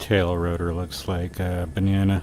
Tail rotor looks like a banana.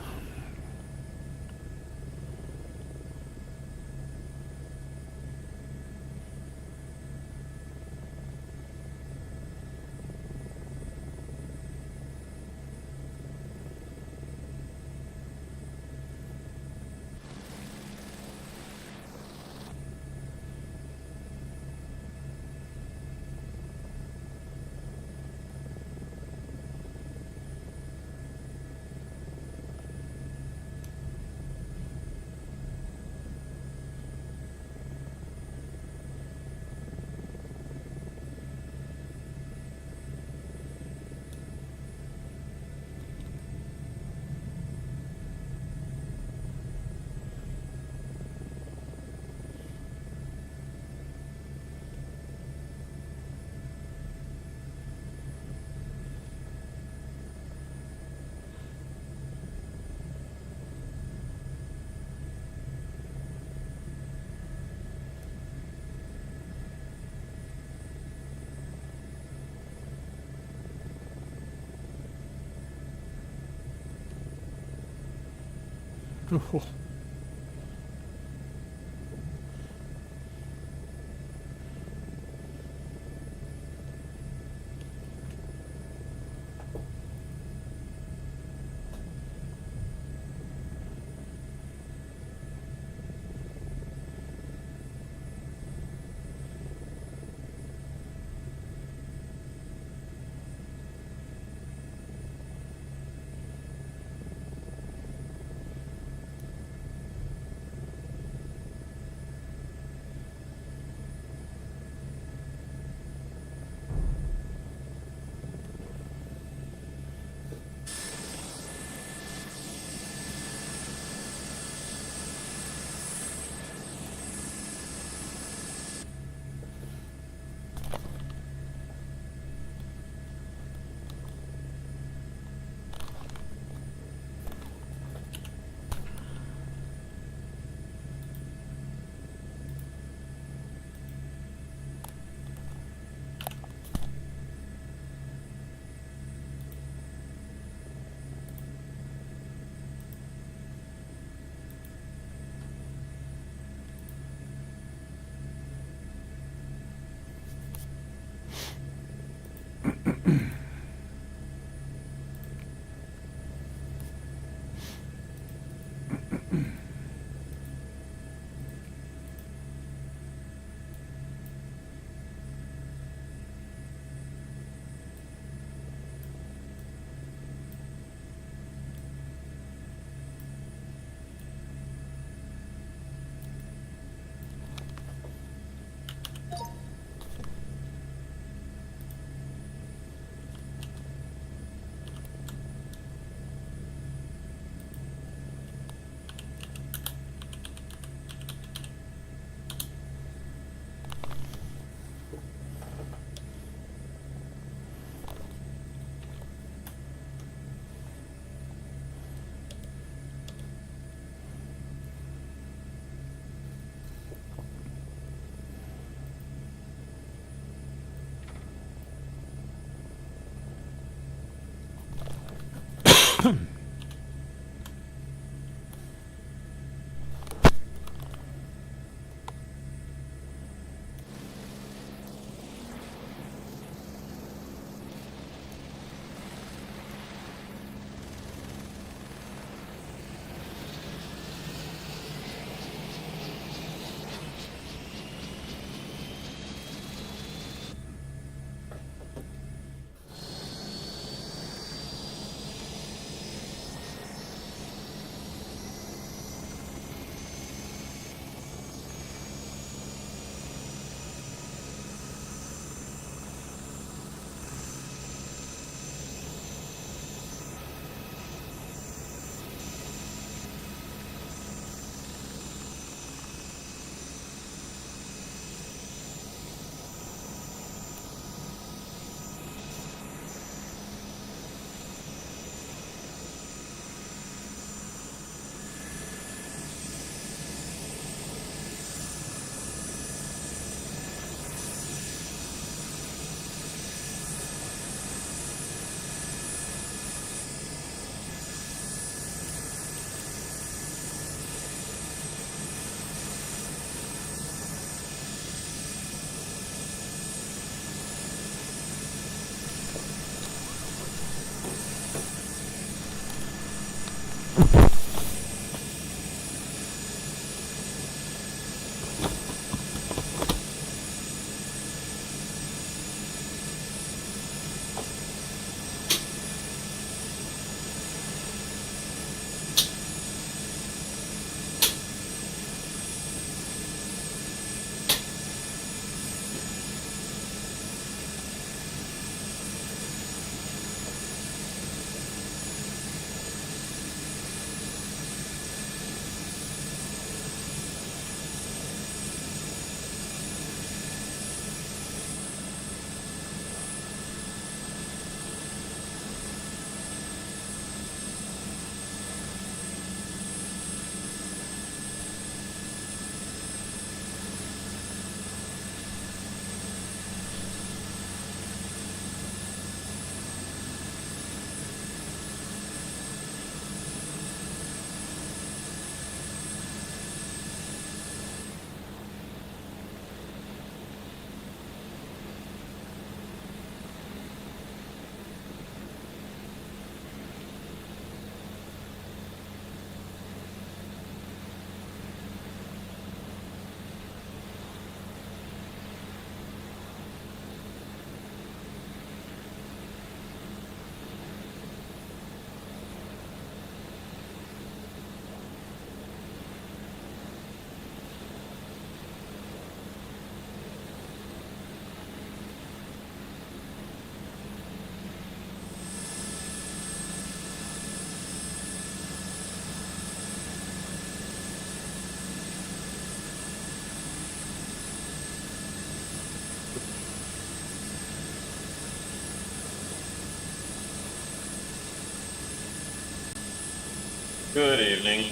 Good evening.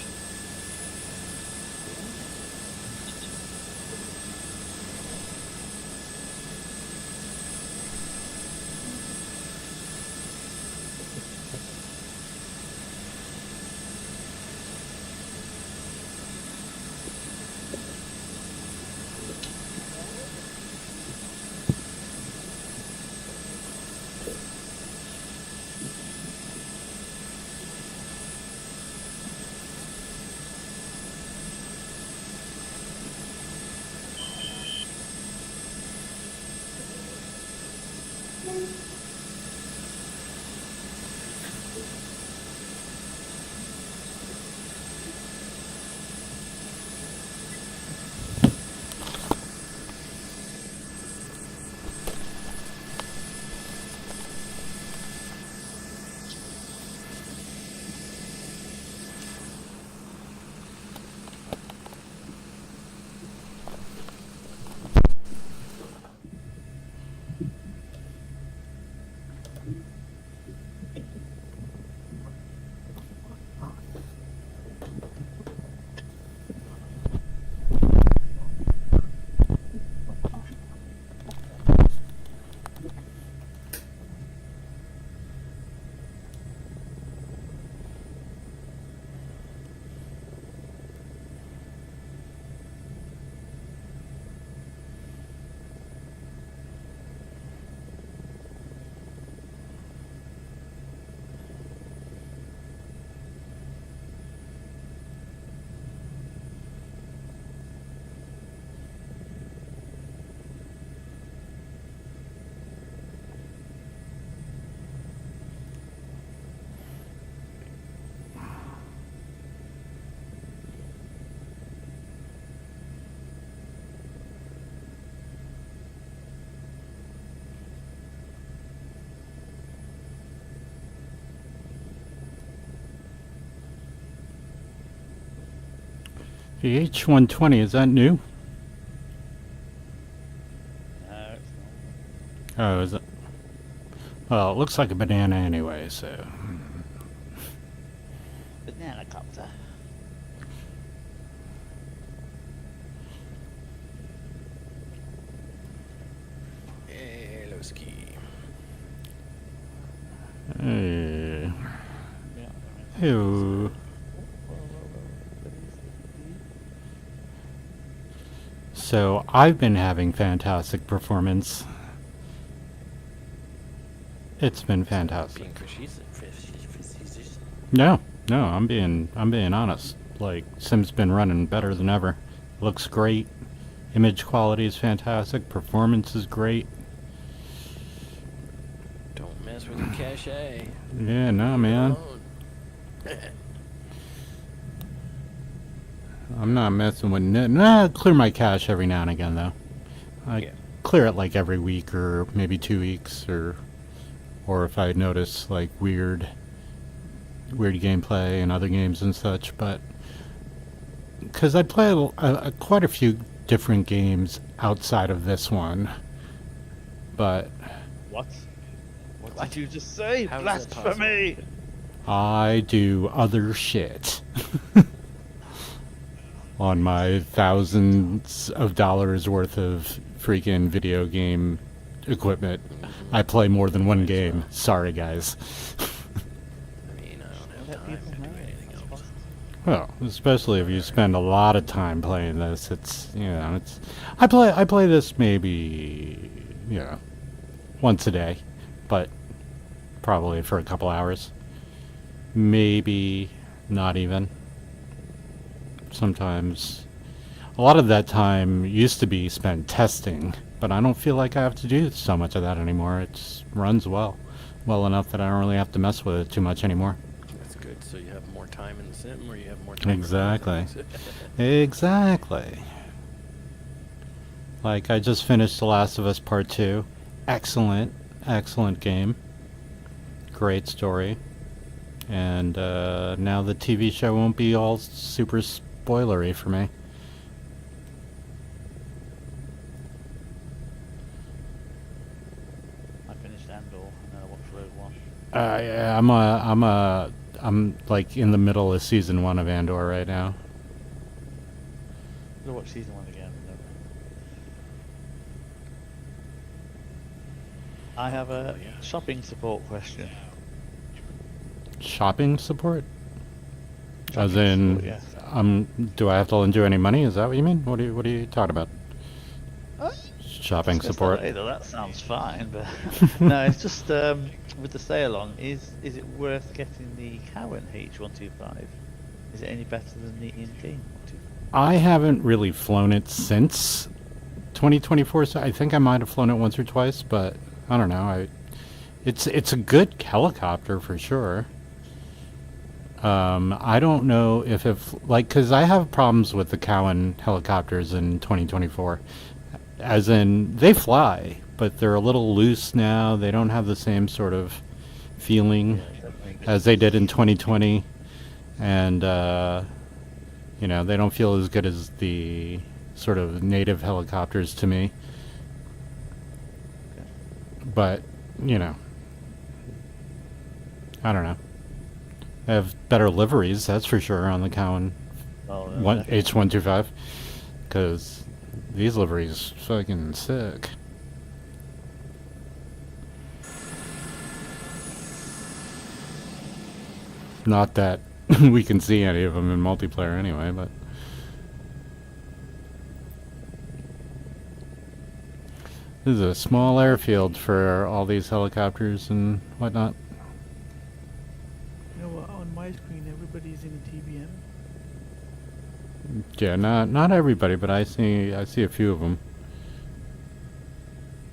The H120, is that new? No, it's Oh, is it? Well, it looks like a banana anyway, so. not. Banana copter. Hello, ski. Hey. Yeah. Ew. So, I've been having fantastic performance. It's been fantastic. Being facetious. No, I'm being honest. Like, Sim's been running better than ever. Looks great. Image quality is fantastic. Performance is great. Don't mess with your cache. Yeah, no, man. I'm not messing with it. Nah, I clear my cache every now and again, though. I clear it like every week or maybe 2 weeks, or if I notice like weird gameplay in other games and such. But because I play quite a few different games outside of this one, but What? What did you just say? How is that Blasphemy! I do other shit. On my thousands of dollars worth of freaking video game equipment. I play more than one game. Sorry, guys. I mean, I don't have time to do anything else. Well, especially if you spend a lot of time playing this, it's I play this maybe once a day, but probably for a couple hours. Maybe not even. Sometimes a lot of that time used to be spent testing, but I don't feel like I have to do so much of that anymore. It runs well enough that I don't really have to mess with it too much anymore. That's good. So you have more time in the sim, or you have more time. Exactly. Exactly. Like, I just finished The Last of Us Part 2. Excellent game. Great story. And now the TV show won't be all super spoilery for me. I finished Andor and then I watched Rogue One. Yeah, I'm like in the middle of season 1 of Andor right now. I'm gonna watch season 1 again. I have a shopping support question. Shopping support? As Shopping in, support, yes. do I have to lend you any money? Is that what you mean? What are you talking about? Oh, Shopping support? that sounds fine, but no, it's just with the sale on. Is it worth getting the Cowan H125? Is it any better than the ENT? I haven't really flown it since 2024, so I think I might have flown it once or twice, but I don't know. It's a good helicopter for sure. I don't know if because I have problems with the Cowan helicopters in 2024. As in, they fly, but they're a little loose now. They don't have the same sort of feeling as they did in 2020. And, they don't feel as good as the sort of native helicopters to me. But, I don't know. They have better liveries, that's for sure, on the Cowan H125. Because these liveries fucking sick. Not that we can see any of them in multiplayer anyway, but... This is a small airfield for all these helicopters and whatnot. You know what? On my screen, everybody's in a TBM. Yeah, not everybody, but I see a few of them.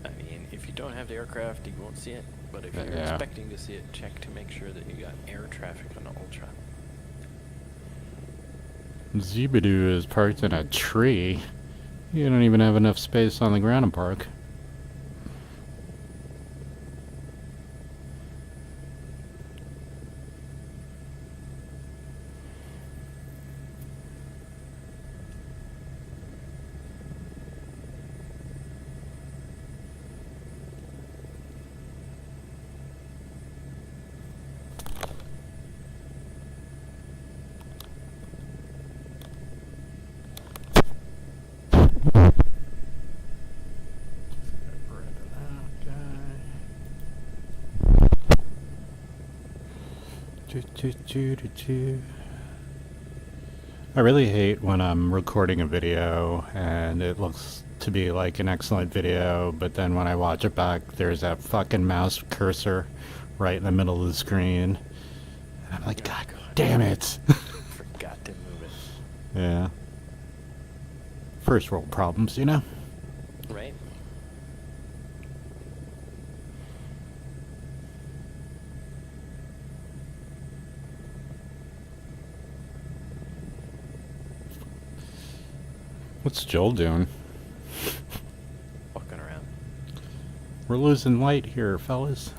I mean, if you don't have the aircraft, you won't see it. But if you're expecting to see it, check to make sure that you got air traffic on the Ultra. Zebedoo is parked in a tree. You don't even have enough space on the ground to park. I really hate when I'm recording a video and it looks to be like an excellent video, but then when I watch it back, there's that fucking mouse cursor right in the middle of the screen. And I'm like, God damn it. Forgot to move it. Yeah. First world problems, you know? Right? What's Joel doing? Walking around. We're losing light here, fellas.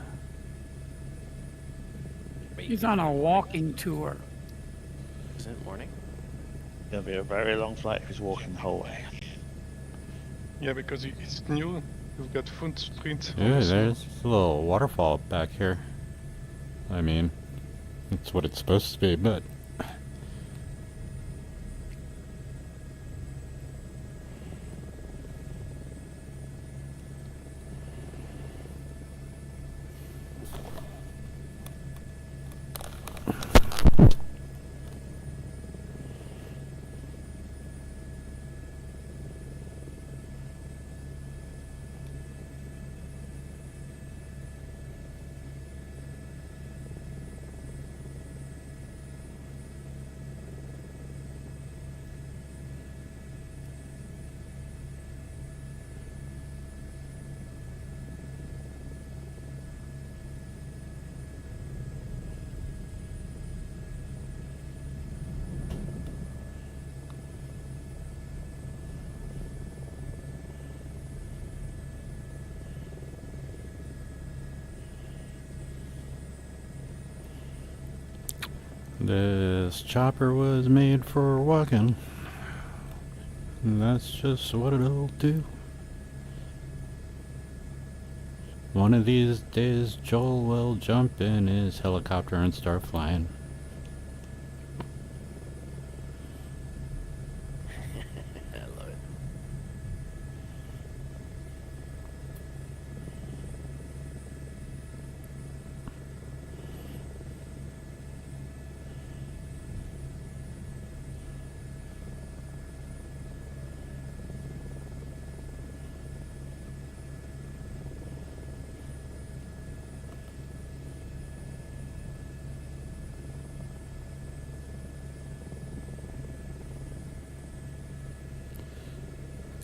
Wait, He's on a walking tour. is it morning? It'll be a very long flight if he's walking the whole way. Yeah, because it's new. You've got footprint. Yeah, there's a little waterfall back here. I mean, it's what it's supposed to be, but... This chopper was made for walking. And that's just what it'll do. One of these days, Joel will jump in his helicopter and start flying. I love it.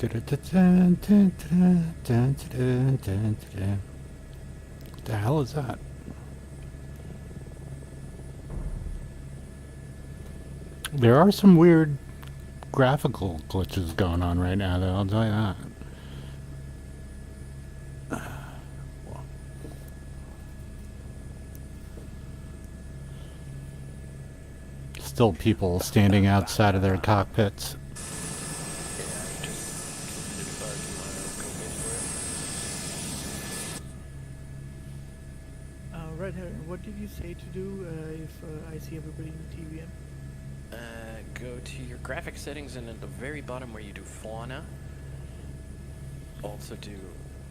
What the hell is that? There are some weird graphical glitches going on right now, though, I'll tell you that. Still people standing outside of their cockpits. Yeah, I just completed a bug. You wanna go wait for it? Red Herring, what did you say to do if I see everybody in the TVM? Go to your graphic settings and at the very bottom where you do fauna, also do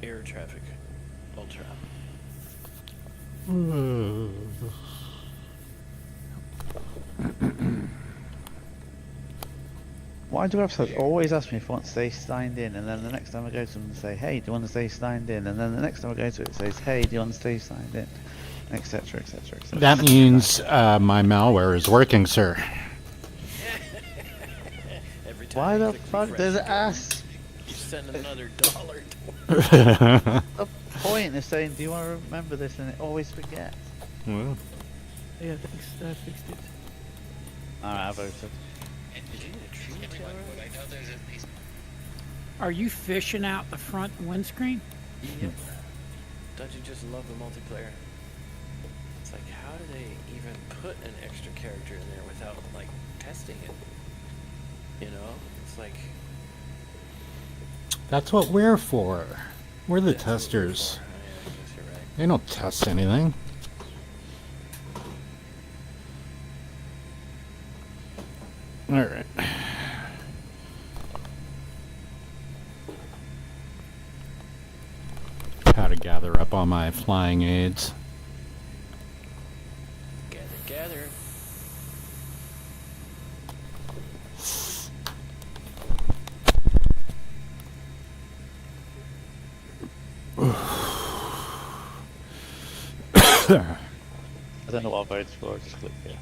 air traffic ultra. Why do websites always ask me if I want to stay signed in, and then the next time I go to them, they say, hey, do you want to stay signed in? And then the next time I go to it, it says, hey, do you want to stay signed in? Etc., etc., etc. That means my malware is working, sir. Every time Why you the click fuck refresh, does it go, ask? You send another $1 The point is saying, do you want to remember this? And it always forgets. Well, Yeah, thanks, I fixed it. Alright, I voted. Did you need a tree tail already? Are you fishing out the front windscreen? Yep. Don't you just love the multiplayer? It's like, how do they even put an extra character in there without, like, testing it? You know? It's like... that's what we're for. We're the that's what we're testers. for. Oh, yeah, I guess you're right. They don't test anything. Alright. How to gather up all my flying aids. Gather, gather. I don't know what I voted for. I just clicked yes.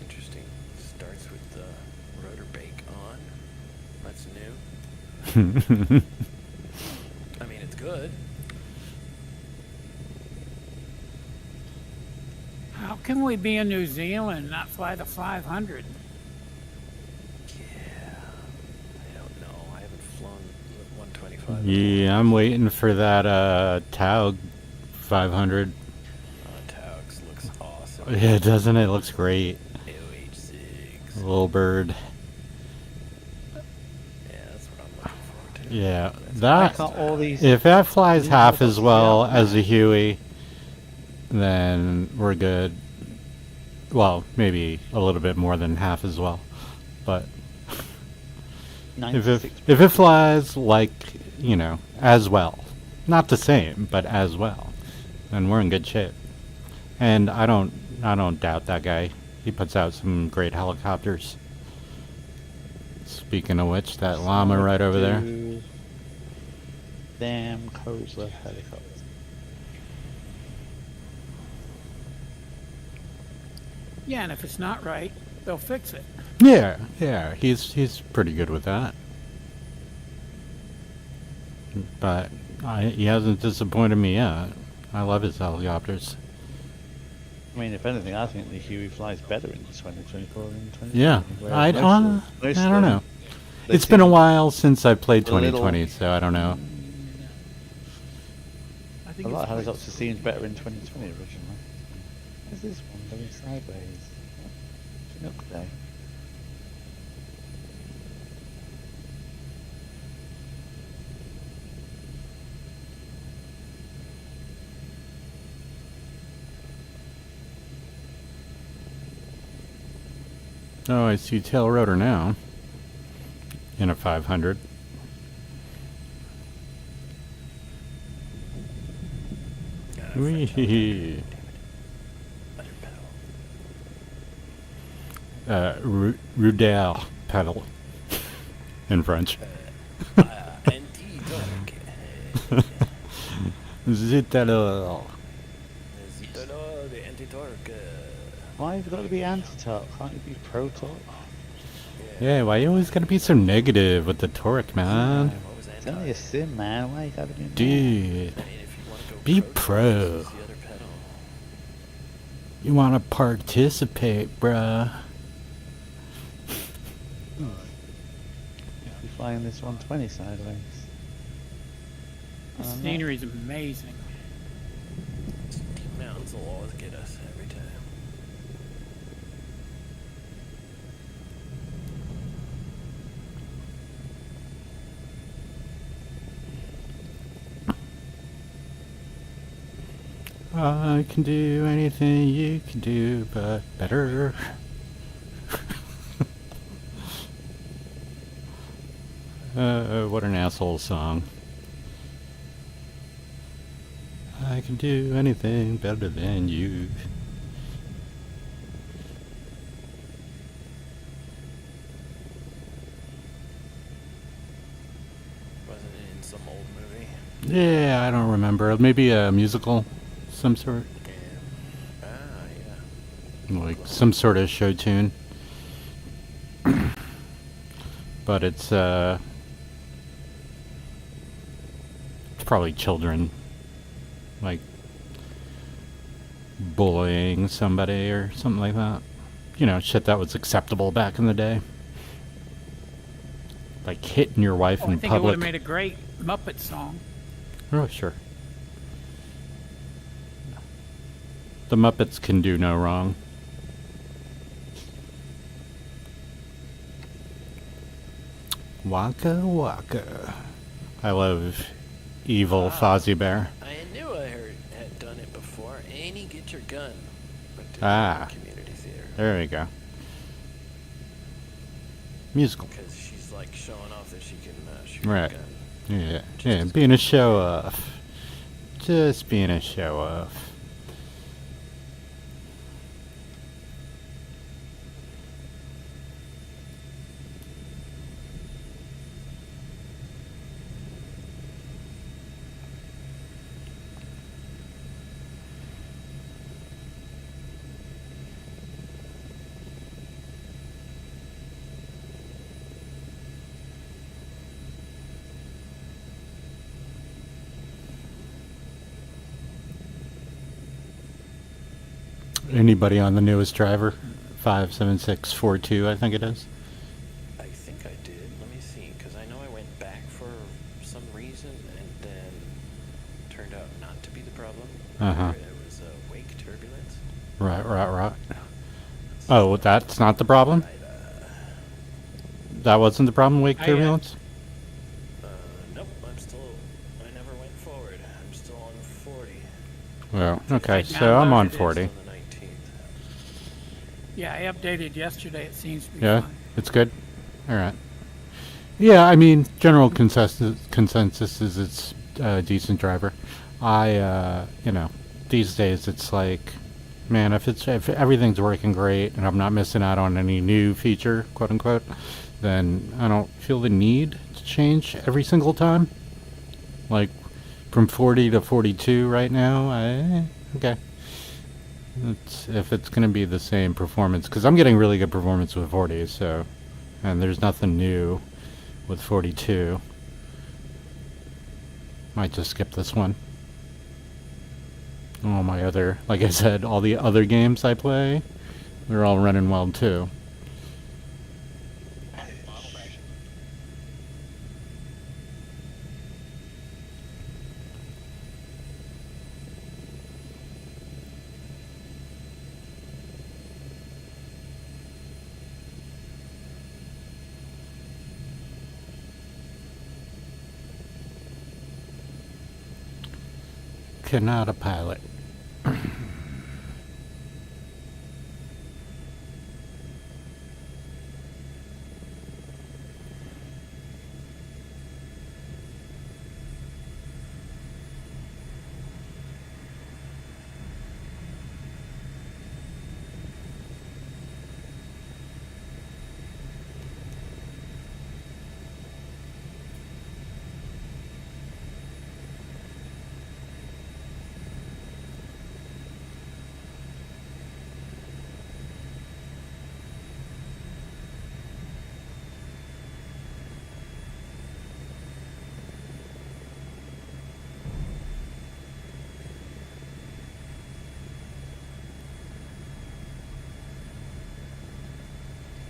Interesting. Starts with the rotor bake on. That's new. I mean, it's good. How can we be in New Zealand and not fly the 500? Yeah. I don't know. I haven't flown the 125. Yeah, I'm waiting for that Taug 500. Taux looks awesome. Yeah, doesn't it? Looks great. AOH6. Little bird. Yeah, that's what I'm looking forward to. Yeah, Why that. can't all these? If that flies these half as helicopters well be out as now? a Huey, then we're good. Well, maybe a little bit more than half as well. But if 96. it flies like, you know, as well, not the same, but as well, then we're in good shape. And I don't doubt that guy. He puts out some great helicopters. Speaking of which, that llama right over there. Damn Cobra helicopter. Yeah, and if it's not right, they'll fix it. Yeah, he's pretty good with that. But he hasn't disappointed me yet. I love his helicopters. I mean, if anything, I think the Huey flies better in 2024 than 2020. Yeah, whereas I most of don't them, know. they It's been a seem while since I played a little- 2020, so I don't know. I think A lot of it's helicopters seemed better in 2020 originally. Where's this one going sideways? Look there. Oh, I see tail rotor now. In a 500. Wee. Rudel pedal. In French. Anti-torque. Zut alors. Zitolo, the anti-torque. Why have you got to be anti-torque? Can't you be pro-torque? Yeah, why you always gotta be so negative with the torque, man? What was It's only a sim, man. Why you gotta be mad? Dude, I mean, if you want to go be pro, pro. use the other pedal. You wanna participate, bruh. If you fly in this 120 sideways. The I don't know. scenery's amazing. Steep mountains will always get us every time. I can do anything you can do, but better. What an asshole song. I can do anything better than you. Wasn't it in some old movie? Yeah, I don't remember. Maybe a musical, some sort. Yeah. Ah, yeah. Like some sort of show tune. But it's probably children, like bullying somebody or something like that. You know, shit that was acceptable back in the day. Like hitting your wife Oh, I in think it would public. have made a great Muppet song. Oh, sure. The Muppets can do no wrong. Waka waka. I love evil Fozzie Bear. I knew I had done it before. Annie, get your gun. Went to Ah. the community theater. There we go. Musical. Because she's like showing off that she can shoot Right. a gun. Yeah, yeah, being a show off. Just being a show off. Anybody on the newest driver? 57642, I think it is. I think I did. Let me see, because I know I went back for some reason and then turned out not to be the problem. Uh-huh. It was wake turbulence. Right. Oh, that's not the problem? Right, That wasn't the problem, wake turbulence? nope, I never went forward. I'm still on 40. Well, okay, I so I'm on downloaded it. 40. On the 19th. Yeah, I updated yesterday. It seems to be Yeah, fine. it's good? Alright. Yeah, I mean, general consensus is it's a decent driver. These days it's like, man, if everything's working great and I'm not missing out on any new feature, quote unquote, then I don't feel the need to change every single time. Like, from 40 to 42 right now, okay. If it's going to be the same performance, because I'm getting really good performance with 40, so, and there's nothing new with 42. Might just skip this one. All my other, like I said, all the other games I play, they're all running well too. Cannot a pilot.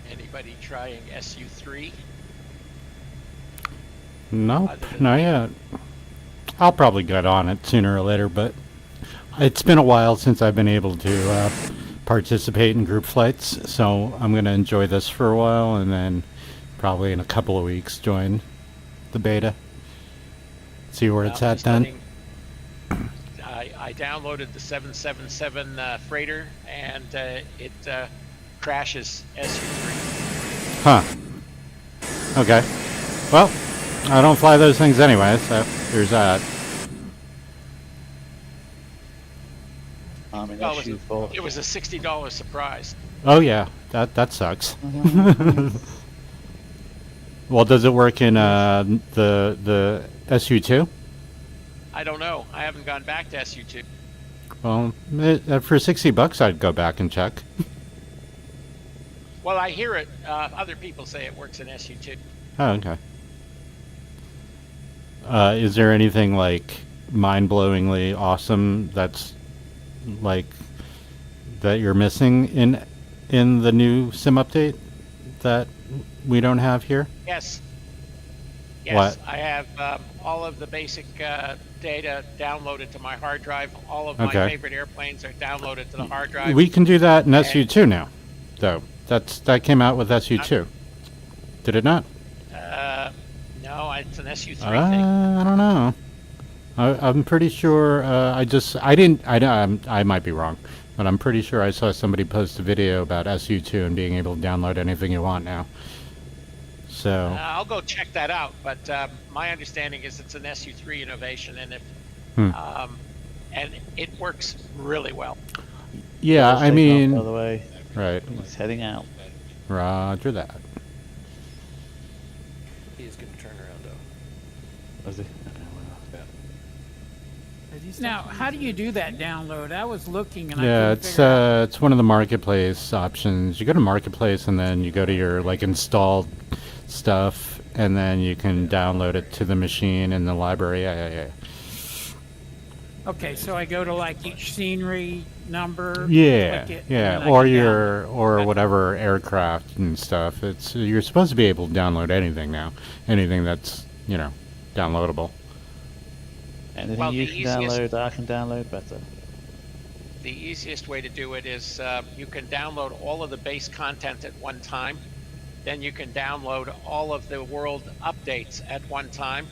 Anybody trying SU3? Nope, not yet. I'll probably get on it sooner or later, but it's been a while since I've been able to participate in group flights, so I'm going to enjoy this for a while and then probably in a couple of weeks join the beta. See where it's at then. I downloaded the 777 freighter and it crashes SU3. Huh. Okay. Well, I don't fly those things anyway, so there's that. I'm in Well, issue 4. it was a $60 surprise. Oh yeah, that sucks. Well, does it work in the SU2? I don't know. I haven't gone back to SU2. Well, for $60, I'd go back and check. Well, I hear it. Other people say it works in SU2. Oh, okay. Is there anything like mind-blowingly awesome that's like that you're missing in the new sim update that we don't have here? Yes. Yes, What? I have all of the basic data downloaded to my hard drive. All of my Okay. favorite airplanes are downloaded to the hard drive. We can do that in SU2 now, though. That came out with SU2. Did it not? No, it's an SU3 thing. I don't know. I'm pretty sure. I might be wrong, but I'm pretty sure I saw somebody post a video about SU2 and being able to download anything you want now. So. I'll go check that out, but my understanding is it's an SU3 innovation, and and it works really well. Yeah, I mean. By the way, Right. it's heading out. Roger that. He is going to turn around though. Was it? Has he stopped Now, how do using you it? do that download? I was looking and I Yeah, couldn't figure out. it's one of the marketplace options. You go to marketplace and then you go to your like installed stuff, and then you can download it to the machine in the library. Yeah. Okay, so I go to like each scenery number. Yeah, click it, and yeah, then I or can your download. or Okay. whatever aircraft and stuff. It's you're supposed to be able to download anything now, anything that's downloadable. Anything Well, you can download, I can download better. the easiest way to do it is you can download all of the base content at one time. Then you can download all of the world updates at one time.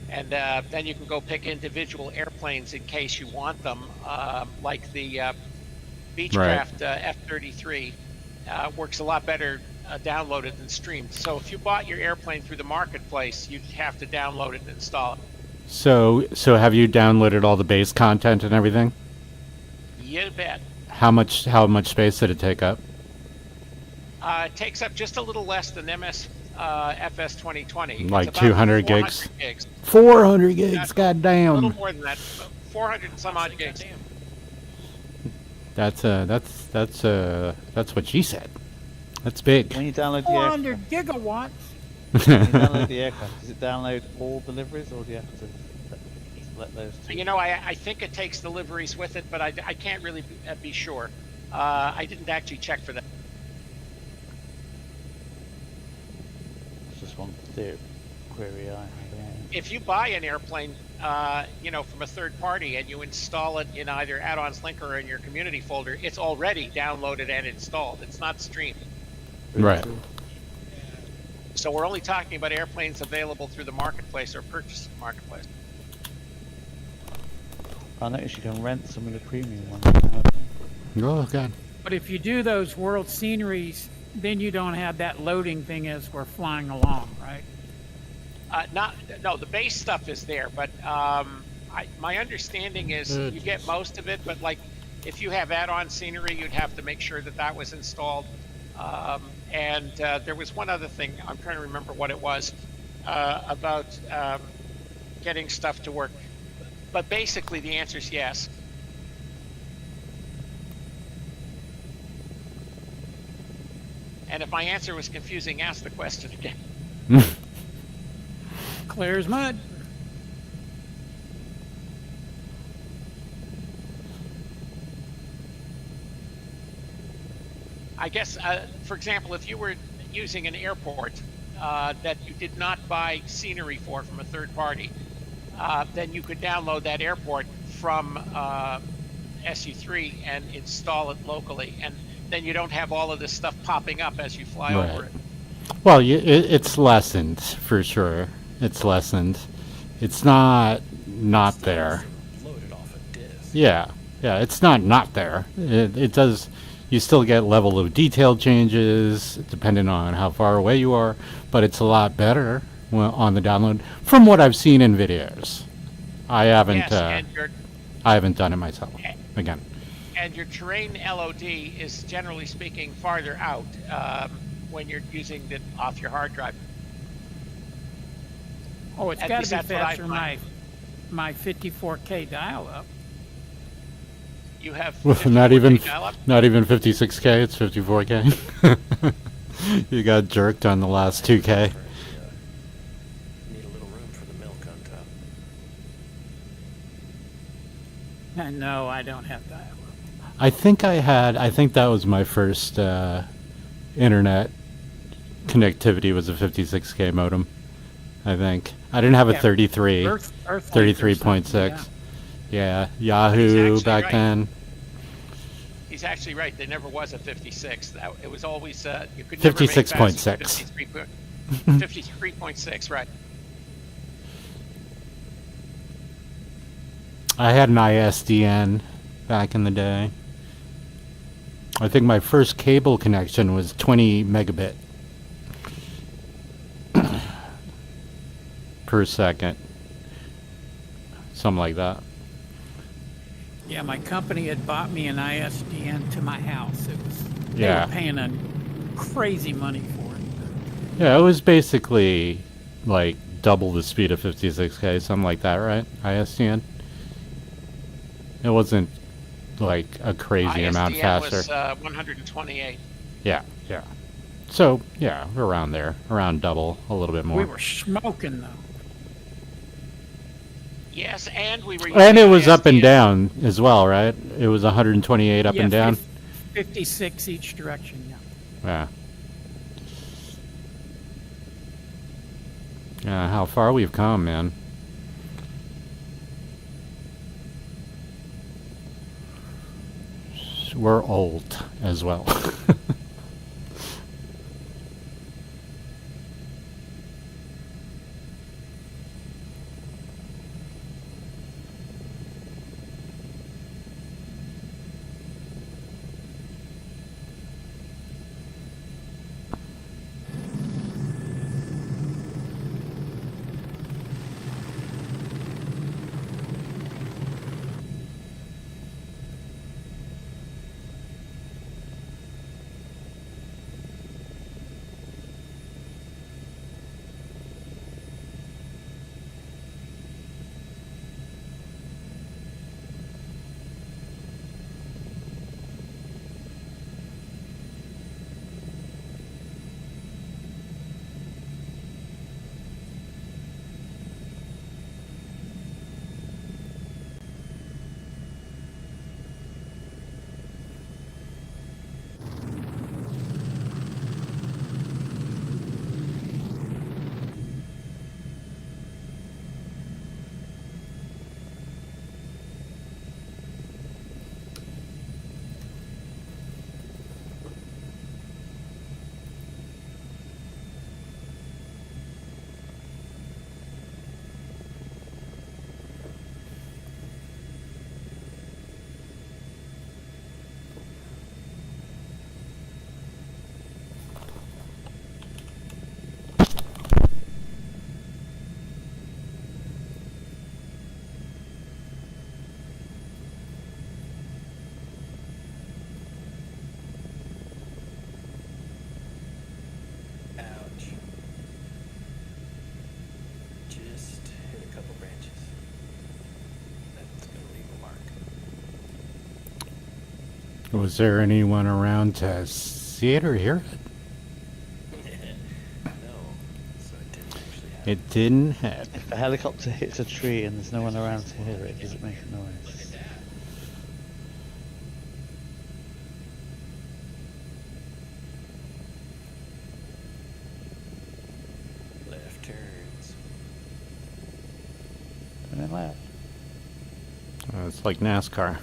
And then you can go pick individual airplanes in case you want them, like the Beechcraft F-33 works a lot better downloaded than streamed. So if you bought your airplane through the marketplace, you'd have to download it and install it. So have you downloaded all the base content and everything? You bet. How much space did it take up? It takes up just a little less than MSFS 2020. Like It's about 200 400 gigs? gigs. 400 gigs, A goddamn. little more than that. 400 and some odd gigs. That's what she said. That's big. When you download the aircraft, 400 gigawatts. when you download the aircraft, does it download all deliveries, or do you have to let those two? You know, I think it takes deliveries with it, but I can't really be sure. I didn't actually check for that. It's just one query I have. Yeah. If you buy an airplane, from a third party and you install it in either Add-ons Link or in your community folder, it's already downloaded and installed. It's not streamed. Right. So we're only talking about airplanes available through the marketplace or purchased in the marketplace. I noticed you can rent some of the premium ones now. Oh god. But if you do those world sceneries, then you don't have that loading thing as we're flying along, right? No, the base stuff is there, but my understanding is you get most of it. But like, if you have add-on scenery, you'd have to make sure that that was installed. And there was one other thing, I'm trying to remember what it was, about getting stuff to work. But basically, the answer is yes. And if my answer was confusing, ask the question again. Clear as mud. I guess, for example, if you were using an airport that you did not buy scenery for from a third party, then you could download that airport from SU3 and install it locally. And then you don't have all of this stuff popping up as you fly over it. Well, it's lessened for sure. It's lessened. It's not there. Loaded off a disk. Yeah, it's not there. It does. You still get level of detail changes depending on how far away you are, but it's a lot better on the download from what I've seen in videos. I haven't. Yes, I haven't done it myself. Again. And your terrain LOD is generally speaking farther out when you're using it off your hard drive. Oh, it's At got least to be that's what I faster than find. my 54K dial-up. You have not even 54K dial-up? not even 56K. It's 54K. You got jerked on the last 2K. Need a little room for the milk on top. And no, I don't have dial-up. I think that was my first internet connectivity was a 56K modem. I think I didn't have a Yeah, 33, Earth 33.6. Yeah, Yahoo actually back right. then. He's actually right. There never was a 56. It was always you could never make 56.6. 53.6, right? I had an ISDN back in the day. I think my first cable connection was 20 megabit per second. Something like that. Yeah, my company had bought me an ISDN to my house. They Yeah. were paying a crazy money for it. Yeah, it was basically like double the speed of 56K, something like that, right? ISDN? It wasn't like a crazy amount ISDN faster. was 128. Yeah. So, yeah, around there. Around double, a little bit more. We were smoking though. Yes, and we were. And it using was up and ISDN. down as well, right? It was 128 up Yeah, and down. 56 each direction. Yeah. Yeah. Yeah, how far we've come, man. We're old as well. Ouch. Just hit a couple branches. That's gonna leave a mark. Was there anyone around to see it or hear it? No, so it didn't actually happen. It didn't happen. If a helicopter hits a tree and there's no one around to hear it, does it make a noise? Left turns. And then left. It's like NASCAR.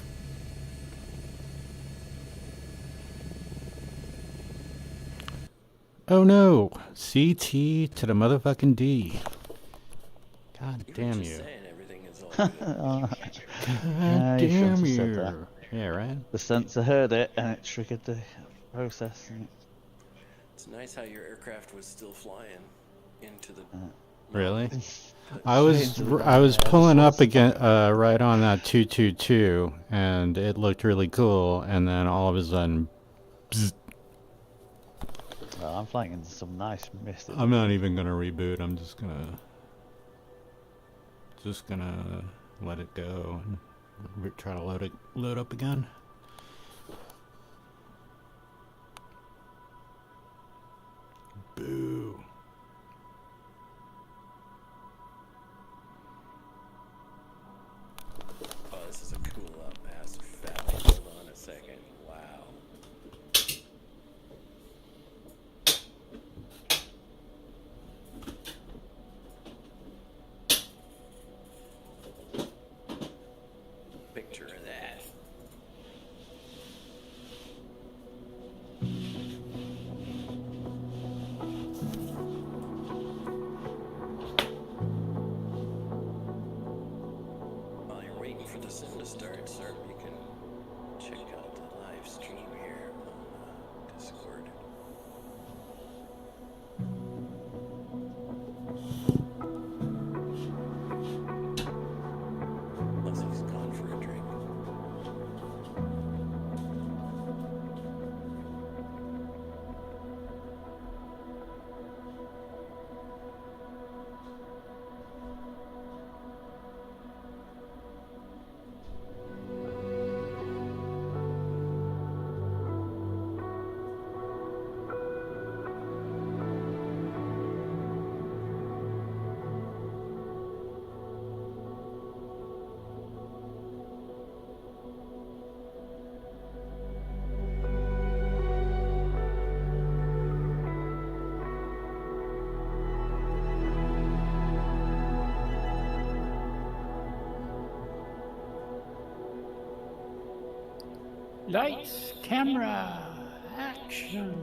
Oh no! CT to the motherfucking D. God You were damn just you. saying everything is all good. Oh, God you shouldn't damn have said that. you. Yeah, right? the sensor heard it and it triggered the process. And It's nice how your aircraft was still flying into the. Really? But I was Straight into the I was ground, yeah, pulling the up source. again right on that 222 and it looked really cool and then all of a sudden Well, I'm flying into some nice mist. I'm not even gonna reboot. I'm just gonna let it go and try to load up again. Boo. oh, this is a cool up past valley. Hold on a second. Wow. Picture of that. While you're waiting for the sim to start, sir, you can check out the live stream here on Discord. Unless he's gone for a drink. Lights, camera, action.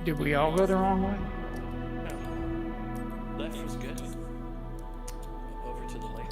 Did we all go the wrong way? No. Left was good. Over to the lake.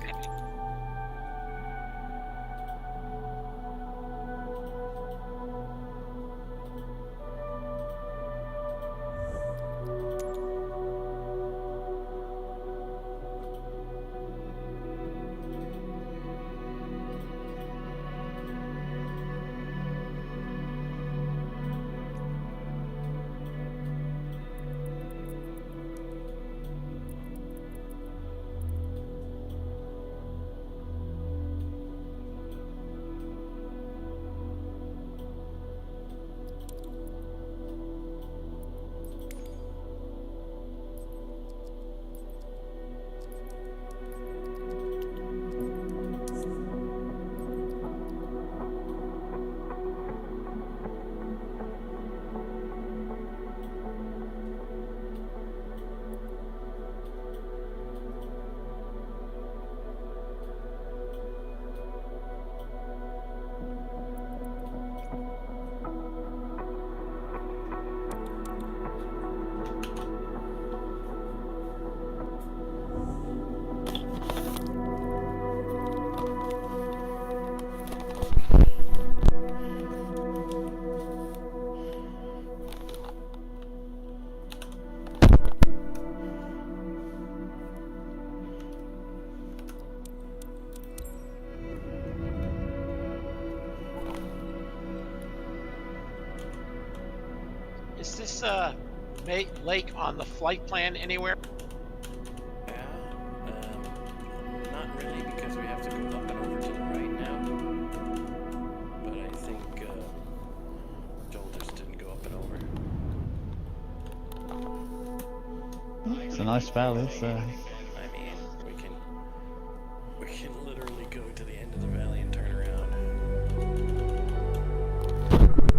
Is this lake on the flight plan anywhere? Yeah. Not really, because we have to go up and over to the right now. But I think Joel just didn't go up and over. It's a nice valley, so. I mean, we can literally go to the end of the valley and turn around.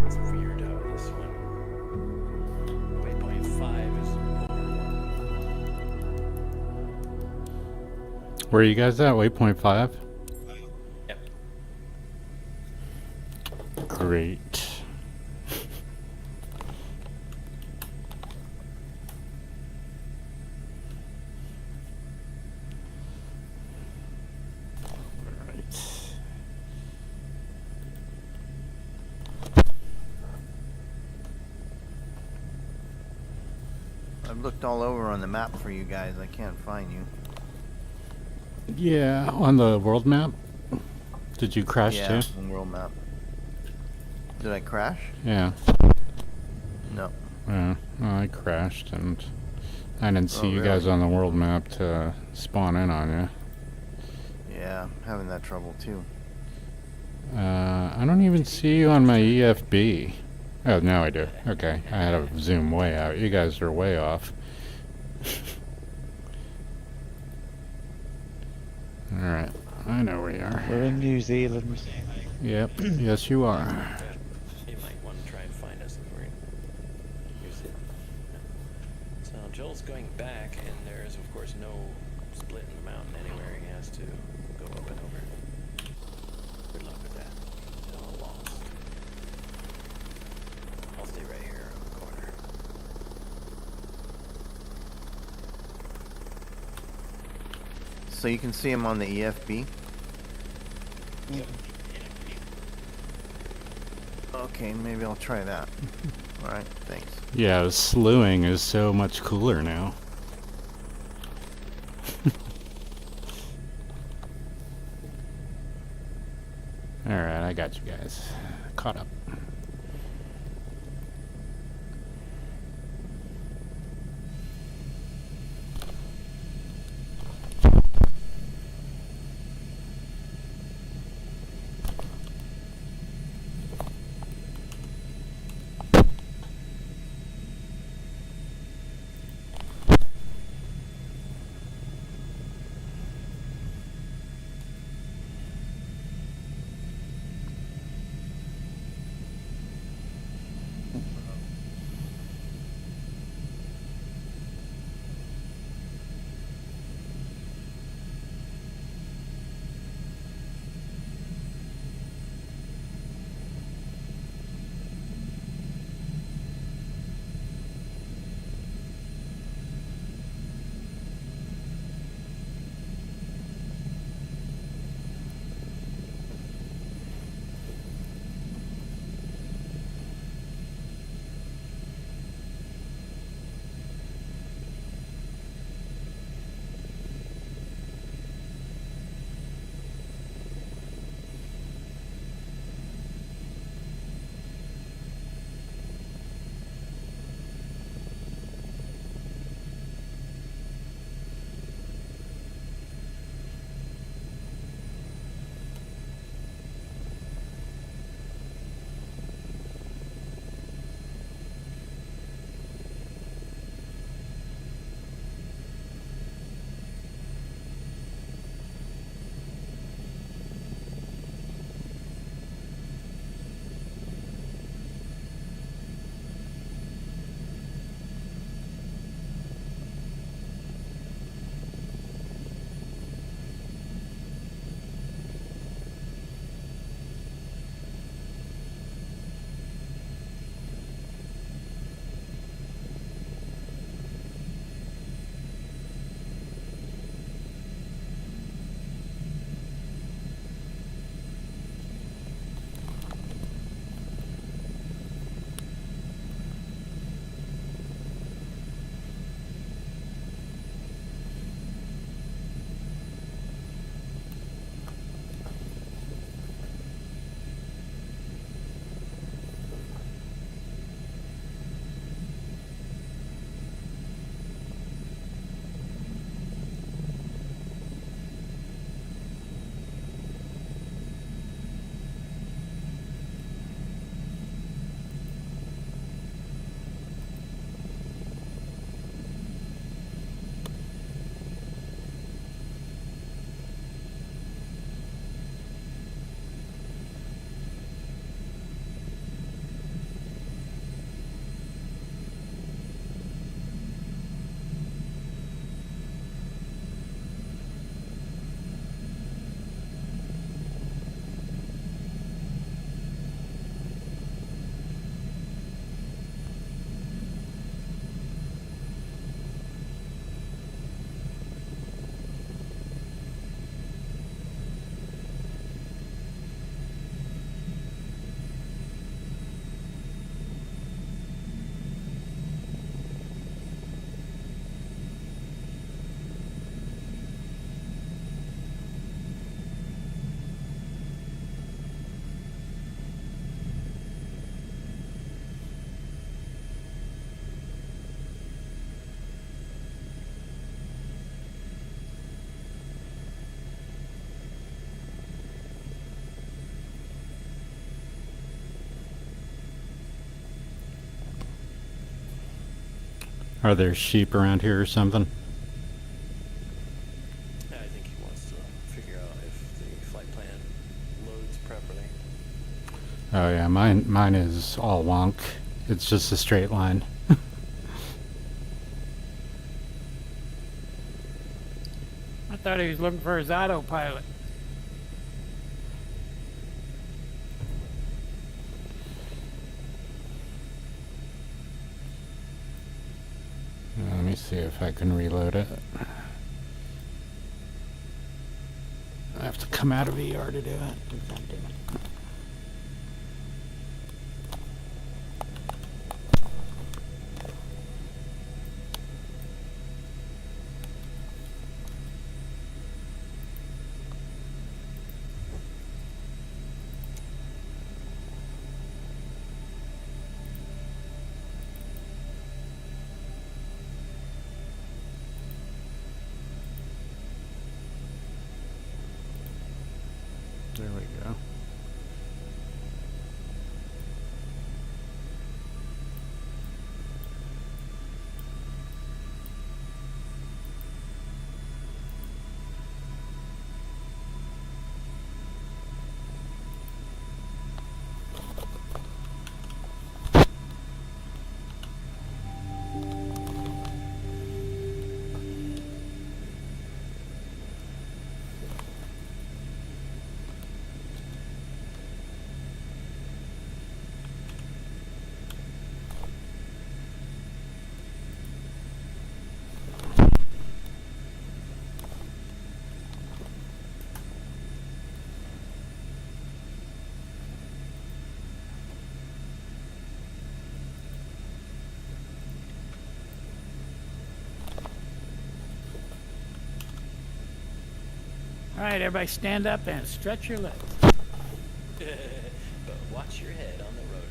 It's weird how this one. Waypoint 5 is over. Where are you guys at? Waypoint 5? Yep. Great. I've looked all over on the map for you guys. I can't find you. Yeah, on the world map? Did you crash Yeah, too? on world map. Did I crash? Yeah. No. Well, I crashed and I didn't see Oh, you guys really? on the world map to spawn in on you. Yeah, I'm having that trouble too. I don't even see you on my EFB. Oh, now I do. Okay, I had to zoom way out. You guys are way off. Alright, I know where you are. We're in New Zealand. Yep, yes you are. You might want to try and find us if we're in New Zealand. So Joel's going back, and there is, of course, no split in the mountain anywhere. He has to go up and over. Good luck with that. They're all lost. I'll stay right here on the corner. So you can see him on the EFB? Okay, maybe I'll try that. Alright, thanks. Yeah, slewing is so much cooler now. Alright, I got you guys. Caught up. Are there sheep around here or something? I think he wants to figure out if the flight plan loads properly. Oh yeah, mine is all wonk. It's just a straight line. I thought he was looking for his autopilot. Let me see if I can reload it. I have to come out of VR to do it. God damn it. There we go. All right, everybody stand up and stretch your legs. But watch your head on the rotor.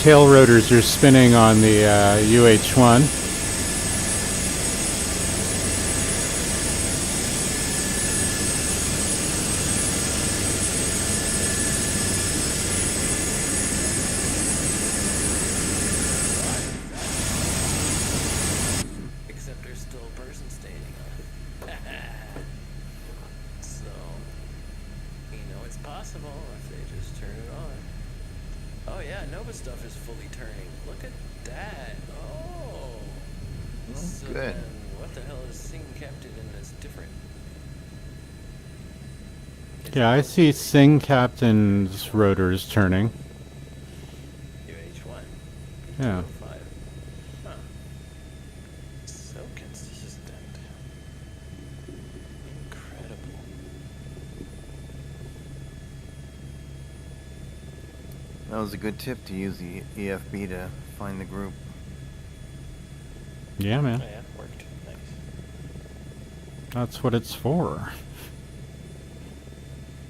Tail rotors are spinning on the UH-1. Except there's still a person standing on it. So, it's possible if they just turn it on. Oh yeah, Nova stuff is fully turning. Look at that. Oh. So good. then what what the hell is Sing Captain and it's different. It's Yeah, I see Sing Captain's rotors turning. UH1. Yeah. P205. Huh. So consistent. Incredible. That was a good tip to use the EFB to find the group. Yeah, Oh man. yeah, worked. Nice. That's what it's for.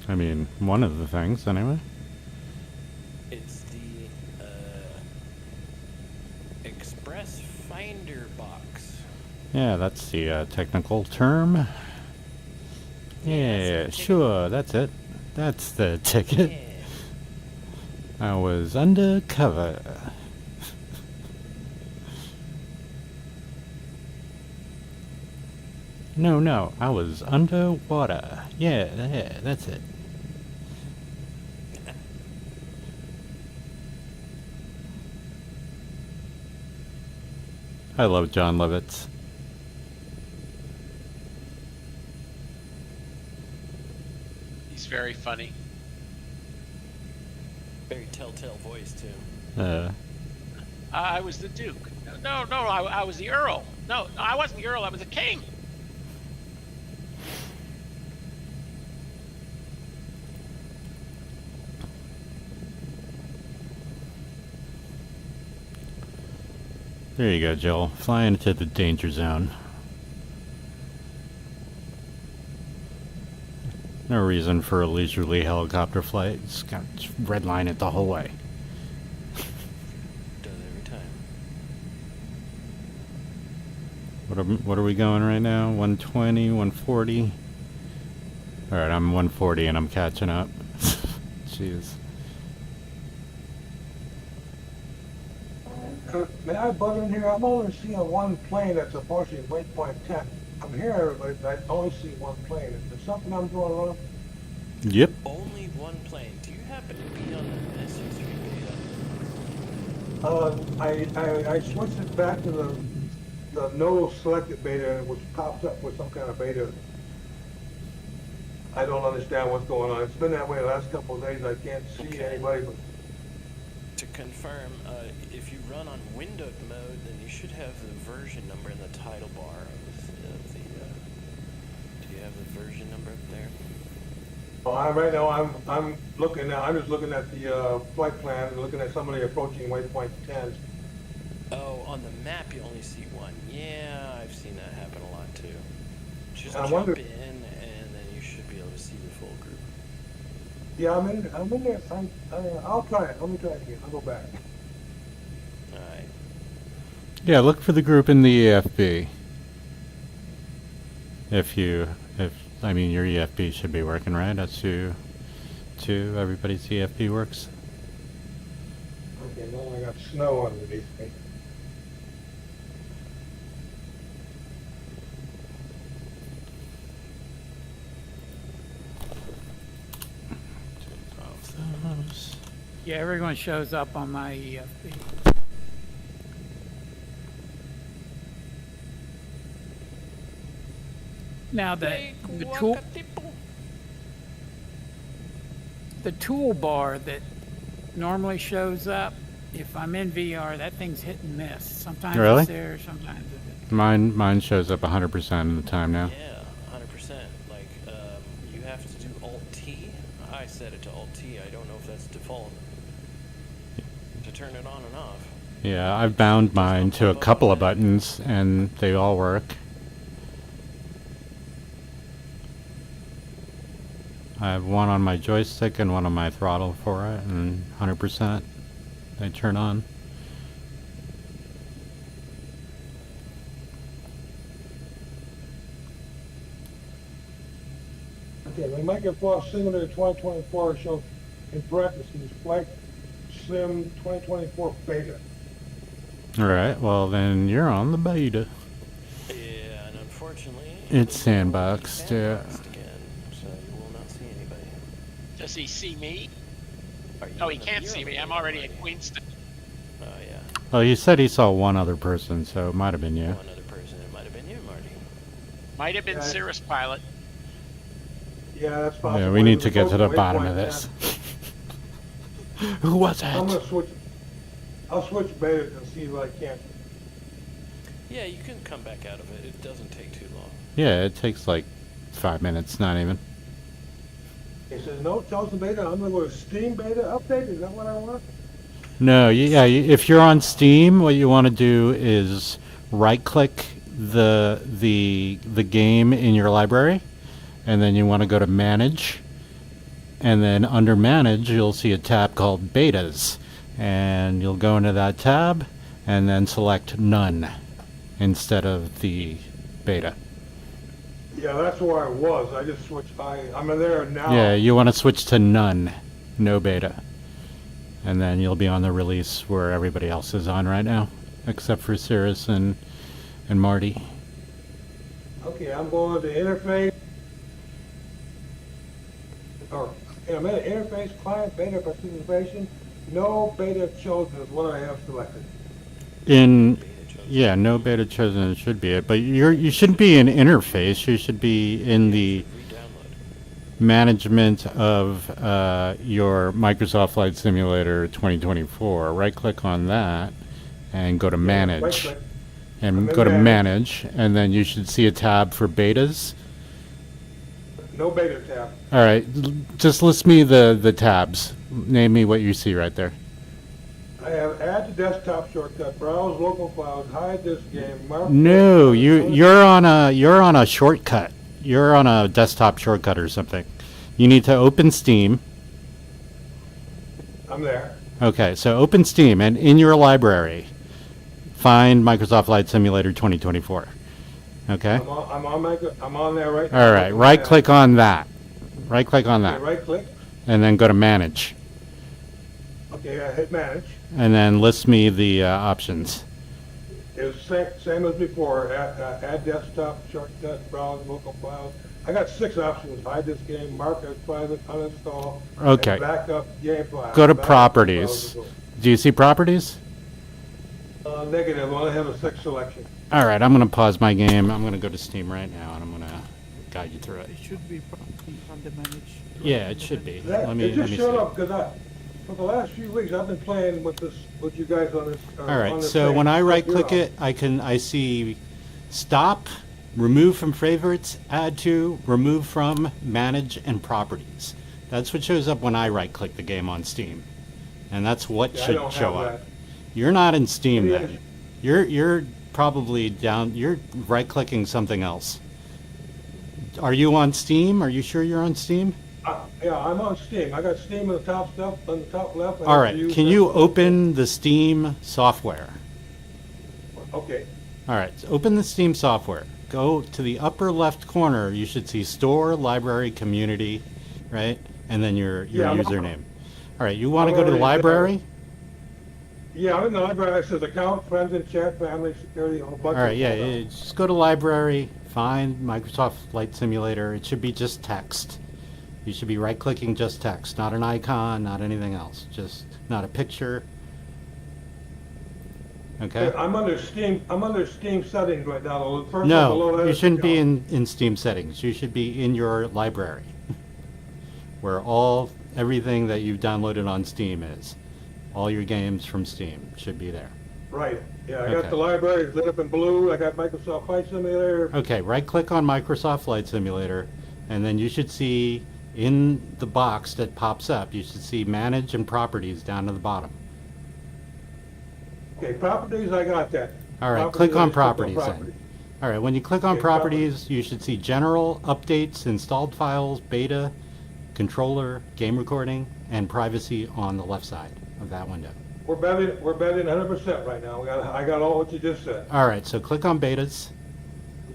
I mean, one of the things, anyway. It's the Express Finder box. Yeah, that's the technical term. Yeah, that's the sure, that's it. That's the ticket. Yeah. I was undercover. No, I was underwater. Yeah, that's it. I love John Lovitz. He's very funny. Very telltale voice too. I was the Duke. No, I was the Earl. No, I wasn't the Earl. I was the King. There you go, Joel. Fly into the danger zone. No reason for a leisurely helicopter flight. It's got red line it the whole way. Does every time. What are we going right now? 120, 140? Alright, I'm 140 and I'm catching up. Jeez. May I butt in here? I'm only seeing one plane that's approaching waypoint 10. I'm hearing everybody, but I only see one plane. Is there something I'm doing wrong? Yep. Only one plane. Do you happen to be on the SU3 beta? I switched it back to the no selected beta, and it was popped up with some kind of beta. I don't understand what's going on. It's been that way the last couple of days. I can't see Okay. anybody, but To confirm, if you run on windowed mode, then you should have the version number in the title bar of the do you have the version number up there? right now I'm looking now. I'm just looking at the flight plan and looking at somebody approaching waypoint 10. Oh, on the map you only see one. Yeah, I've seen that happen a lot too. Just I jump wonder- in and then you should be able to see the full group. Yeah, I'm in there. I'll try it. Let me try it again. I'll go back. Alright. Yeah, look for the group in the EFB. I mean, your EFB should be working, right? That's who, everybody's EFB works. Okay, now I got snow underneath me. Take off those. Yeah, everyone shows up on my EFB. Now the toolbar that normally shows up, if I'm in VR, that thing's hit and miss. Sometimes Really? it's there, sometimes it isn't. Mine shows up 100% of the time now. Yeah, 100%. Like, you have to do Alt-T. I set it to Alt-T. I don't know if that's default. To turn it on and off. Yeah, I've bound mine to a couple of buttons, and they all work. I have one on my joystick and one on my throttle for it, and 100% they turn on. Okay, the Microsoft Simulator 2024 shows in parentheses Flight Sim 2024 Beta. Alright, well then you're on the beta. Yeah, and unfortunately... It's it will be sandboxed, yeah. sandboxed again, so you will not see anybody. Does he see me? Are you Oh, on he the- can't you're see on the me. I'm beta already already. at Queenston. Oh, yeah. Well, he said he saw one other person, so it might have been you. One other person. It might have been you, Marty. Might have been Yeah. Cirrus Pilot. Yeah, that's possible. Yeah, we It need was to get to the approaching bottom of 8.10. this. Who was I'm it? gonna switch. I'll switch betas and see what I can. Yeah, you can come back out of it. It doesn't take too long. Yeah, it takes like 5 minutes, not even. He says, no, Chosen Beta, I'm gonna go to Steam Beta update, is that what I want? No, if you're on Steam, what you want to do is right-click the game in your library, and then you want to go to Manage, and then under Manage, you'll see a tab called Betas, and you'll go into that tab, and then select None instead of the beta. Yeah, that's where I was, I just switched, I'm in there now. Yeah, you want to switch to None, no beta. And then you'll be on the release where everybody else is on right now, except for Cirrus and Marty. Okay, I'm going to interface. Or, I'm at interface, client, beta participation, no beta chosen is what I have selected. Yeah, no beta chosen should be it, but you shouldn't be in interface. You should be in the Re-download. management of your Microsoft Flight Simulator 2024. Right click on that and go to Manage. Right-click. And I'm in go to Manage. Manage, and then you should see a tab for betas. No beta tab. All right, just list me the tabs. Name me what you see right there. I have add to desktop shortcut, browse local files, hide this game, mark. No, you're on a shortcut. You're on a desktop shortcut or something. You need to open Steam. I'm there. Okay, so open Steam, and in your library, find Microsoft Flight Simulator 2024. Okay. I'm on there right now. All right. Right click on that. Right click on that, Okay, right click. and then go to Manage, Okay, I hit manage. and then list me the options. It's same as before. Add desktop shortcut, browse local files. I got 6 options. Hide this game, mark as private, uninstall. Okay. And backup game file. Go to Backup Properties. files. Do you see Properties? Negative. I only have a 6 selection. All right, I'm going to pause my game. I'm going to go to Steam right now, and I'm going to guide you through it. It should be probably under manage. Yeah, it should be. That, Let me it just see. showed up because for the last few weeks I've been playing with you guys on this. All right, so when I right-click it, I see Stop, Remove from Favorites, Add to, Remove from, Manage, and Properties. That's what shows up when I right-click the game on Steam, and that's what Yeah, I should don't show have up. that. You're not in Steam It then. is. You're probably down. You're right-clicking something else. Are you on Steam? Are you sure you're on Steam? Yeah, I'm on Steam. I got Steam on the top stuff on the top left. I All have right. to use Can that. you open the Steam software? Okay. All right. So open the Steam software. Go to the upper left corner. You should see Store, Library, Community, right? And then your Yeah, I'm- username. All right. You want to I'm go to the already there. library? Yeah, I'm in the library. It says account, friends and chat, family, security, a whole bunch. All right. of Yeah. stuff. Yeah, just go to Library. Find Microsoft Flight Simulator. It should be just text. You should be right-clicking just text, not an icon, not anything else. Just not a picture. Okay. I'm under Steam. I'm under Steam settings right now. The first one below No, that you is shouldn't be account. in Steam settings. You should be in your library, where everything that you've downloaded on Steam is. All your games from Steam should be there. Right. Yeah, I Okay. got the library lit up in blue. I got Microsoft Flight Simulator. Okay, right-click on Microsoft Flight Simulator, and then you should see in the box that pops up, you should see Manage and Properties down to the bottom. Okay, properties. I got that. All right, Properties, click I on just clicked Properties then. properties. All right, when you click on Okay, Properties, you should see General, Updates, Installed Files, Beta, Controller, Game Recording, and Privacy on the left side of that window. We're betting 100% right now. I got all what you just said. All right, so click on Betas,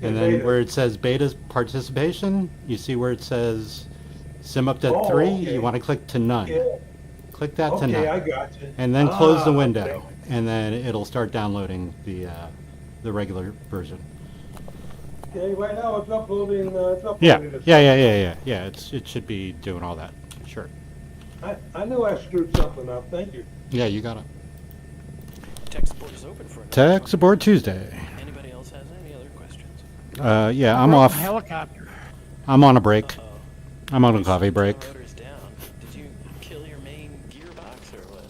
and then Beta. where it says Beta's Participation, you see where it says Sim Update Oh, 3, okay. you want to click to None. Yeah. Click that to Okay, None. I got you. And then close the Ah, window, okay. and then it'll start downloading the regular version. Okay, right now it's uploading. It's uploading Yeah, this. yeah. It should be doing all that. Sure. I knew I screwed something up. Thank you. Yeah, you got it. Tech support is open for another Tech time. Support Tuesday. Anybody else has any other questions? Yeah, I'm Broke my off. Helicopter. I'm on a break. Uh-oh. I'm on a coffee break. Rotors down. Did you kill your main gearbox or what?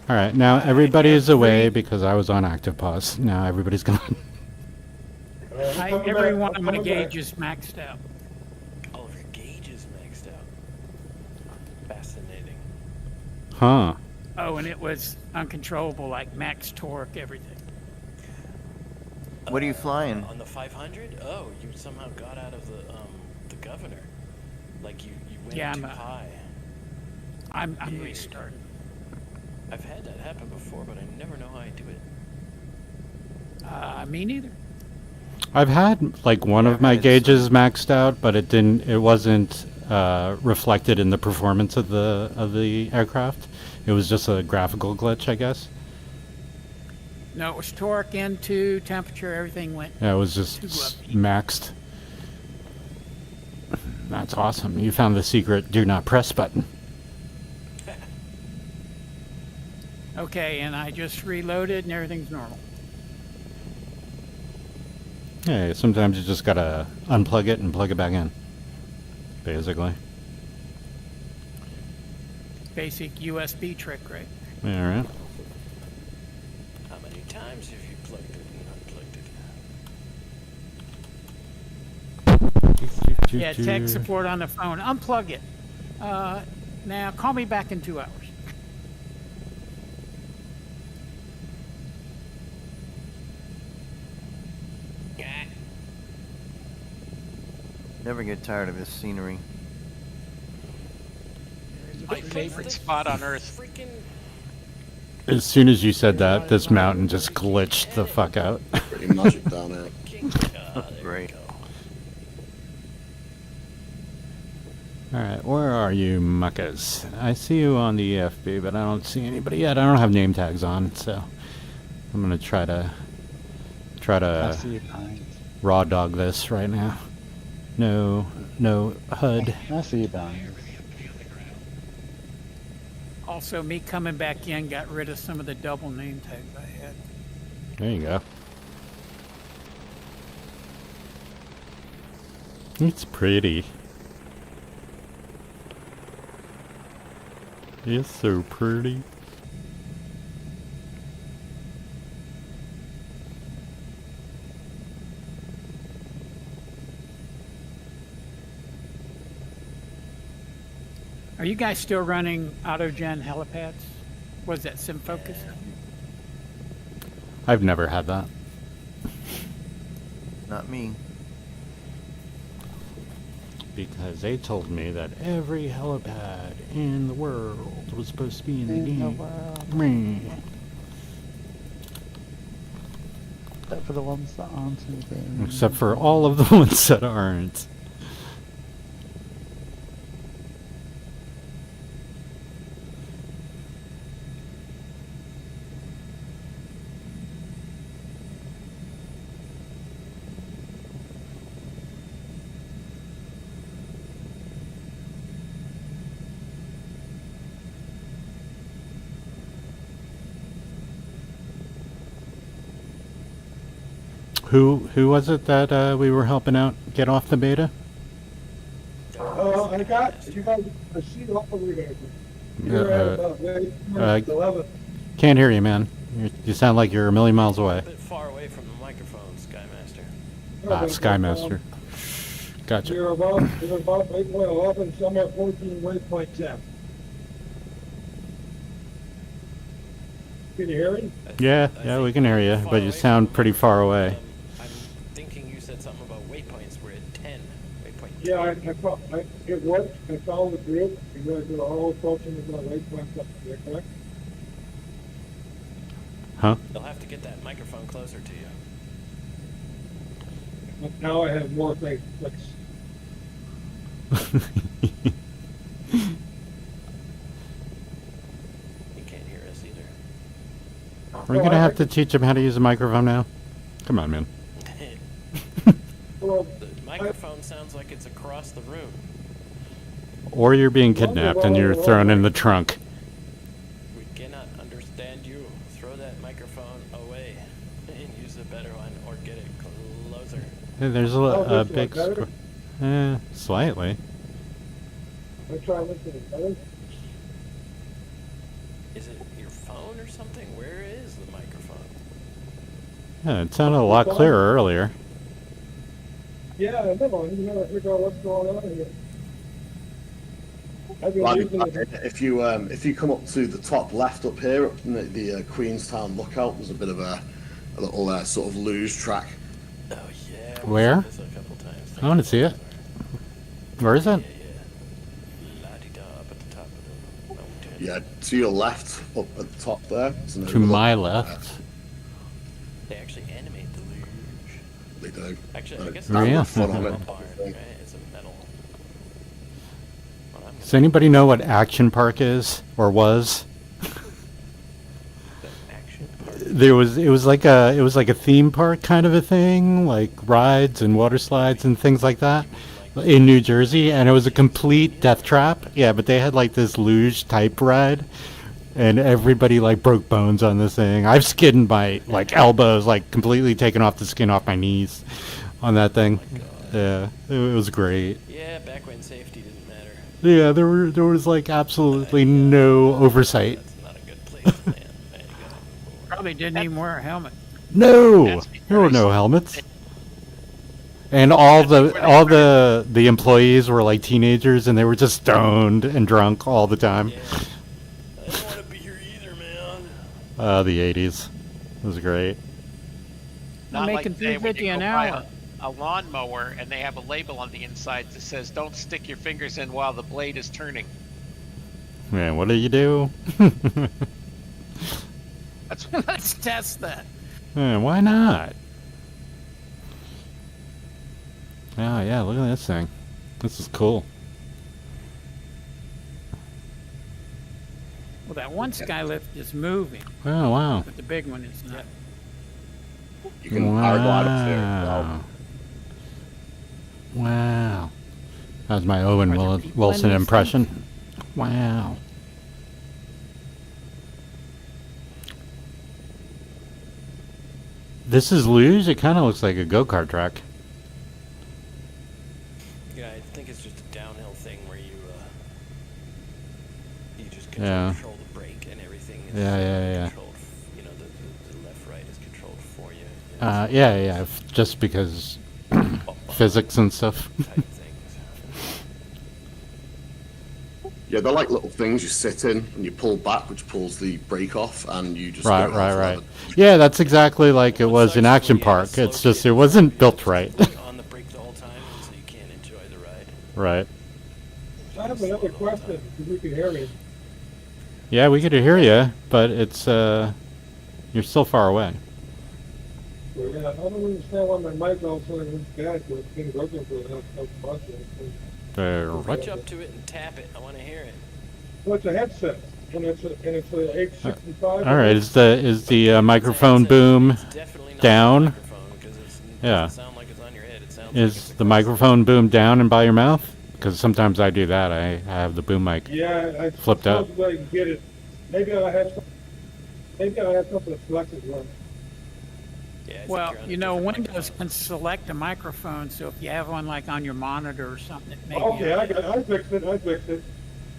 All right, now everybody is have away three- because I was on active pause. Now everybody's gone. Every one of my gauges maxed out. All of your gauges maxed out. Fascinating. Huh. Oh, and it was uncontrollable, like max torque, everything. What are you flying? On the 500? Oh, you somehow got out of the governor. Like you went Yeah, too I'm, high. I'm Yeah. restarting. I've had that happen before, but I never know how I do it. Me neither. I've had like one of my gauges maxed out, but it wasn't reflected in the performance of the aircraft. It was just a graphical glitch, I guess. No, it was torque into temperature, everything went. Yeah, it was just maxed. That's awesome. You found the secret do not press button. Okay, and I just reloaded and everything's normal. Yeah, sometimes you just gotta unplug it and plug it back in. Basically. Basic USB trick, right? Alright. How many times have you plugged it and unplugged it? Yeah, tech support on the phone. Unplug it. Now, call me back in 2 hours. Never get tired of this scenery. My favorite spot on Earth. Freaking As soon as you said that, this mountain just glitched the fuck out. Pretty magic down there. Great. Alright, where are you, muckers? I see you on the EFB, but I don't see anybody yet. I don't have name tags on, so I'm gonna try to I see you behind. raw dog this right now. No HUD. I see you behind. Also, me coming back in got rid of some of the double name tags I had. There you go. It's pretty. It's so pretty. Are you guys still running AutoGen helipads? Was that SimFocus? I've never had that. Not me. Because they told me that every helipad in the world was supposed to be in the game. Meh. Except for the ones that aren't in the game. Except for all of the ones that aren't. Who was it that we were helping out get off the beta? I got a sheet off over there. Yeah, You're at about May 11th. Can't hear you, man. You sound like you're a million miles away. a bit far away from the microphone, Skymaster. Ah, Skymaster. Gotcha. You're about waypoint 11, somewhere 14, waypoint 10. Can you hear me? Yeah, we can hear you, but you sound pretty far away. I'm thinking you said something about waypoints. We're at 10. Waypoint 10. Yeah, it worked. I found the group. You guys are all approaching the waypoint 7. Is that correct? Huh? You'll have to get that microphone closer to you. But now I have more clicks. He can't hear us either. We're gonna have to teach him how to use a microphone now. Come on, man. Well, The microphone sounds like it's across the room. Or you're being kidnapped and you're thrown in the trunk. We cannot understand you. Throw that microphone away and use a better one or get it closer. There's Oh, a this big one better? slightly. Let me try listening. Better? Is it your phone or something? Where is the microphone? Yeah, it sounded a lot clearer earlier. Yeah, I know. You never figure out what's going on here. I've been Like, using it. if you come up to the top left up here, up in the Queenstown lookout, there's a bit of a little sort of luge track. Oh yeah. we've Where? seen this a couple times. I want to see it. Where is it? Yeah. La-di-da up at the top of the mountain. Yeah, to your left, up at the top there. To my left. They actually animate the luge. They do. Actually, I guess Oh, yeah. it's a Fun on metal it. barn, right? It's a metal. Well, I'm Does anybody know what Action Park is or was? the action part. It was like a theme park kind of a thing, like rides and water slides and things like that in New Jersey, and it was a complete death trap. Yeah, but they had like this luge type ride, and everybody like broke bones on this thing. I've skinned my like elbows, like completely taken off the skin off my knees on that thing. Yeah, it was great. Yeah, back when safety didn't matter. Yeah, there was like absolutely no oversight. That's not a good place to land. There you go. Probably didn't even wear a helmet. No, That's there were no very- helmets. And all the employees were like teenagers, and they were just stoned and drunk all the time. Yeah. I don't want to be here either, man. The '80s, it was great. Not I'm like making today when $3.50 you an go buy hour. a lawnmower and they have a label on the inside that says "Don't stick your fingers in while the blade is turning." Man, what do you do? That's Let's test that. Why not? Oh yeah, look at this thing. This is cool. Well, that one skylift is moving, Oh wow. but the big one is not. You can paraglide up there as well. Wow. Wow. That was my Owen Are there people in Wilson these impression. Wow. This is luge? It kind of looks like a go-kart track. Yeah, I think it's just a downhill thing where you just Yeah. control the brake and everything is Yeah. controlled. You know, the left right is controlled for you. Yeah. Just because physics and stuff. Type things. Yeah, they're like little things you sit in and you pull back, which pulls the brake off, and you just Right. go off Yeah, that's exactly like it What was sucks in is when Action you have a Park. slow It's just kid it wasn't built right. on the brake the whole time, so you can't enjoy the ride. Right. I have another question, if you can hear me. Yeah, we could hear you, but it's you're still far away. Well, yeah, I don't understand why my mic all of a sudden went bad, but it's been working for the last couple months. Reach up to it and tap it. I want to hear it. Well, it's a headset, and it's a H65. All right. Is the microphone boom It's definitely not down? a microphone because it Yeah. doesn't sound like it's on your head. It sounds like Is it's the across microphone boom down and by your mouth? Because sometimes I do that. I have the boom mic. Yeah, I Flipped up. suppose I can get it. Maybe I have something selected wrong. Yeah, I think Well, you're on a you know, different Windows microphone. can select a microphone, so if you have one like on your monitor or something, it may Okay, I fixed it.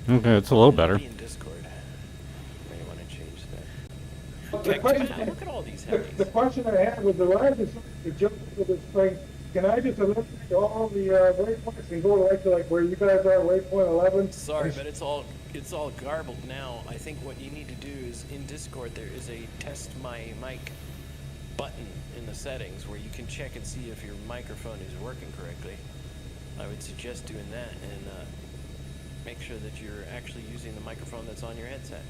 Okay, it's a little better. Maybe in Discord. May want to change that. The question, Look at all these the headings. question I had was, the ride is to jump into this thing. Can I just eliminate all the waypoints and go to like where you guys are, waypoint 11? Sorry, but it's all garbled now. I think what you need to do is in Discord there is a test my mic button in the settings where you can check and see if your microphone is working correctly. I would suggest doing that and make sure that you're actually using the microphone that's on your headset.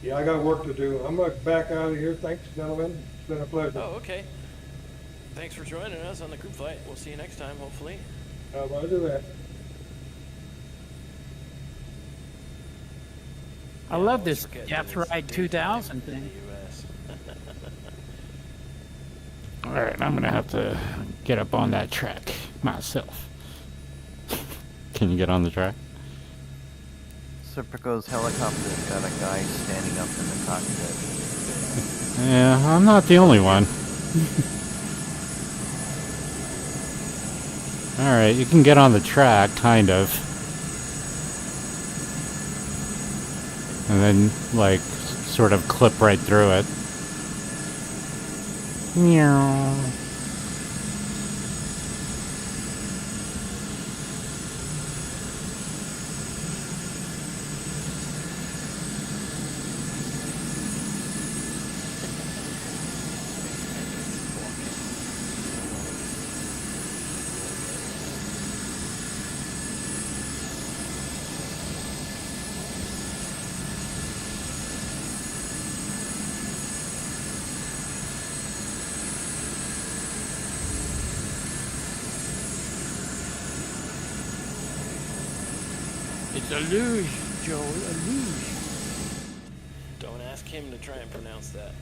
Yeah, I got work to do. I'm gonna back out of here. Thanks, gentlemen. It's been a pleasure. Oh, okay. Thanks for joining us on the group flight. We'll see you next time, hopefully. I'll do that. I love this Forget Death that it's Ride daytime 2000 in thing. the US. All right, I'm gonna have to get up on that track myself. Can you get on the track? Serpico's helicopter's got a guy standing up in the cockpit. Yeah, I'm not the only one. Alright, you can get on the track, kind of. And then, like, sort of clip right through it. Meow. It's a luge, Joe, a luge. Don't ask him to try and pronounce that.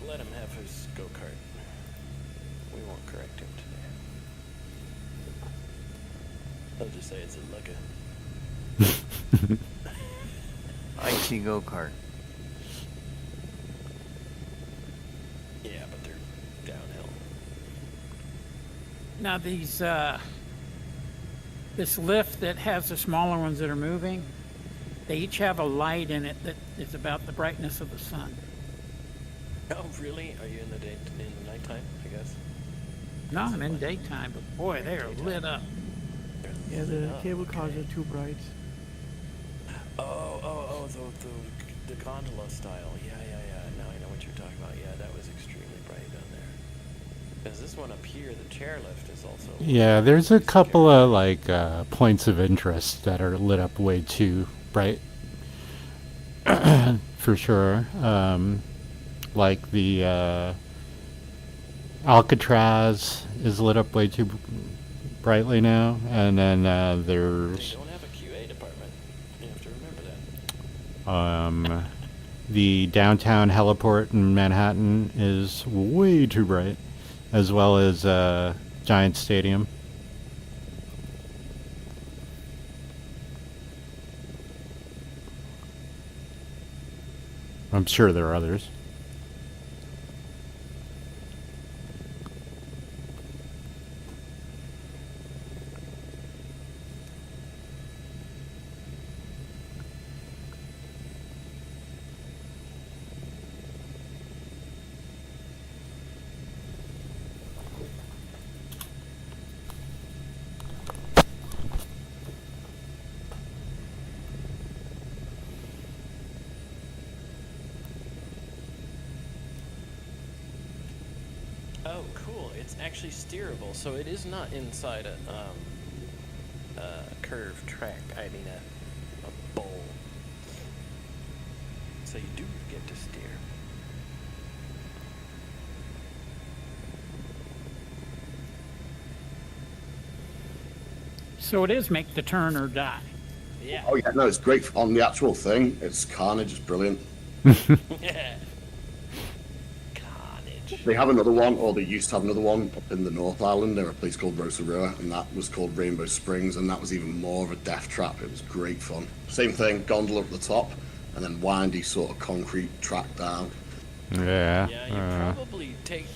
Let him have his go-kart. We won't correct him today. I'll just say it's a lugga. Icy go-kart. Yeah, but they're downhill. Now these, this lift that has the smaller ones that are moving, they each have a light in it that is about the brightness of the sun. Oh, really? Are you in the nighttime, I guess? No, I'm in daytime, but boy, they are lit up. Yeah, the cable cars are too bright. Oh, the gondola style. Yeah. Now I know what you're talking about. Yeah, that was extremely bright down there. Because this one up here, the chairlift is also... Yeah, there's a couple of, like, points of interest that are lit up way too bright. For sure. Like the Alcatraz is lit up way too brightly now. And then there's... They don't have a QA department. You have to remember that. The downtown heliport in Manhattan is way too bright, as well as Giant Stadium. I'm sure there are others. Oh, cool. It's actually steerable, so it is not inside a curved track. I mean a bowl. So you do get to steer. So it is make the turn or die. Yeah. Oh yeah, no, it's great on the actual thing. It's carnage, it's brilliant. Yeah. Carnage. They have another one, or they used to have another one up in the North Island near a place called Rotorua, and that was called Rainbow Springs, and that was even more of a death trap. It was great fun. Same thing, gondola at the top, and then windy sort of concrete track down. Yeah. Yeah, you probably take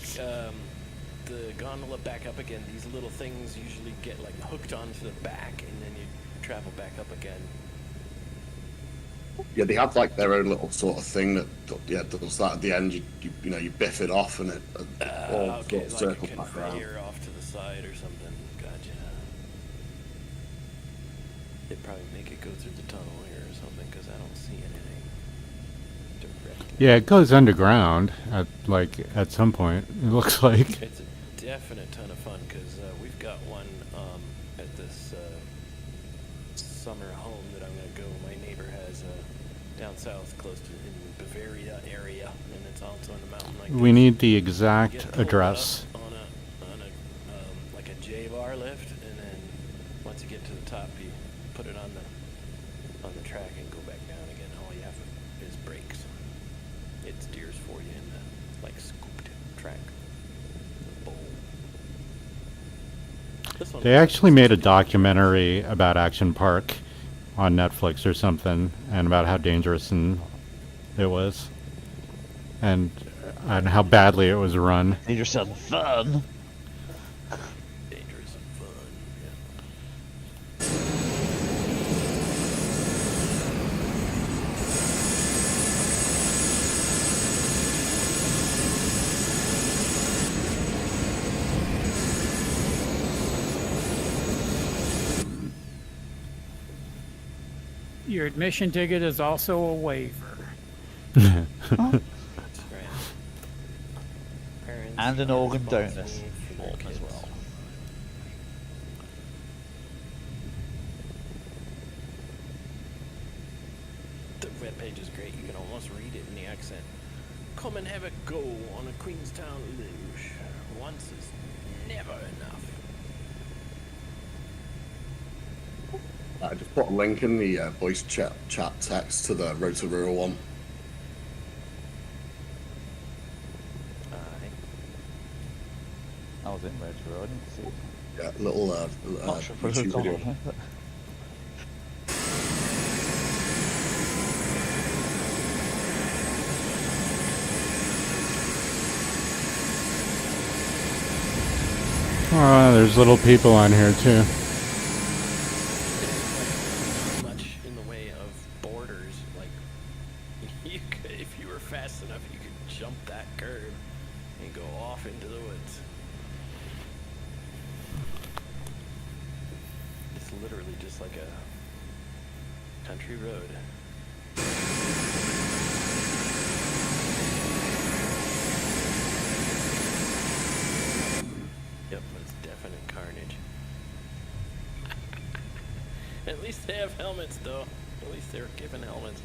the gondola back up again. These little things usually get like hooked onto the back, and then you travel back up again. Yeah, they have like their own little sort of thing that does that at the end. You know you biff it off and it all Okay, sort of like a circles back around. conveyor off to the side or something. Gotcha. They'd probably make it go through the tunnel here or something, because I don't see anything direct. Yeah, it goes underground at some point. It looks like. It's a definite ton of fun, because we've got one at this summer home that I'm going to go. My neighbor has down south, close to in Bavaria area, and it's also on the mountain like We this. need the You exact get pulled address. up on a like a J-bar lift, and then once you get to the top, you put it on the track and go back down again. All you have is brakes. It steers for you in the like scooped track. Bowl. This one They actually made a documentary about Action Park on Netflix or something, and about how dangerous it was, and how badly it was run. Dangerous and fun. dangerous and fun. Yeah. Your admission ticket is also a waiver. Oh. That's right. Parents And an are organ donor responsible for their form as kids. well. The webpage is great. You can almost read it in the accent. Come and have a go on a Queenstown luge. Once is never enough. I just put a link in the voice chat text to the Rotorua one. Aye. I was in Rotorua, I didn't see it. Yeah, little Not sure if I YouTube hooked on video. it, but Oh, there's little people on here too. Not much in the way of borders. Like, you could, if you were fast enough, you could jump that curb and go off into the woods. It's literally just like a country road. Yep, that's definite carnage. At least they have helmets, though. At least they're given helmets.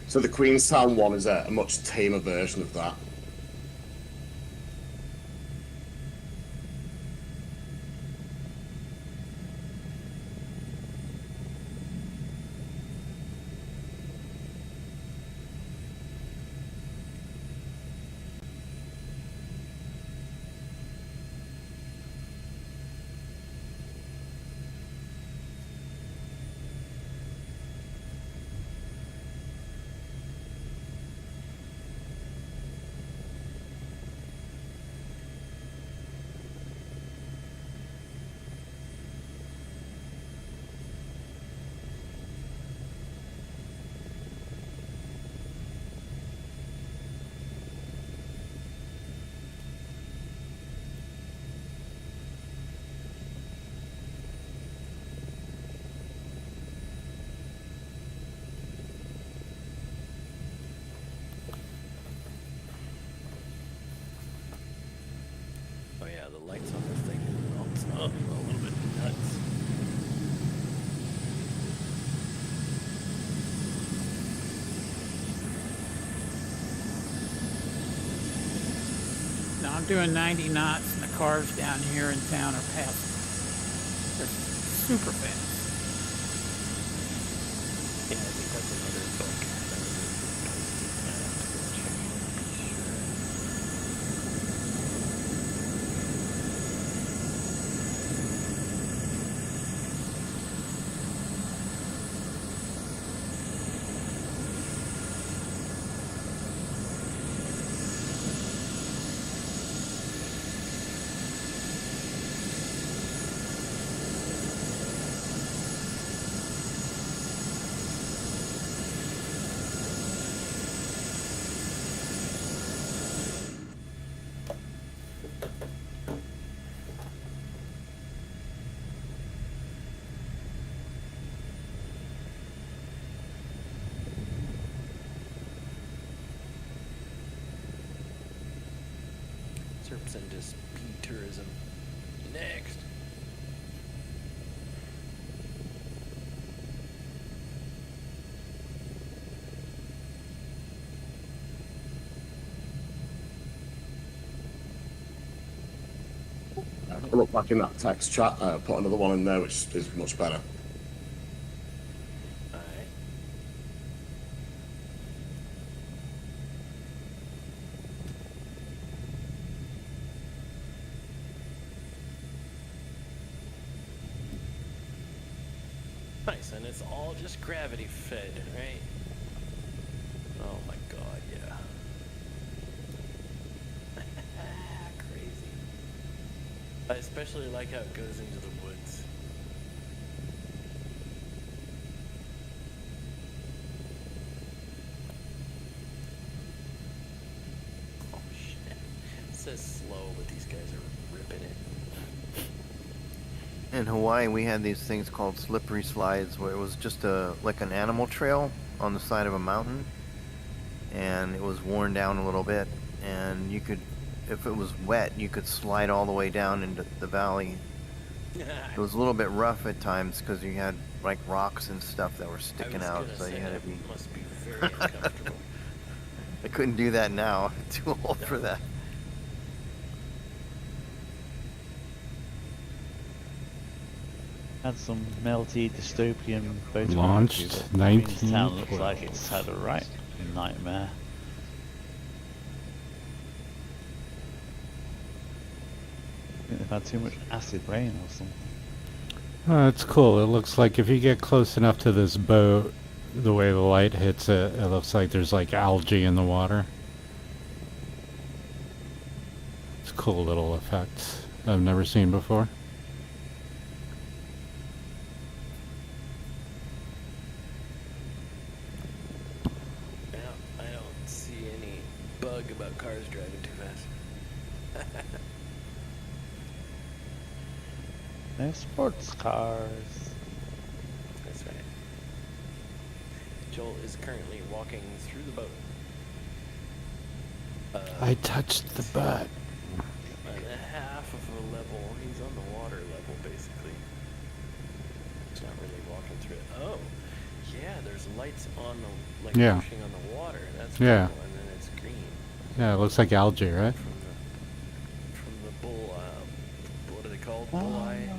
So the Queenstown one is a much tamer version of that. Oh yeah, the lights on this thing are a little bit nuts. Now I'm doing 90 knots, and the cars down here in town are passing. They're super fast. Yeah, I think that's another book. Serps into speed tourism. Next. I look back in that text chat, put another one in there, which is much better. Alright. Nice, and it's all just gravity fed, right? Oh my god, yeah. Crazy. I especially like how it goes into the woods. Oh shit. It says slow, but these guys are ripping it. In Hawaii, we had these things called slippery slides, where it was just like an animal trail on the side of a mountain, and it was worn down a little bit, and you could, if it was wet, you could slide all the way down into the valley. It was a little bit rough at times because you had like rocks and stuff that were sticking out, so you had to be. Must be very uncomfortable. I couldn't do that now. Too old for that. Had some melty dystopian photo. Launched Town looks 1912. like it's had a right nightmare. I think they've had too much acid rain or something. Oh, it's cool. It looks like if you get close enough to this boat, the way the light hits it, it looks like there's like algae in the water. It's a cool little effect I've never seen before. I don't see any bug about cars driving too fast. No sports cars. That's right. Joel is currently walking through the boat. I touched the butt. On a half of a level. He's on the water level, basically. He's not really walking through it. Oh, yeah, there's lights on the, like, Yeah. pushing on the water. That's Yeah. cool, and then it's green. Yeah, it looks like algae, right? From the bull, what are they called? Bulleye?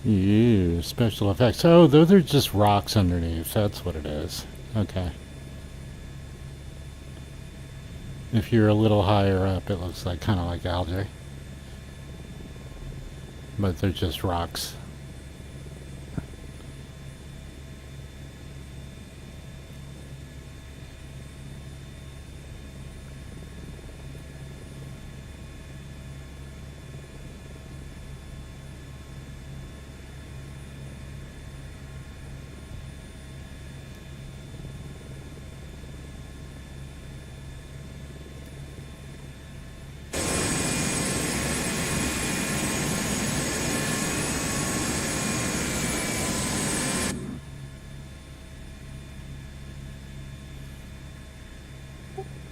Ew, special effects. Oh, those are just rocks underneath. That's what it is. Okay. If you're a little higher up, it looks like kind of like algae. But they're just rocks.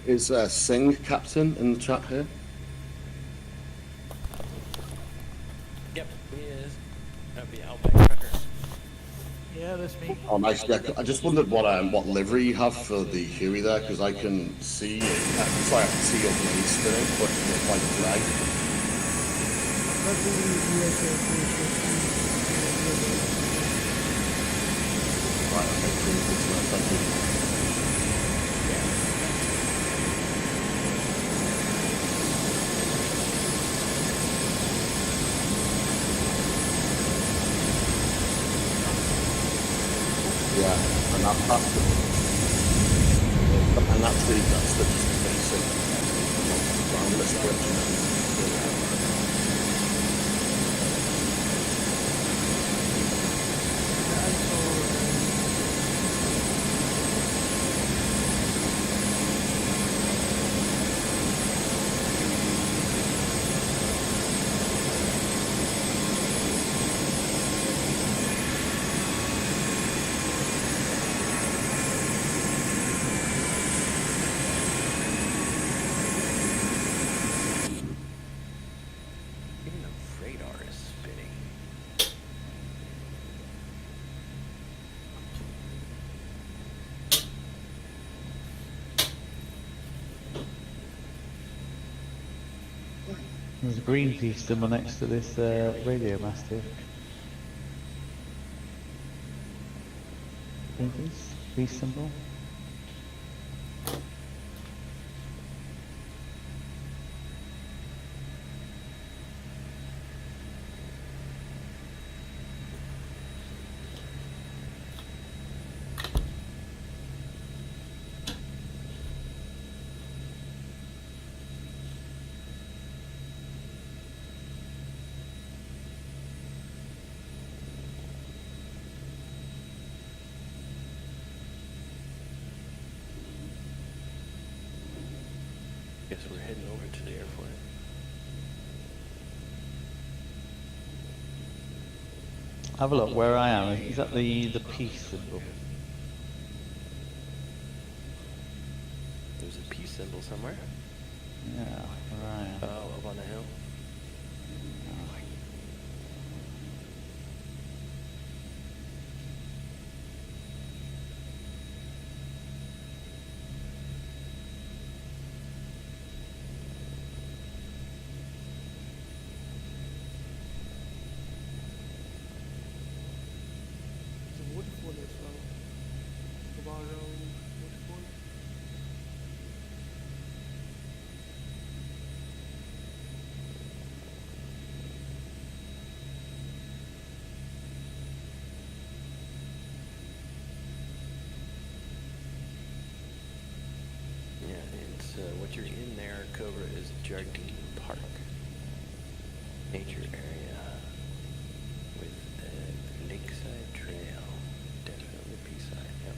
Is Singh captain in the chat here? Yep, he is. That'd be Outback Trucker. Yeah, that's me. Oh, nice. Yeah, I just wondered what livery you have for the Huey there, because I can see it. Sorry, I can see your blade spinning, but it's like drag. That's the USA Right, okay, cool. Good to know. Thank you. Yeah, and that's the just the basic. So I'm gonna switch and Even the radar is spinning. There's a Greenpeace symbol next to this radio mast here. Greenpeace? Peace symbol? So we're heading over to the airport. Have a look where I am. Is that the peace symbol? There's a peace symbol somewhere. Yeah, where I am. Oh, up on the hill. There's a waterfall as well. Tomorrow waterfall. Yeah, it's what you're in there, Cobra, is Jardine Park. Nature area with a lakeside trail. Definitely Peayside, yep.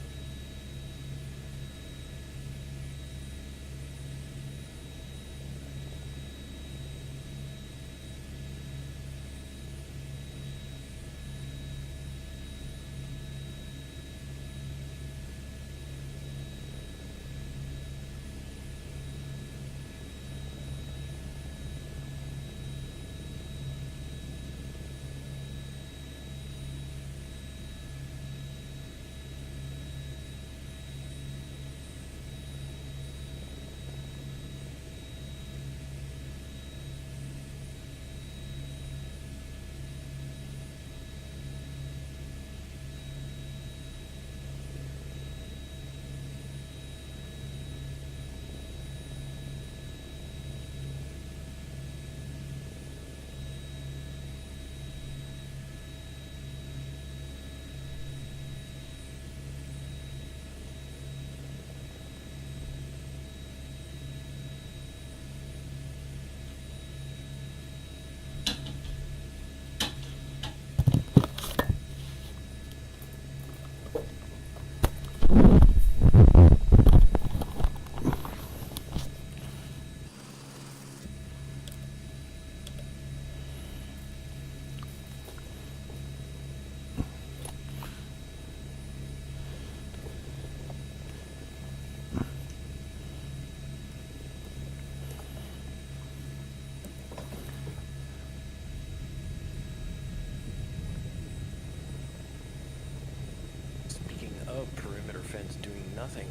Speaking of perimeter fence doing nothing,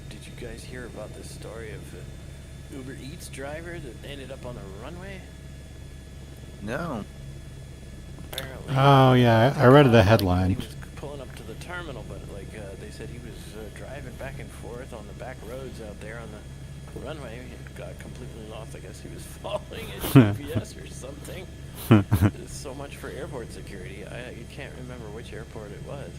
did you guys hear about this story of Uber Eats driver that ended up on the runway? No. Apparently. Oh yeah, I read the He headline. was pulling up to the terminal, but they said he was driving back and forth on the back roads out there on the runway. He got completely lost. I guess he was following a GPS or something. So much for airport security. You can't remember which airport it was.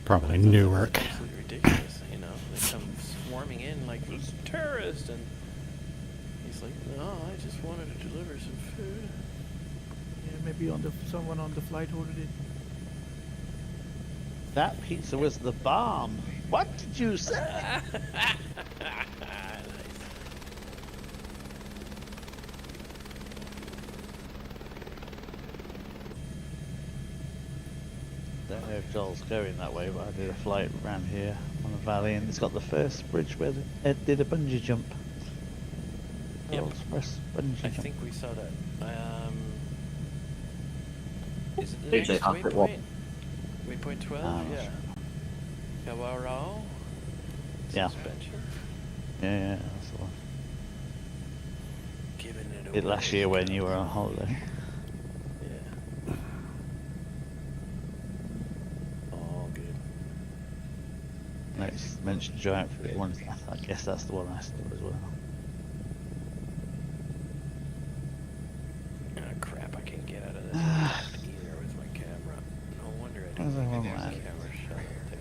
Probably It was Newark. absolutely ridiculous, you know. They come swarming in like this terrorist, and he's like, "No, I just wanted to deliver some food." Yeah, maybe someone on the flight ordered it. That pizza was the bomb. What did you say? Nice. Don't know if Joel's going that way, but I did a flight around here on the valley, and it's got the first bridge where Ed did a bungee jump. Yep. Joel's first bungee I jump. think we saw that. Is it the They next have it, what? waypoint? Waypoint 12? Ah, Yeah. Kawarao? Yeah. Suspension? Yeah, that's the one. Giving it Did away. last year when you were on holiday. Yeah. All good. No, it's mentioned giant fruit one. I guess that's the one I saw as well. Ah, crap, I can't get out of this either with my camera. No wonder I Where's the didn't wrong have the one? camera shut up there.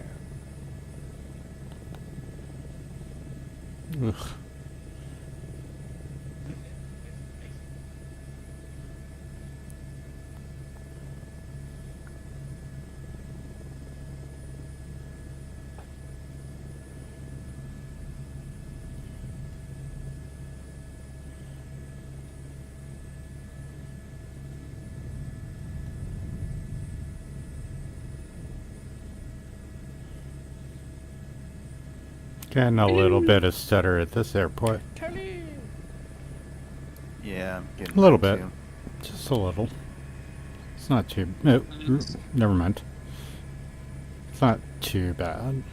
Ugh. Getting a little bit of stutter at this airport. Heli! Yeah, I'm getting A little that bit. too. Just a little. It's not too... never mind. It's not too bad.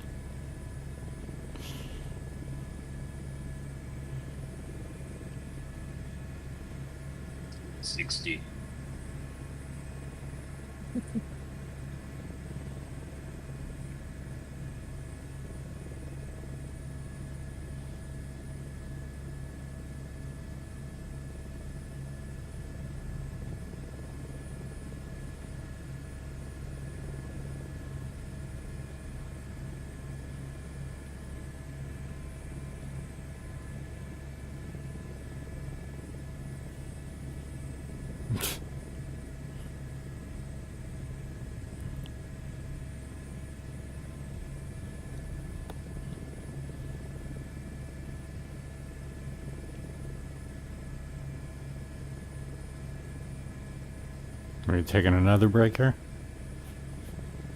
Are you taking another break here?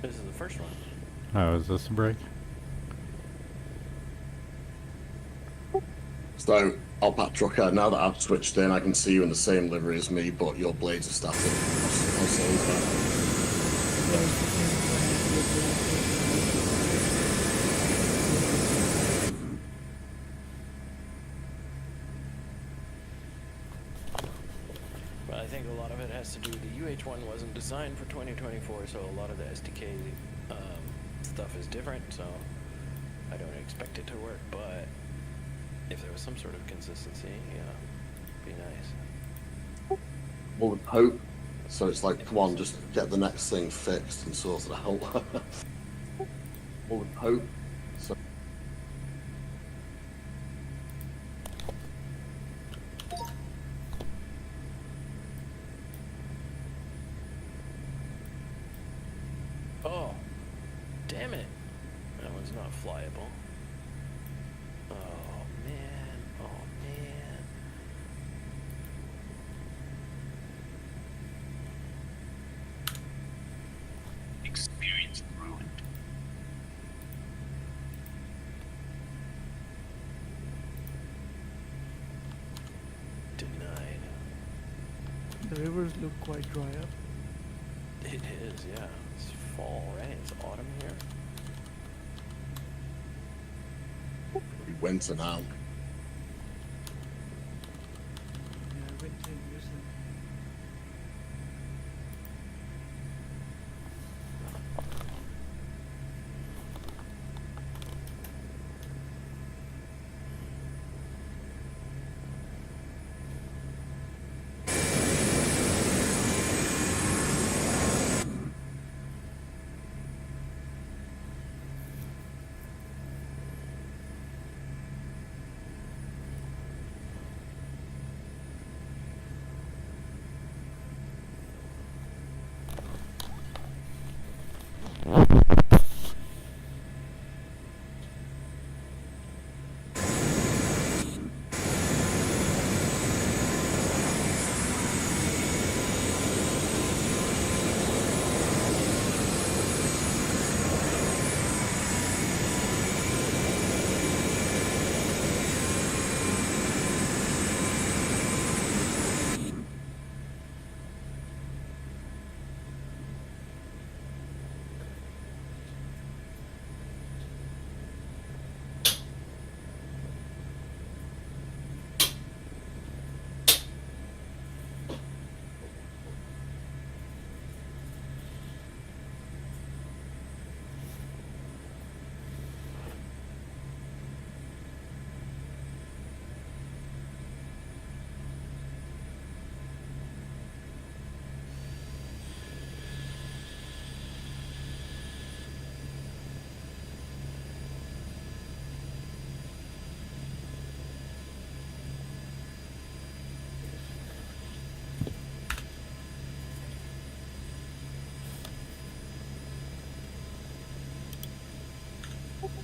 This is the first one. Oh, is this a break? So, Alpat Trucker, now that I've switched in, I can see you in the same livery as me, but your blades are static. How so is that? But I think a lot of it has to do, the UH-1 wasn't designed for 2024, so a lot of the SDK stuff is different, so I don't expect it to work, but if there was some sort of consistency, yeah, it'd be nice. Well, with hope. So it's like, come on, just get the next thing fixed and sorted out. Well, with hope. So Oh, damn it. That one's not flyable. Oh, man. Oh, man. Experience ruined. Denied. The rivers look quite dry up. It is, yeah. It's fall, right? It's autumn here. we winter now. Yeah, winter in New Zealand.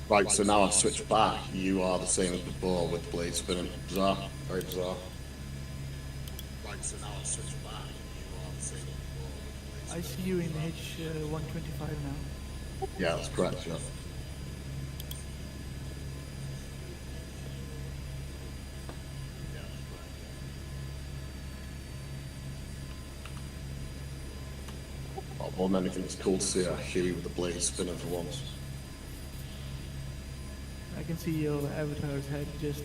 Right, so now I've switched back. You are the same as before with the blade spinning. Bizarre. Very bizarre. Right, so now I've switched back. You are the same as before with the blade I see you in H125 now. spinning. Yeah, that's correct, yeah. More than anything, it's cool to see a Heli with the blade spinning for once. I can see your avatar's head just,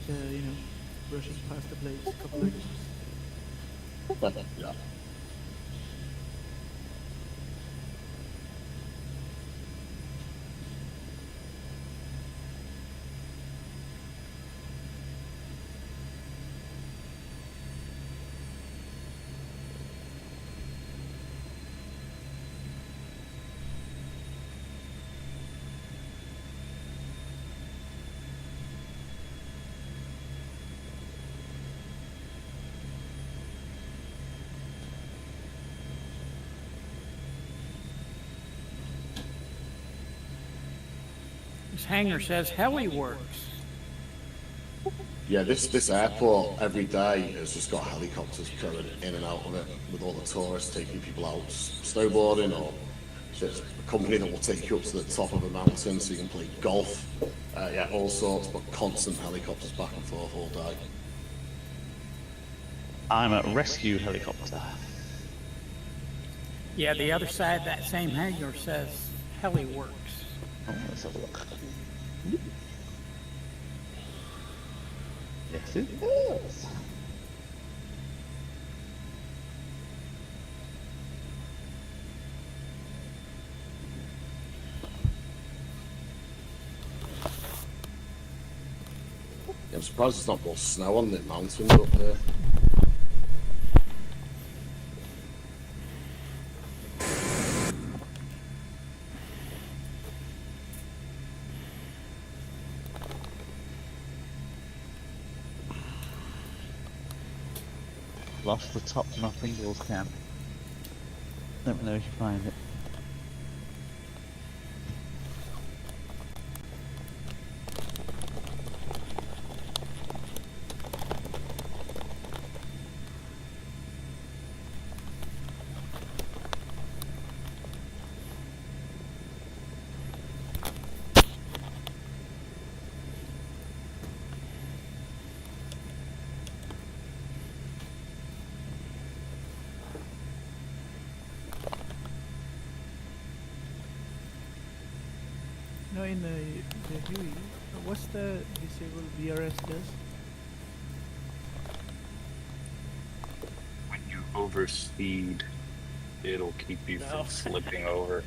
brushing past the blades a couple of times. Yeah. This hangar says Heli works. Yeah, this airport every day has just got helicopters coming in and out of it with all the tourists taking people out snowboarding, or it's a company that will take you up to the top of a mountain so you can play golf. Yeah, all sorts, but constant helicopters back and forth all day. I'm a rescue helicopter. Yeah, the other side of that same hangar says Heli works. Oh, let's have a look. Yes, it does. Yeah, I'm surprised there's not more snow on the mountains up there. Lost the top of my Pringles can. Let me know if you find it. No, in the Huey, what's the disable VRS does? When you overspeed, it'll keep you from slipping over.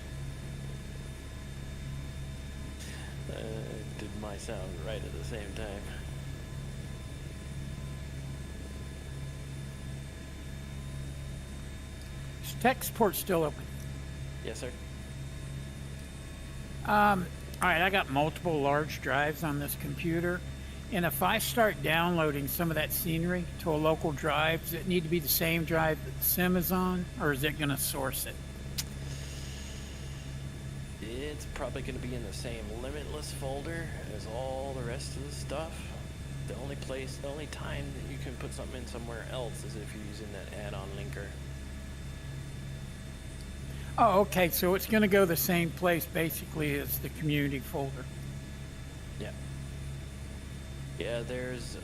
Did my sound right at the same time. Is tech support still open? Yes, sir. All right, I got multiple large drives on this computer, and if I start downloading some of that scenery to a local drive, does it need to be the same drive that the sim is on, or is it going to source it? It's probably going to be in the same Limitless folder as all the rest of the stuff. The only time that you can put something in somewhere else is if you're using that add-on linker. Oh, okay, so it's going to go the same place basically as the community folder. Yeah. Yeah, there's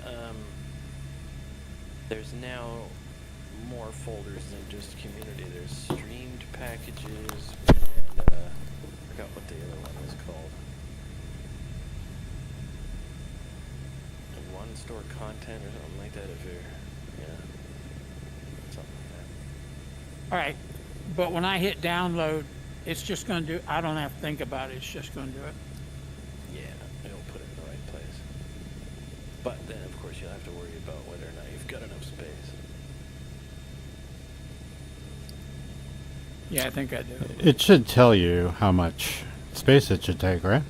now more folders than just community. There's streamed packages and I forgot what the other one was called. And one store content or something like that if you're, yeah, something like that. All right, but when I hit download, it's just going to do, I don't have to think about it, it's just going to do it. Yeah, it'll put it in the right place. But then, of course, you'll have to worry about whether or not you've got enough space. Yeah, I think I do. It should tell you how much space it should take, right?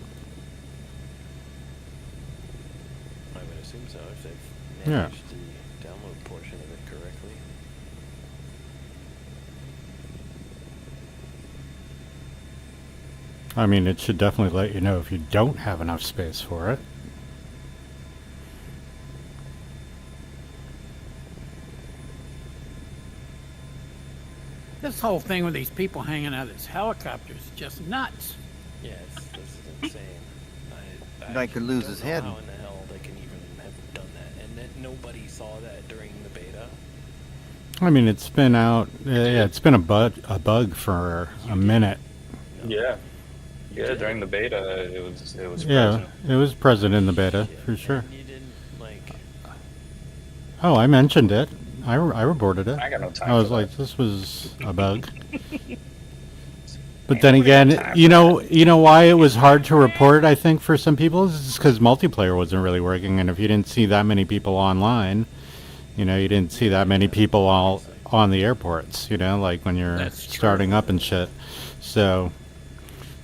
I would assume so, if they've managed the download portion of it correctly. I mean, it should definitely let you know if you don't have enough space for it. This whole thing with these people hanging out of these helicopters is just nuts. Yeah, this is insane. Guy could lose his head. How in the hell they can even have done that, and that nobody saw that during the beta. I mean, it's been out. Yeah, it's been a bug for a minute. Yeah. Yeah, during the beta, it was Yeah, present. it was present in the beta for sure. And you didn't like. Oh, I mentioned it. I reported it. I got no time I was for like, that. this was a bug. But Ain't then nobody got again, time you for know why it was hard to report. I think for some people, is because multiplayer wasn't really working, and if you didn't see that many people online, you didn't see that many people all on the airports. Like when you're That's true. starting up and shit. So,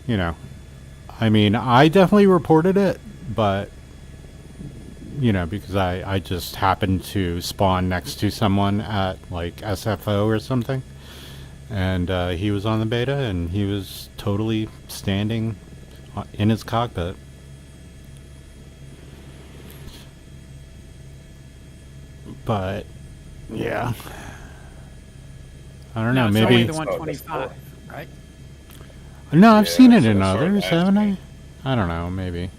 I mean, I definitely reported it, but because I just happened to spawn next to someone at like SFO or something. And he was on the beta, and he was totally standing in his cockpit. But, yeah. I don't know, No, it's only maybe... the 125, right? No, I've Yeah, seen it so in as far as others, I've haven't I? seen. I don't know, maybe.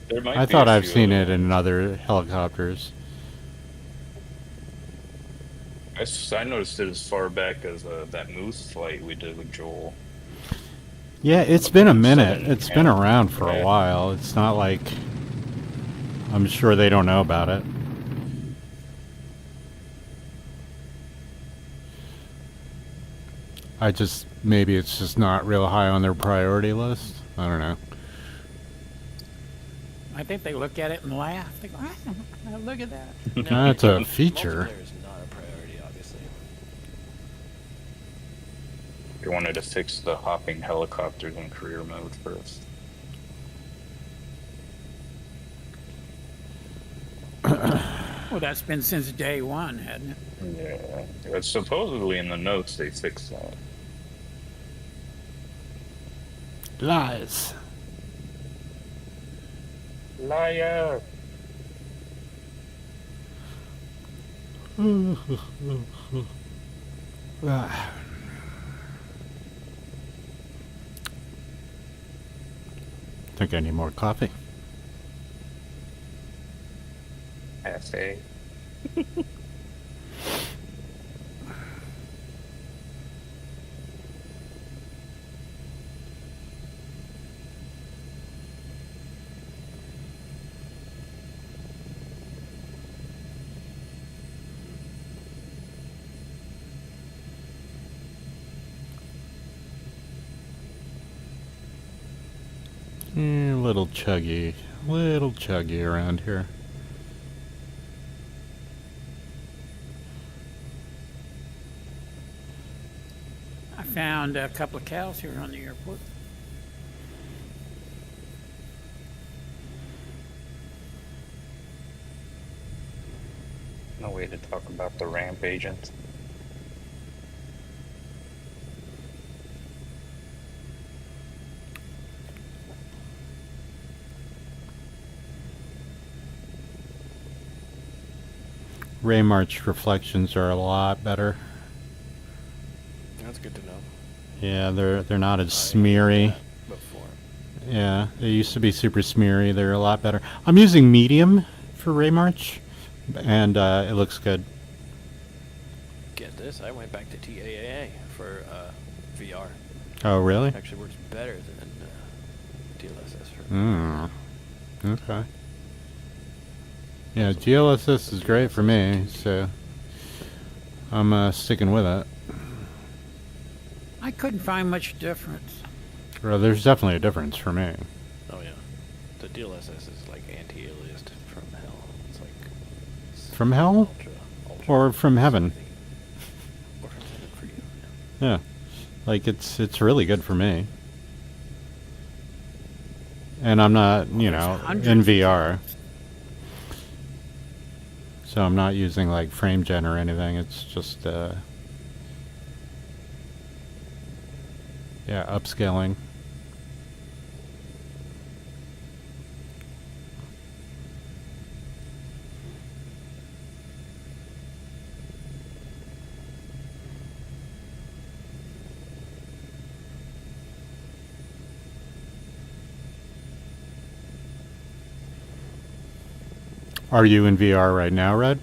There might I be thought a I've few seen other it in ones. other helicopters. I noticed it as far back as that moose flight we did with Joel. Yeah, it's been a minute. Southern It's been Cal. around for a Yeah. while. It's not like... I'm sure they don't know about it. Maybe it's just not real high on their priority list. I don't know. I think they look at it and laugh. They go, look at that. That's a feature. Multiplayer is not a priority, obviously. We wanted to fix the hopping helicopters in career mode first. Well, that's been since day one, hasn't it? Yeah, it's supposedly in the notes they fixed that. Lies. Liar! Think I need more coffee. Cafe. Little chuggy around here. I found a couple of cows here on the airport. No way to talk about the ramp agent. Ray March reflections are a lot better. That's good to know. Yeah, they're not as smeary. Before. Yeah, they used to be super smeary. They're a lot better. I'm using medium for Ray March, and it looks good. Get this, I went back to TAAA for VR. Oh, really? Actually works better than DLSS for Okay. Yeah, GLSS is great for me, so I'm sticking with it. I couldn't find much difference. Well, there's definitely a difference for me. Oh yeah. The DLSS is like anti-aliased from hell. It's like From hell? ultra Or from heaven? or from heaven for you. Yeah. Like, it's really good for me. And I'm not, hundreds in of VR. So I'm not using, like, frame gen or anything. It's just, yeah, upscaling. Are you in VR right now, Red?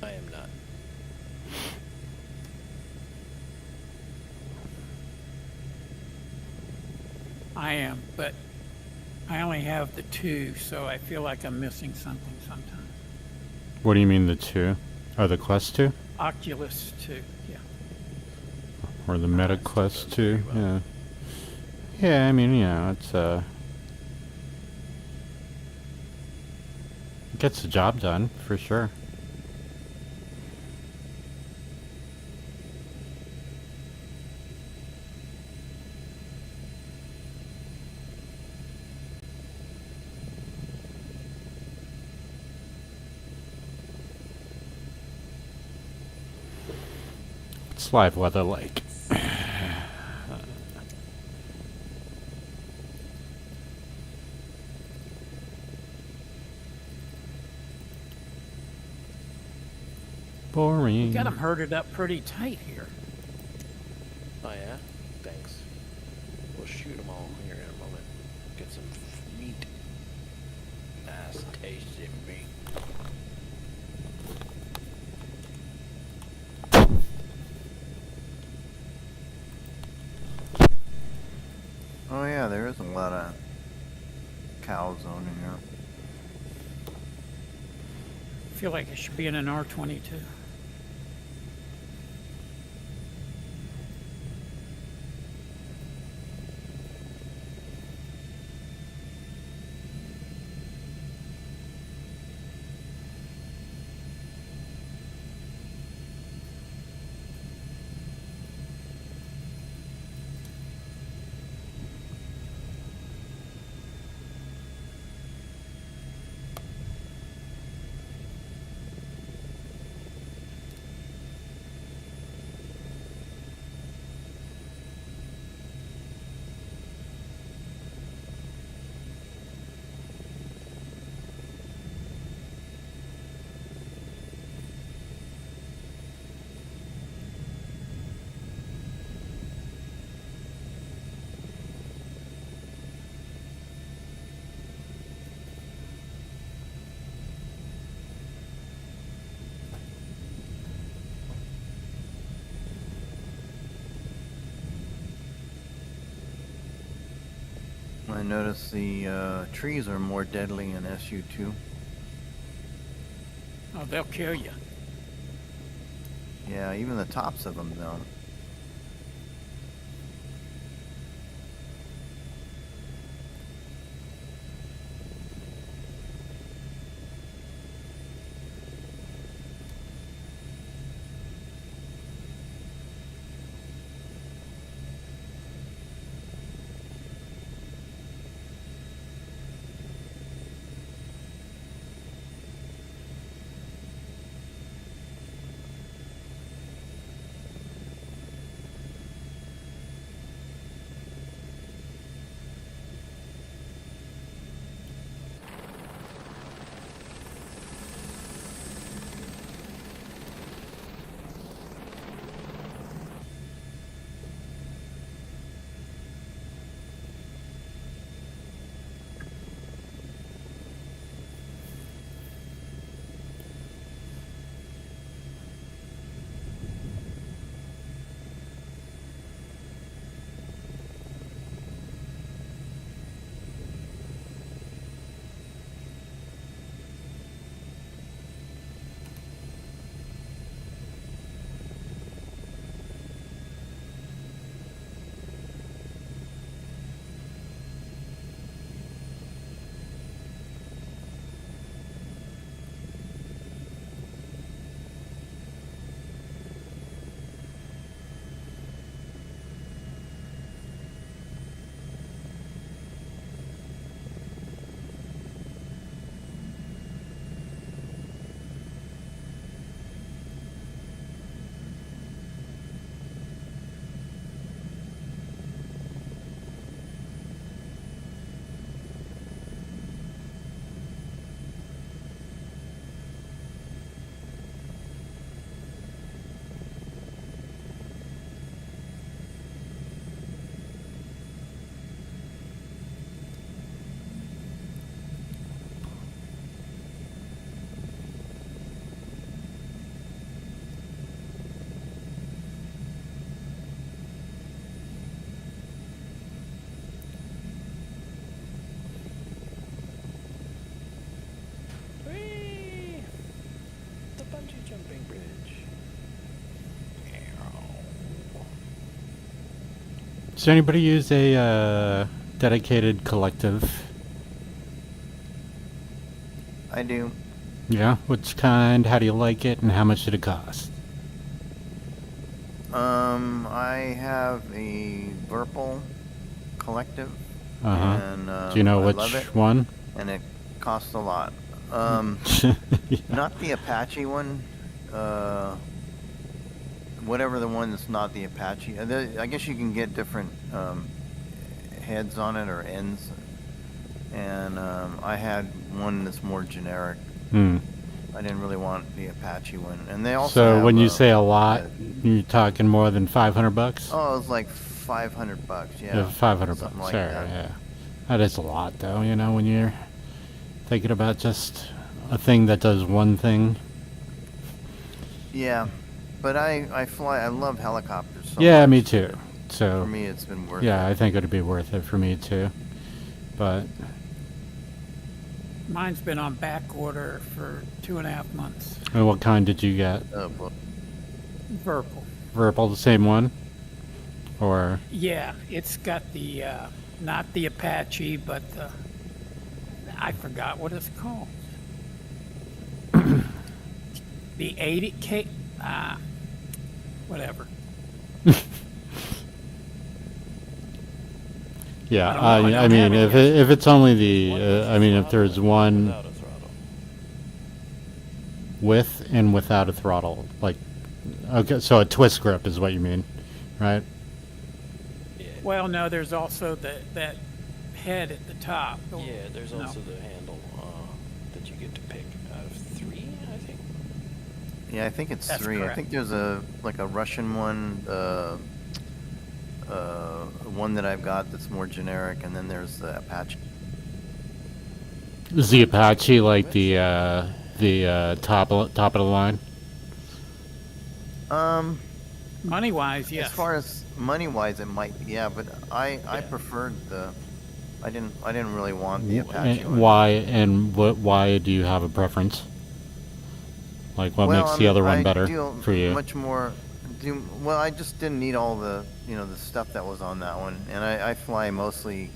I am not. not. I am, but I only have the 2, so I feel like I'm missing something sometimes. What do you mean the 2? Oh, the Quest 2? Oculus 2, yeah. Or the Meta Quest 2? Yeah. Yeah, I mean, you know, it's it gets the job done, for sure. What's live weather like? Boring. We got them herded up pretty tight here. Oh yeah? Thanks. We'll shoot them all here in a moment. Get some meat. Nice tasty meat. Oh yeah, there is a lot of cows on here. I feel like it should be in an R22. I notice the trees are more deadly in SU2. Oh, they'll kill you. Yeah, even the tops of them though. Does anybody use a dedicated collective? I do. Yeah? Which kind? How do you like it? And how much did it cost? I have a Virpal collective. Uh-huh. And, Do you know I which love it, one? and it costs a lot. Yeah. Not the Apache one. Whatever the one that's not the Apache. I guess you can get different heads on it or ends. And I had one that's more generic. Hmm. I didn't really want the Apache one. And they also So have, when you say a lot, you're talking more than $500? oh, it was like $500. Yeah, $500. something like Sure, that. yeah. That is a lot, though, you know, when you're thinking about just a thing that does one thing. Yeah, but I fly. I love helicopters. So Yeah, much. me too. So For me, it's been worth yeah, it. I think it'd be worth it for me too. But Mine's been on back order for 2.5 months. and what kind did you get? Well, Virpal. Virpal, the same one, or Yeah, it's got the, not the Apache, but I forgot what it's called. The 80K, whatever. yeah? I don't know, I I don't mean, have it if it's only the, I mean, if there's one Without a throttle. with and without a throttle, like, okay, so a twist grip is what you mean, right? Yeah. Well, no, there's also that head at the top. Yeah, there's No. also the handle that you get to pick out of 3, I think. yeah, I think it's That's 3. I correct. think there's a Russian one, one that I've got that's more generic, and then there's the Apache. Is the Apache like the top of the line? Money-wise, yes. As far as money-wise, it might, yeah, but I preferred the. I didn't really want the Apache one. Why do you have a preference? Like, what Well, makes the other one I better deal for you? Much more. Well, I just didn't need all the the stuff that was on that one, and I fly mostly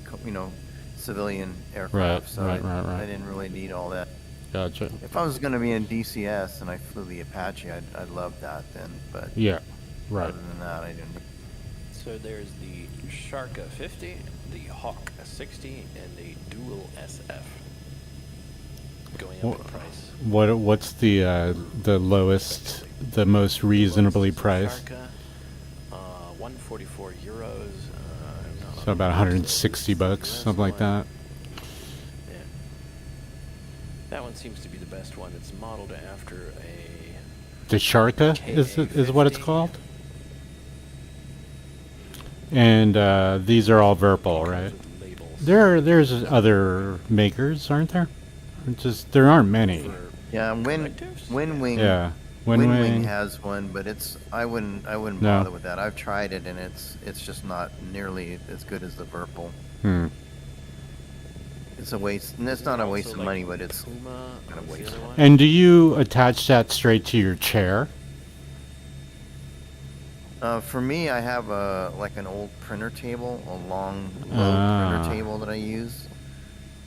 civilian aircraft, so right. I didn't really need all that. Gotcha. If I was going to be in DCS and I flew the Apache, I'd love that then, but Yeah, right. other than that, I didn't. So there's the Sharka 50, the Hawk 60, and the Dual SF. Going up in price. What's the lowest, the most reasonably priced? Sharka, 144 euros. So about 160 bucks, something like that. Yeah. That one seems to be the best one. It's modeled after a The Sharka is what it's called. And these are all Virpal, right? with labels. There's other makers, aren't there? There aren't many. For Yeah, collectives? Wing. Yeah, Wing has one, but I wouldn't No. bother with that. I've tried it, and it's just not nearly as good as the Virpal. Hmm. It's a waste, and it's not a Also waste of like money, but it's Puma, kind of what's the waste. other one? And do you attach that straight to your chair? For me, I have like an old printer table, a long low Ah. printer table that I use,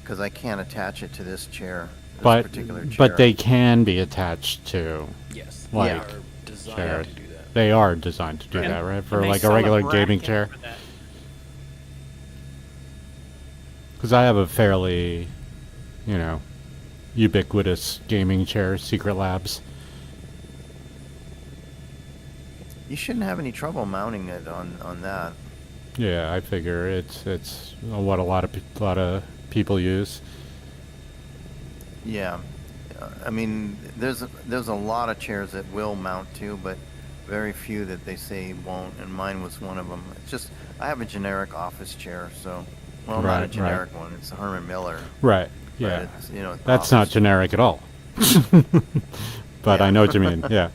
because I can't attach it to this chair, this But particular chair. but they can be attached to. Yes, Like, they are designed chairs. to do that. They are designed to do And- that, right? and For they like a sell regular gaming bracket chair. for that. Because I have a fairly, ubiquitous gaming chair, Secret Labs. You shouldn't have any trouble mounting it on that. Yeah, I figure it's what a lot of people use. Yeah, I mean, there's a lot of chairs that will mount to, but very few that they say won't, and mine was one of them. It's just I have a generic office chair, so not a Right, generic one. It's a Herman Miller. Right. but Yeah. it's, it's That's not office. generic at all. But I Yeah. know what you mean. Yeah.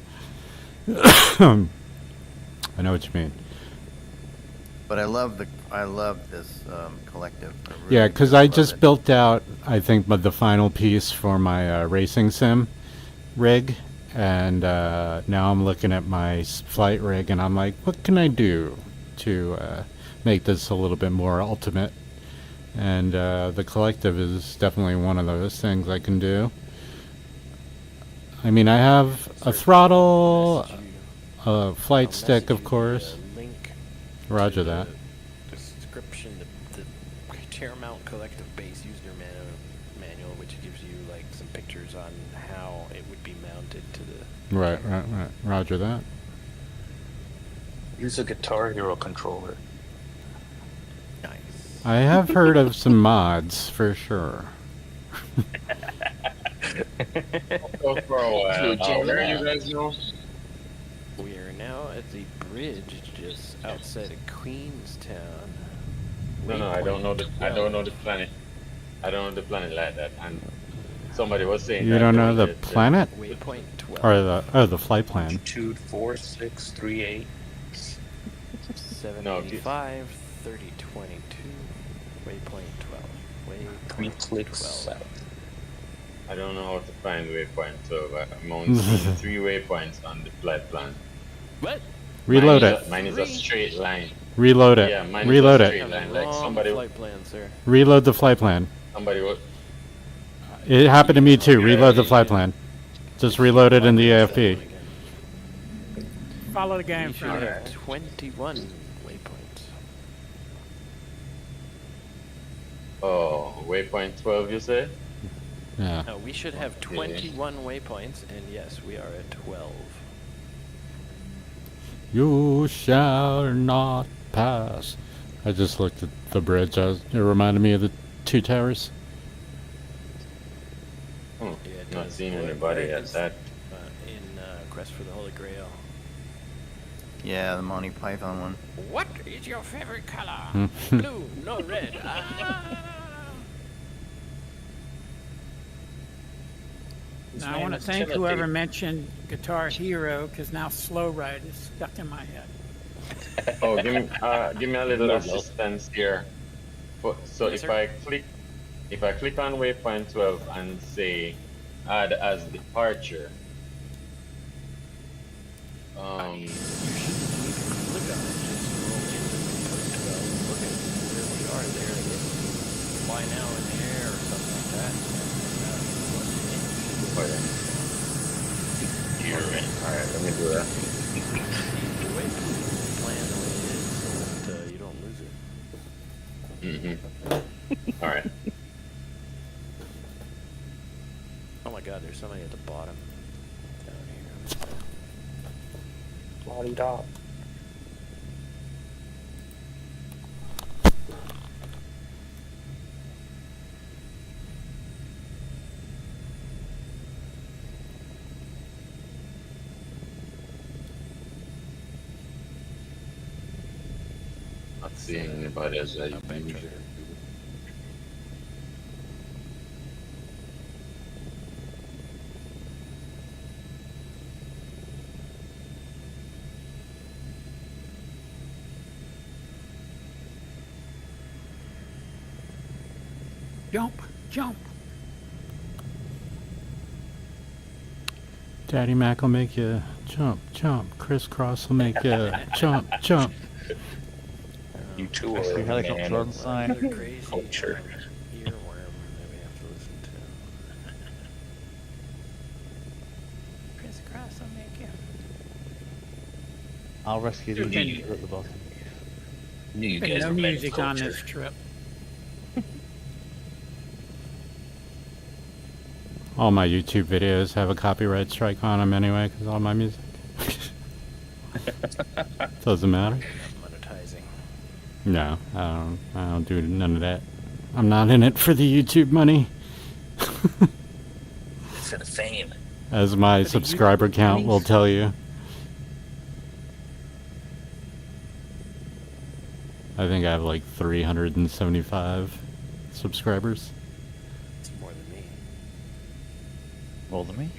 I know what you mean. But I love this collective. I Yeah, really because do I love just it. built out, I think, the final piece for my racing sim rig, and now I'm looking at my flight rig, and I'm like, what can I do to make this a little bit more ultimate. And the collective is definitely one of those things I can do. I mean, I have a throttle, a flight stick, of course. Link Roger to that. the description, the Terramount Collective Base User Manual, which gives you like some pictures on how it would be mounted to the. Right. Roger that. Use a Guitar Hero controller. Nice. I have heard of some mods for sure. Go for a while. Where you guys know? We are now at the bridge just outside of Queenstown. No, I don't know the planet. I don't know the planet like that. And somebody was saying You that don't there know was the a- planet? Waypoint 12. Or the flight plan. Altitude 4638. 785, 3022, waypoint 12. We Waypoint click 12. south. I don't know how to find waypoint 12. I'm only seeing 3 waypoints on the flight plan. What? Reload mine it. Mine is a straight line. Reload it. Yeah, mine Reload is a it. straight line. Like somebody, Flight plan, sir. Reload the flight plan. somebody would. It happened to me too. Reload the flight plan. Just reload it in the AFP. Follow the game We should from have 21 waypoints. Oh, waypoint 12, you say? Yeah. No, we should have 21 waypoints, and yes, we are at 12. You shall not pass. I just looked at the bridge. It reminded me of the two towers. Hmm. Yeah, it Not does. seeing Where anybody at is, that. in Quest for the Holy Grail. Yeah, the Monty Python one. What is your favorite color? Hmm. Blue, no red. Ah. Now, I want to thank whoever mentioned Guitar Hero, because now Slow Ride is stuck in my head. Oh, give me a little assistance here. So Yes, if I click on waypoint 12 and say add as departure, You can click on it, just scroll into waypoint 12, look at where we are there, and then fly now in the air or something like that. You're in. Alright, let me do that. The waypoint plan the way it is so that you don't lose it. Mm-hmm. Alright. Oh my god, there's somebody at the bottom. Down here. Bloody dog. Not seeing anybody as I usually. Jump, jump. Daddy Mac will make you jump, jump. Crisscross will make you jump, jump. You two are Rescue a helicopter man on of site. Another crazy culture. earworm that we have to listen to. Crisscross will make you. I'll rescue the Okay. user at the bottom. You Been guys no are men of music on culture. this trip. All my YouTube videos have a copyright strike on them anyway, because all my music. Doesn't matter. Monetizing. No, I don't do none of that. I'm not in it for the YouTube money. For the fame. As my subscriber count will tell you. I think I have like 375 subscribers. It's more than me. More than me.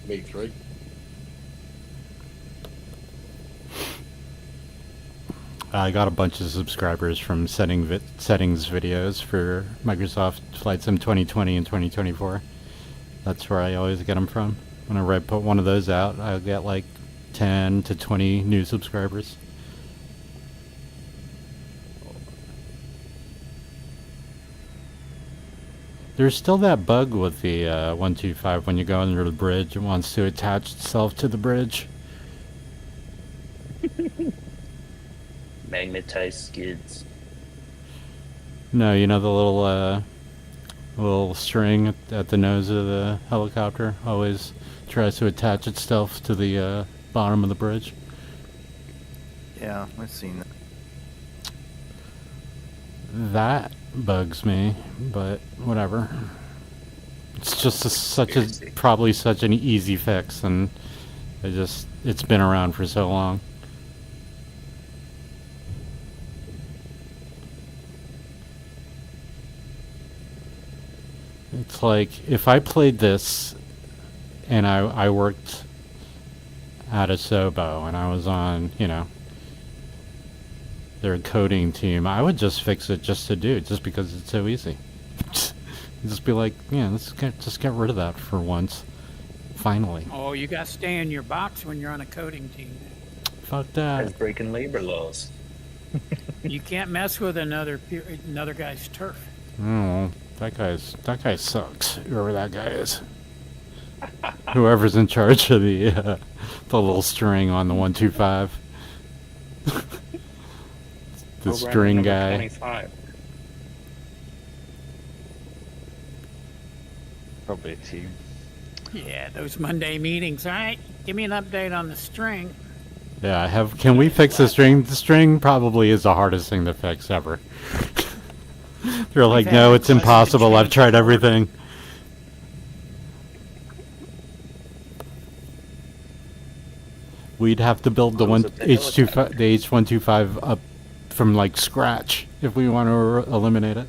Me 3. I got a bunch of subscribers from settings videos for Microsoft Flight Sim 2020 and 2024. That's where I always get them from. Whenever I put one of those out, I'll get like 10 to 20 new subscribers. There's still that bug with the 125 when you go under the bridge. It wants to attach itself to the bridge. Magnetized skids. No, you know the little string at the nose of the helicopter always tries to attach itself to the bottom of the bridge. Yeah, I've seen that. That bugs me, but whatever. It's just probably such an easy fix, and it's been around for so long. It's like if I played this and I worked at a Sobo and I was on, their coding team, I would just fix it just because it's so easy. Just be like, yeah, let's just get rid of that for once. Finally. Oh, you got to stay in your box when you're on a coding team. Fuck that. That's breaking labor laws. You can't mess with another guy's turf. Oh, that guy sucks. Whoever that guy is. Whoever's in charge of the little string on the 125. The string guy. 25. Probably a team. Yeah, those Monday meetings. All right, give me an update on the string. Yeah, can we fix the string? The string probably is the hardest thing to fix ever. They're like, no, it's impossible. I've tried everything. We'd have to build the H125 up from like scratch if we want to eliminate it.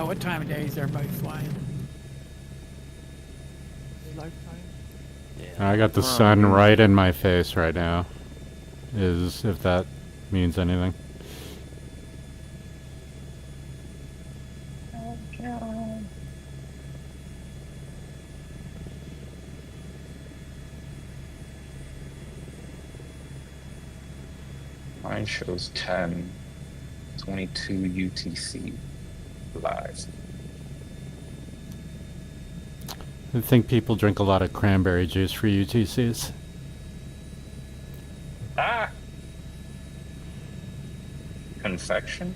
What time of day is everybody flying? Lifetime. I got the sun right in my face right now. If that means anything. Mine shows 10, 22 UTC live. I think people drink a lot of cranberry juice for UTCs. Ah! Confection?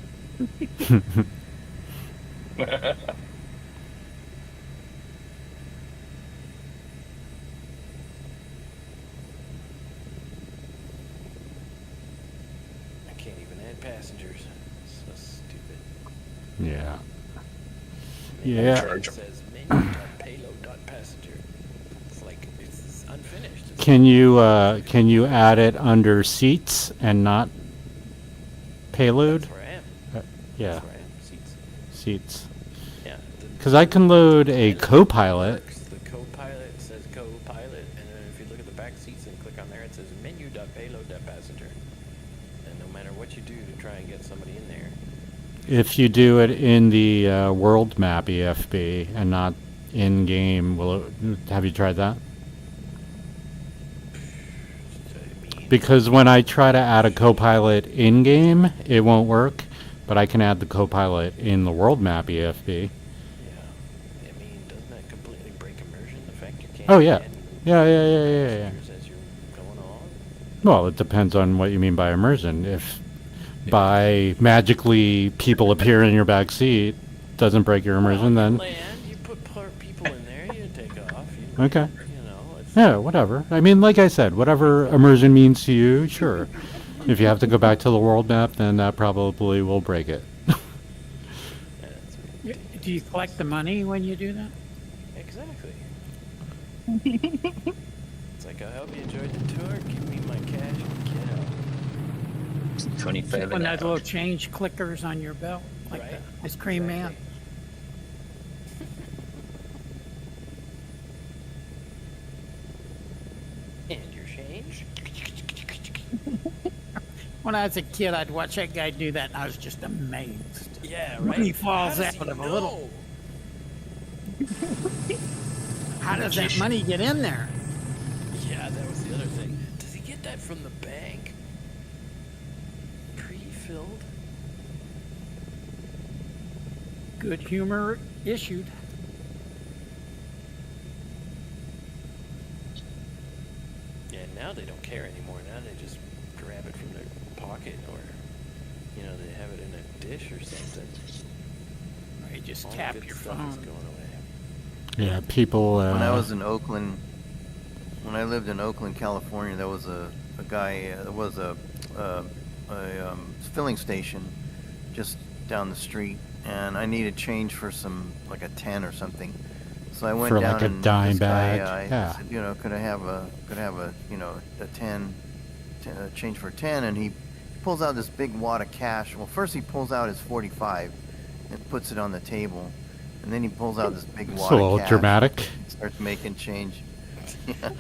I can't even add passengers. So stupid. Yeah. Yeah. It says menu.payload.passenger. It's like it's unfinished. Can you add it under seats and not payload? That's where I am. Yeah. That's where I am. Seats. Yeah. Because I can load a co-pilot. The co-pilot says co-pilot, and then if you look at the back seats and click on there, it says menu.payload.passenger. And no matter what you do to try and get somebody in there. If you do it in the world map EFB and not in game, have you tried that? Because when I try to add a co-pilot in game, it won't work, but I can add the co-pilot in the world map EFB. Yeah. I mean, doesn't that completely break immersion? The fact you can't. Oh yeah. add Yeah. as you're going on? Well, it depends on what you mean by immersion. If by magically people appear in your back seat doesn't break your immersion, then Land, you put people in there, you take off. okay. You know, it's Yeah, whatever. I mean, like I said, whatever immersion means to you, sure. If you have to go back to the world map, then that probably will break it. Do you collect the money when you do that? exactly. It's like, I hope you enjoyed the tour. Give me my cash and get out. 25 When an those hour. little change clickers on your belt, like Right. the ice cream man. And your change. When I was a kid, I'd watch that guy do that, and I was just amazed. Yeah, right. When he falls How does out he of a know? little. How does that money get in there? Yeah, that was the other thing. Does he get that from the bank? Pre-filled? Good humor issued. Yeah, now they don't care anymore. Now they just grab it from their pocket, or you know, they have it in a dish or something. Or you just All the tap good your stuff is phone. going away. Yeah, people. When I was in Oakland, when I lived in Oakland, California, there was a guy. There was a filling station just down the street, and I needed change for some, like a 10 or something. So I went For down like a and dime this guy, bag, I yeah. said, you know, could I have a you know, a 10, change for 10, and he pulls out this big wad of cash. Well, first he pulls out his 45 and puts it on the table, and then he pulls out this big It's wad a of little cash. dramatic. Starts making change.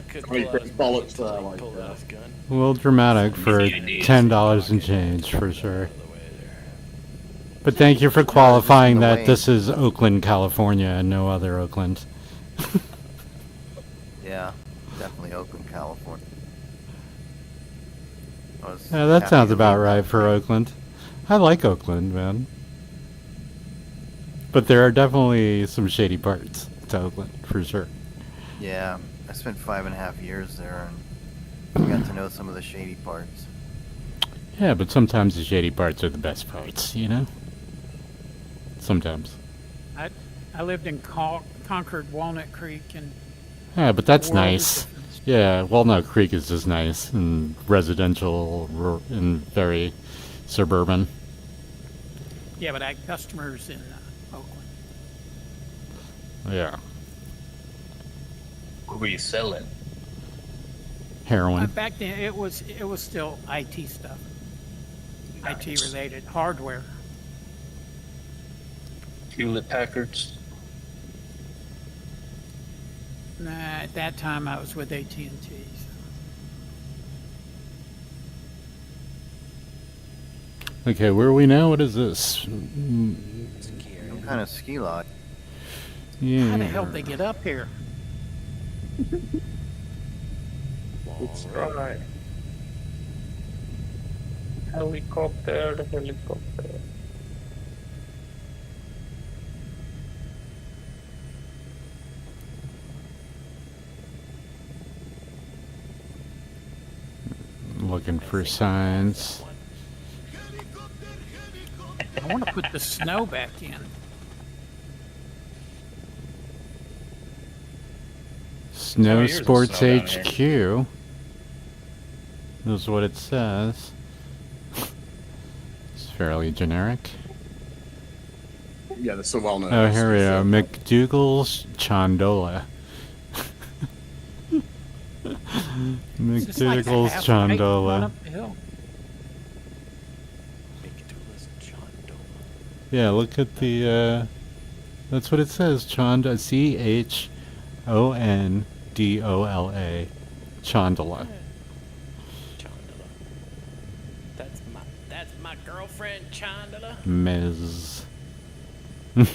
Could Great pull out his bollocks gun, there, like, like pull that. out his gun. A little dramatic for Indeed. $10 and change, for sure. Out of the way there. But thank you for qualifying in the that way. this is Oakland, California, and no other Oakland. Yeah, definitely Oakland, California. I was Yeah, that happy sounds to about leave right for Oakland. I like Oakland, man. But there are definitely some shady parts to Oakland, for sure. Yeah, I spent 5.5 years there and got to know some of the shady parts. Yeah, but sometimes the shady parts are the best parts, you know? Sometimes. I lived in Concord, Walnut Creek, and Yeah, but that's world of nice. difference. Yeah, Walnut Creek is just nice and residential and very suburban. Yeah, but I had customers in Oakland. Yeah. What were you selling? Heroin. Back then, it was still IT stuff, IT related hardware. Hewlett Packards? Nah, at that time, I was with AT&T. Okay, where are we now? What is this? Some kind of ski lodge. Yeah. How the hell did they get up here? It's right. Helicopter, helicopter. Looking for signs. I want to put the snow back in. Snow years of Sports snow down HQ. Is what it says. It's fairly generic. Yeah, they're so well known. Oh, here we go. McDougal's Chondola. It's just like a McDougal's half pipe going Chondola. up the hill. McDougal's Chondola. Yeah, look at the, that's what it says. Chondola. C-H-O-N-D-O-L-A. Chondola. Chondola. That's my girlfriend, Chondola. Ms. Weird.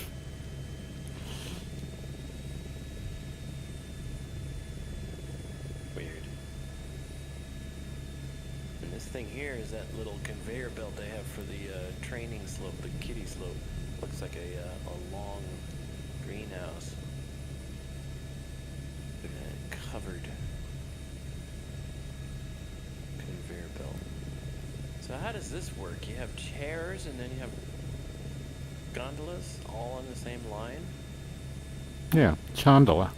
And this thing here is that little conveyor belt they have for the training slope, the kiddie slope. Looks like a long greenhouse. Covered conveyor belt. So how does this work? You have chairs and then you have gondolas all on the same line? Yeah, Chondola.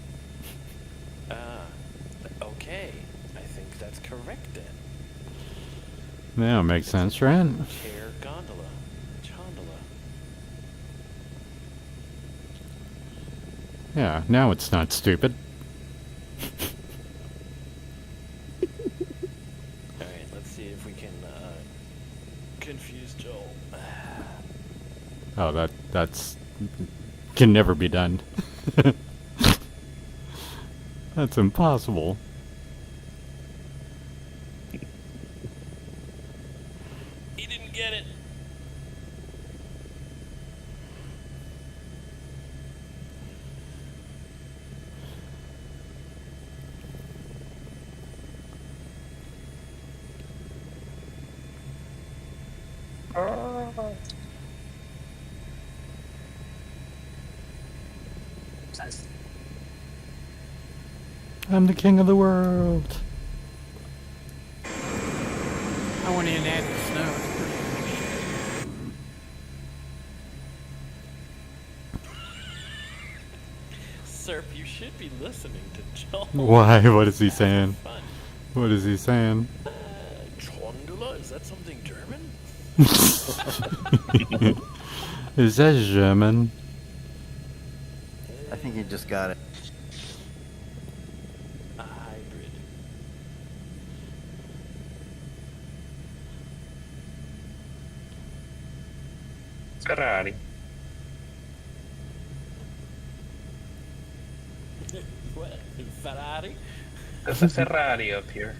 Okay. I think that's correct then. Yeah, makes sense, right? Chair gondola. Chondola. Yeah, now it's not stupid. Alright, let's see if we can confuse Joel. Oh, that's can never be done. That's impossible. I'm the king of the world. I went in and added snow. It's pretty Serp, you should be listening to Joel. Why? What is he saying? Fun. What is he saying? Chondula? Is that something German? Is that German? I think he just got it. A hybrid. Ferrari. What? Ferrari? There's a Ferrari up here.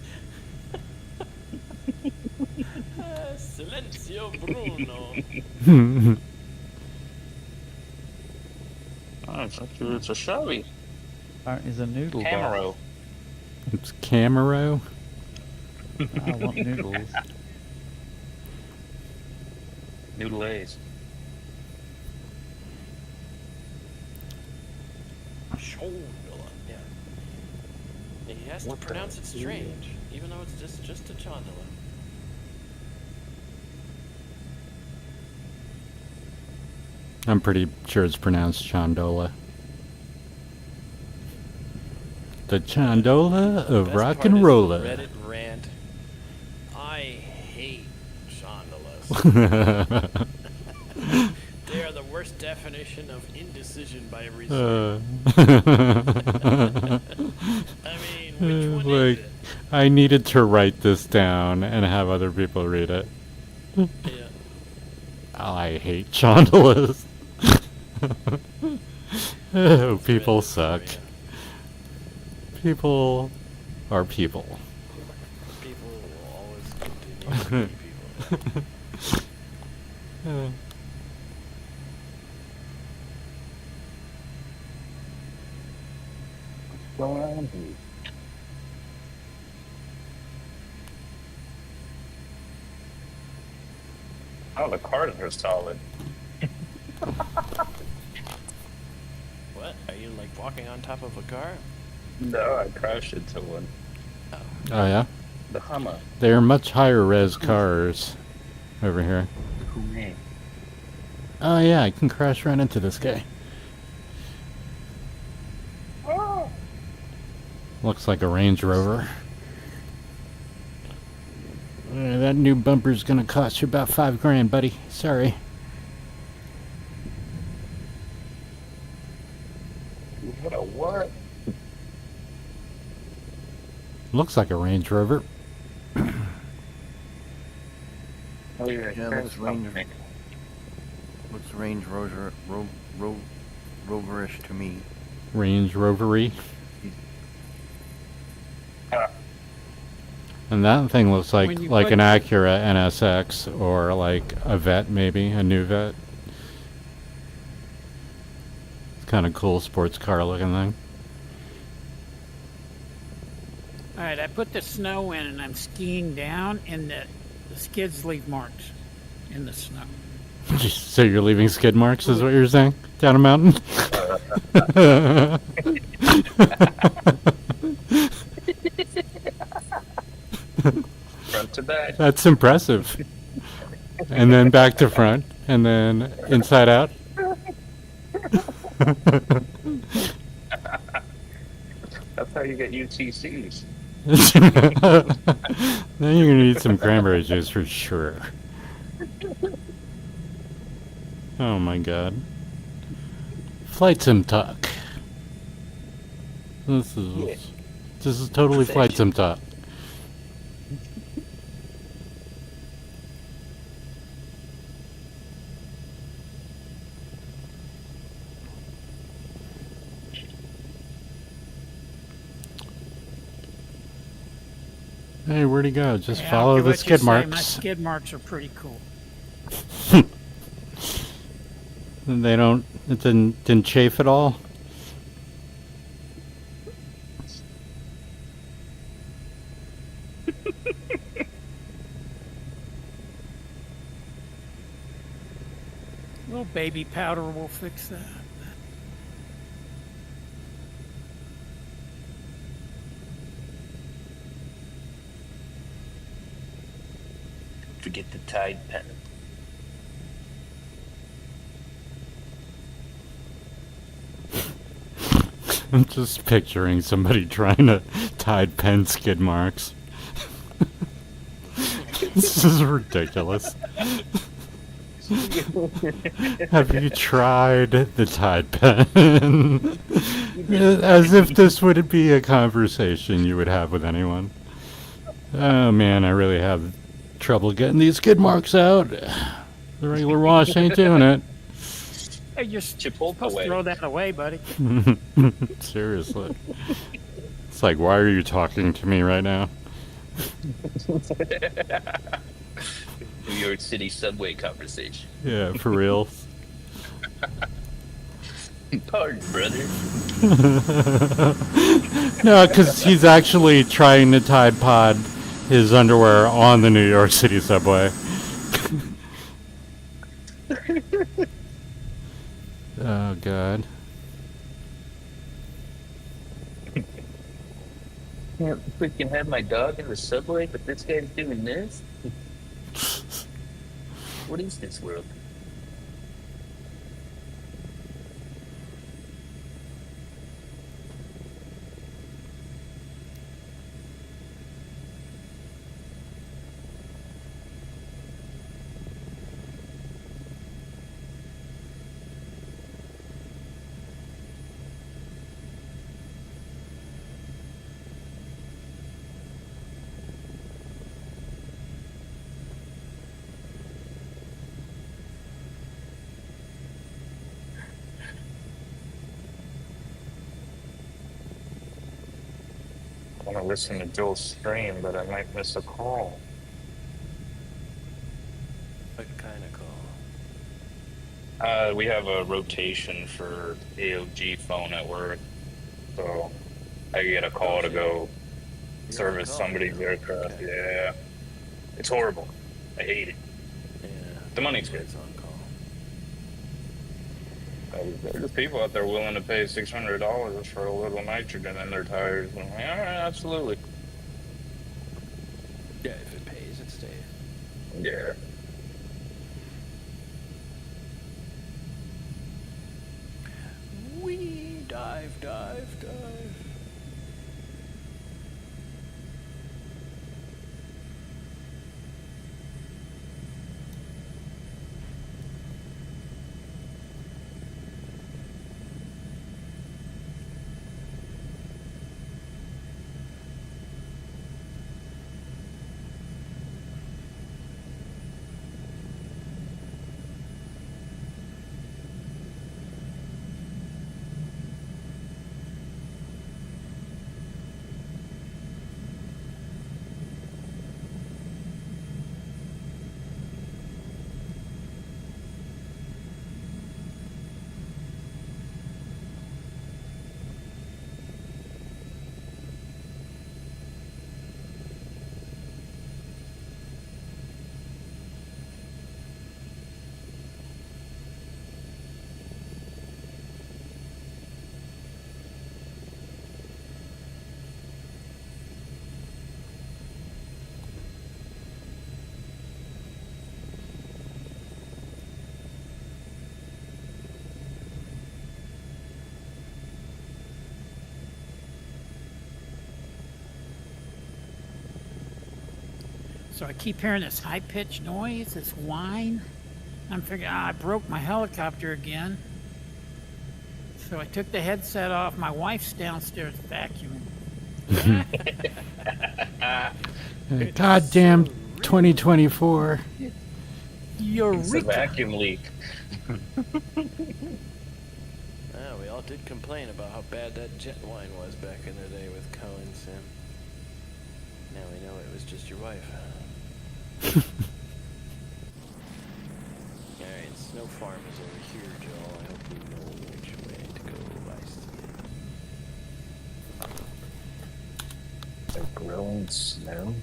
Silenzio Bruno. Oh, it's a Chevy. Apparently it's a noodle bar. Camaro. It's Camaro. I want noodles. Noodle A's. Chondula. Yeah. He has What to the pronounce it strange, even though it's just a chondula. I'm pretty sure it's pronounced Chondola. The Chondola of Best rock part and is the roller. Reddit rant. I hate chondulas. They are the worst definition of indecision by resort. I mean, which one is it? I needed to write this down and have other people read it. Yeah. I hate chondolas. Oh, people suck. People are people. People will always continue to be people. Going on here. Oh, the cars are solid. What? Are you like walking on top of a car? No, I crashed into one. Oh yeah? The Hummer. They are much higher res cars over here. Who me? Oh yeah, I can crash right into this guy. Oh. Looks like a Range Rover. That new bumper's gonna cost you about $5,000, buddy. Sorry. What a what? Looks like a Range Rover. Oh, yeah, Yeah, looks Range Rover, Roverish to me. Range Rovery. Ah. And that thing looks like When you an put- Acura NSX or like a Vet, maybe a new Vet. It's kind of cool sports car looking thing. All right, I put the snow in and I'm skiing down, and the skids leave marks in the snow. So you're leaving skid marks, is what you're saying? Down a mountain? Front to back. That's impressive. And then back to front, and then inside out. That's how you get UTCs. Then you're gonna need some cranberry juice for sure. Oh my god. Flight sim talk. This is totally flight sim talk. Hey, where'd he go? Just Yeah, I'll follow give the what you skid say, My marks. skid marks are pretty cool. They don't. It didn't chafe at all. Little baby powder will fix that. Forget the Tide pen. I'm just picturing somebody trying to tide pen skid marks. This is ridiculous. Have you tried the Tide pen? As if this would be a conversation you would have with anyone. Oh man, I really have trouble getting these skid marks out. The regular wash ain't doing it. Hey, you're supposed Chipotle. to throw that away, buddy. Seriously. It's like, why are you talking to me right now? New York City subway conversation. Yeah, for real. Pardon, brother. No, because he's actually trying to Tide Pod his underwear on the New York City subway. Oh, God. Can't freaking have my dog in the subway, but this guy's doing this? What is this world? I want to listen to Joel's stream, but I might miss a call. What kind of call? We have a rotation for AOG phone at work, so I get a call to go service somebody's aircraft. Okay. Yeah, it's horrible. I hate it. Yeah. The money's good. It's on call. There's people out there willing to pay $600 for a little nitrogen in their tires. I'm like, all right, absolutely. Yeah, if it pays, it stays. Yeah. Wee! Dive, dive, dive. So I keep hearing this high-pitched noise, this whine. I'm figuring, I broke my helicopter again. So I took the headset off. My wife's downstairs vacuuming. Goddamn 2024. It's a Eureka! vacuum leak. Ah, we all did complain about how bad that jet wine was back in the day with Cohen Sim. Now we know it was just your wife. Alright, Snow Farm is over here, Joel. I hope you know which way to go. I see it. The growing snow.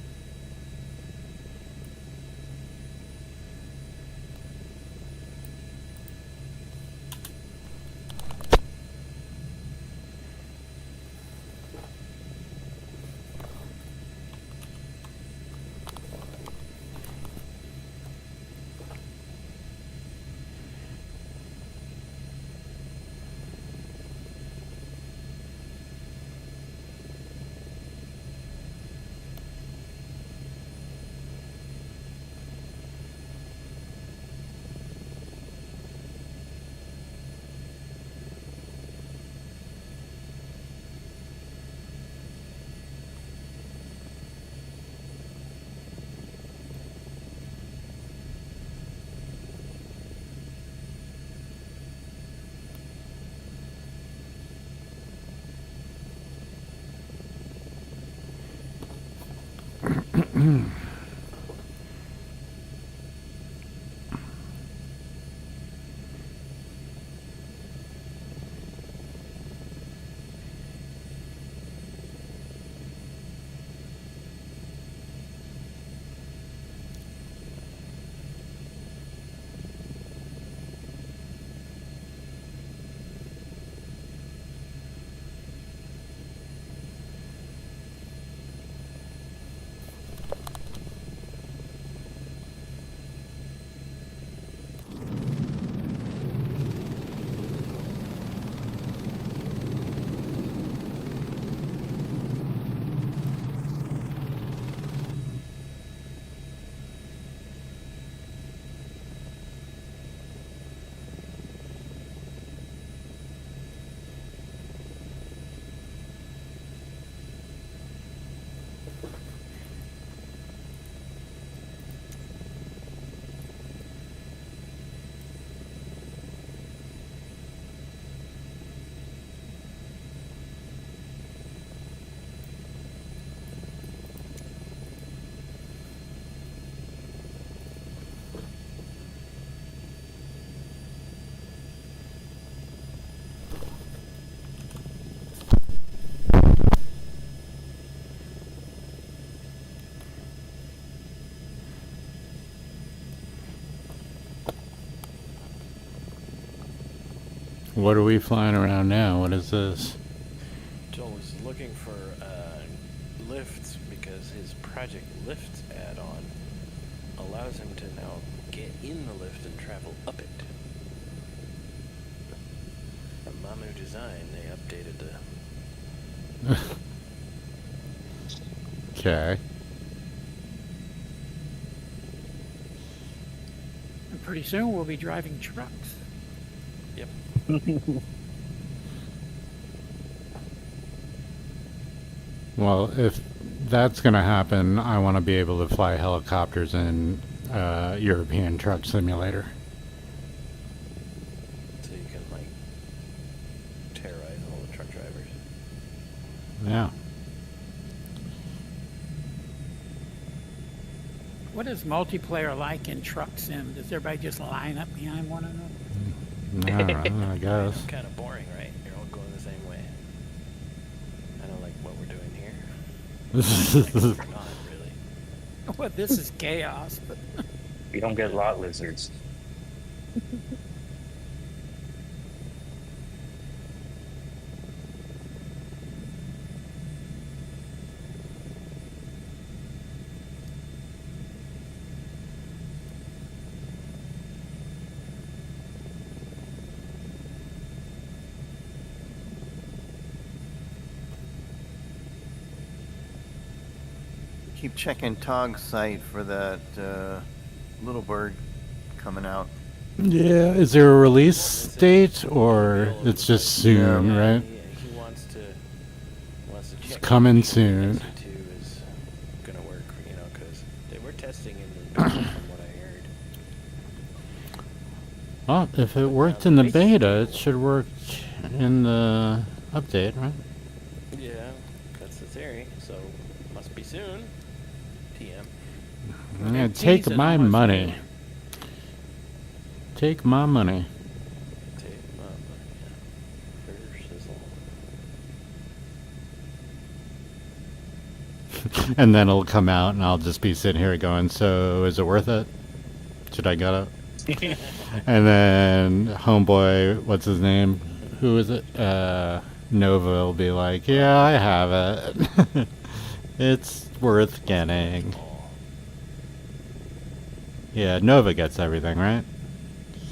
What are we flying around now? What is this? Joel was looking for lifts because his Project Lift add-on allows him to now get in the lift and travel up it. From Mamu Design, they updated the... Okay. And pretty soon we'll be driving trucks. Yep. Well, if that's going to happen, I want to be able to fly helicopters in European Truck Simulator. So you can, like, terrorize all the truck drivers. Yeah. What is multiplayer like in Truck Sim? Does everybody just line up behind one another? I don't know, I guess. Kind of boring, right? You're all going the same way. I don't like what we're doing here. Like, we're not, really. Well, this is chaos, but... We don't get lot lizards. Keep checking Tog's site for that little bird coming out. Yeah, is there a release date, or it's just soon, right? He wants to It's check coming if soon. SE2 is gonna work, you know, because they were testing in the beta, from what I heard. Well, if it worked in the beta, it should work in the update, right? Yeah, that's the theory. So must be soon. TM. Yeah, take my money. Take my money. Take my money. Yeah. And then it'll come out, and I'll just be sitting here going, so is it worth it? Should I get it? And then homeboy, what's his name? Who is it? Nova will be like, yeah, I have it. It's worth getting. Yeah, Nova gets everything, right?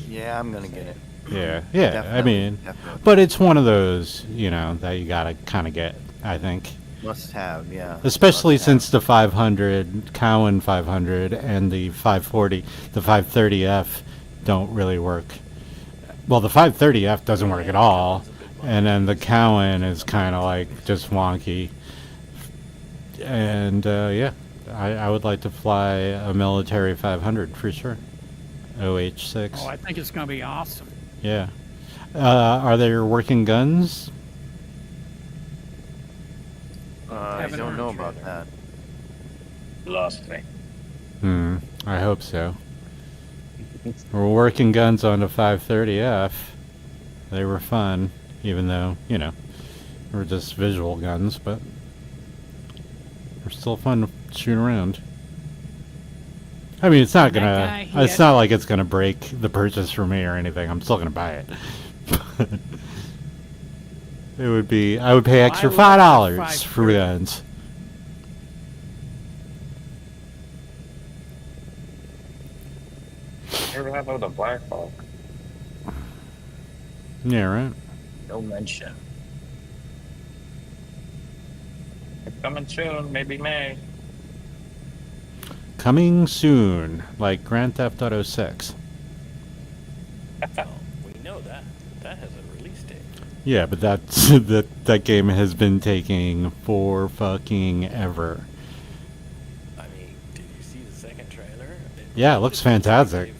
Yeah, I'm gonna get it. Yeah, I Definitely, mean, definitely. but it's one of those, you know, that you gotta kind of get, I think. Must have, yeah. Especially Must have. since the 500, Cowan 500, and the 540, the 530F don't really work. Well, the 530F doesn't work at all, and then the Cowan is kind of like just wonky. And yeah, I would like to fly a military 500 for sure. OH6. Oh, I think it's going to be awesome. Yeah. Are there working guns? I Haven't don't heard know you about that. Lost me. I hope so. We're working guns on the 530F. They were fun, even though, you know, they were just visual guns, but they're still fun to shoot around. I mean, it's not That gonna. guy, he It's had- not like it's gonna break the purchase for me or anything. I'm still gonna buy it. It would be. I would pay extra I love the $5 for 530. guns. Never have of the Black Hawk. Yeah, right. No mention. Coming soon, maybe May. Coming soon, like Grand Theft Auto 6. Well, we know that. That has a release date. Yeah, but that's that game has been taking for fucking ever. I mean, did you see the second trailer? Yeah, it looks fantastic.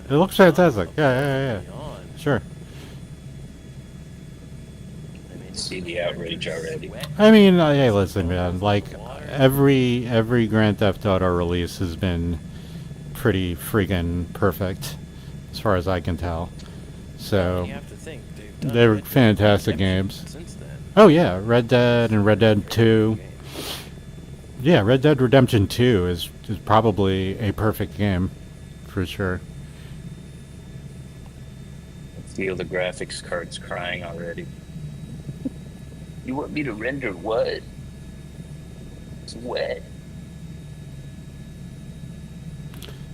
It looks fantastic. Yeah. Sure. See the outrage already. I mean, hey, listen, man. Like every Grand Theft Auto release has been pretty friggin' perfect, as far as I can tell. So You have to think they've done they're Red Dead fantastic Redemption games. since then. Oh yeah, Red Dead and Red Dead 2. Yeah, Red Dead Redemption 2 is probably a perfect game, for sure. I feel the graphics cards crying already. You want me to render what? It's wet.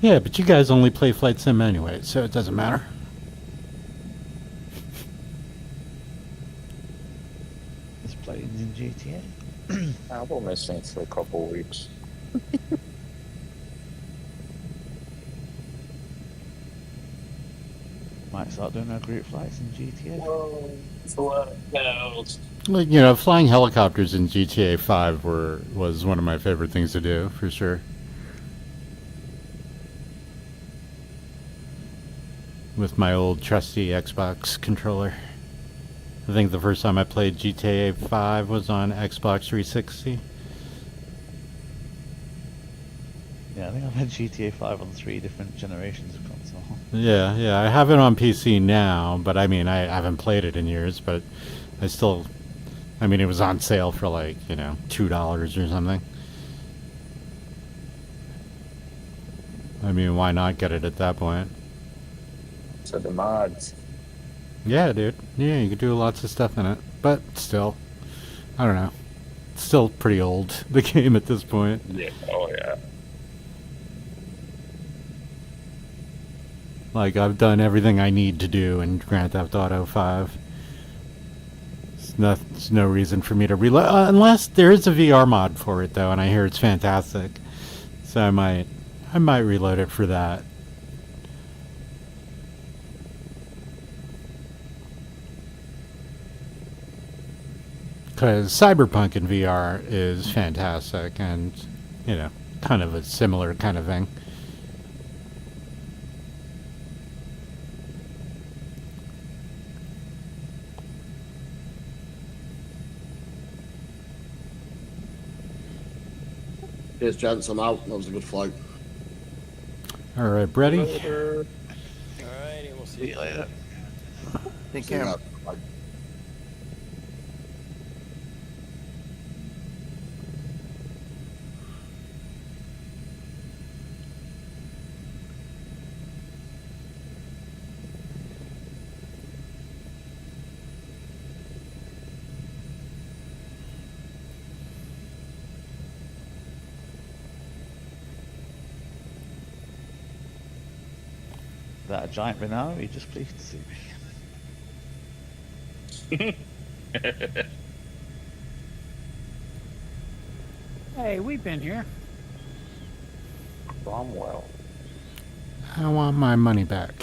Yeah, but you guys only play Flight Sim anyway, so it doesn't matter. There's planes in GTA. I'll be missing for a couple weeks. Might start doing our group flights in GTA. Whoa, what else? Like, you know, flying helicopters in GTA 5 was one of my favorite things to do, for sure. With my old trusty Xbox controller. I think the first time I played GTA 5 was on Xbox 360. Yeah, I think I've had GTA 5 on 3 different generations of console. Yeah, I have it on PC now, but I mean, I haven't played it in years, but I still, I mean, it was on sale for like, you know, $2 or something. I mean, why not get it at that point? So the mods. Yeah, dude. Yeah, you could do lots of stuff in it, but still, I don't know. It's still pretty old, the game at this point. Yeah. Oh yeah. Like, I've done everything I need to do in Grand Theft Auto 5. There's no reason for me to reload, unless there is a VR mod for it, though, and I hear it's fantastic. So I might reload it for that. Because Cyberpunk in VR is fantastic, and, you know, kind of a similar kind of thing. Cheers, gents. I'm out. That was a good flight. All right, Brady. Alrighty, we'll see you later. Take See you care. guys. Bye. Is that a giant banana? Are you just pleased to see me? Hey, we've been here. Cromwell. I want my money back.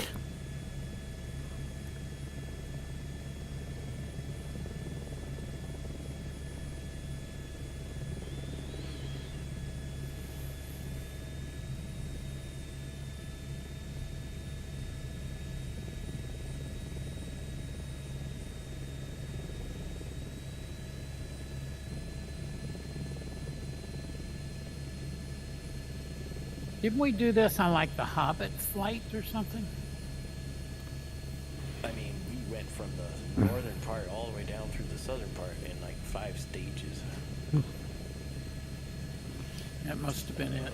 Didn't we do this on like the Hobbit flight or something? I mean, we went from the northern part all the way down through the southern part in like 5 stages. That must have been it.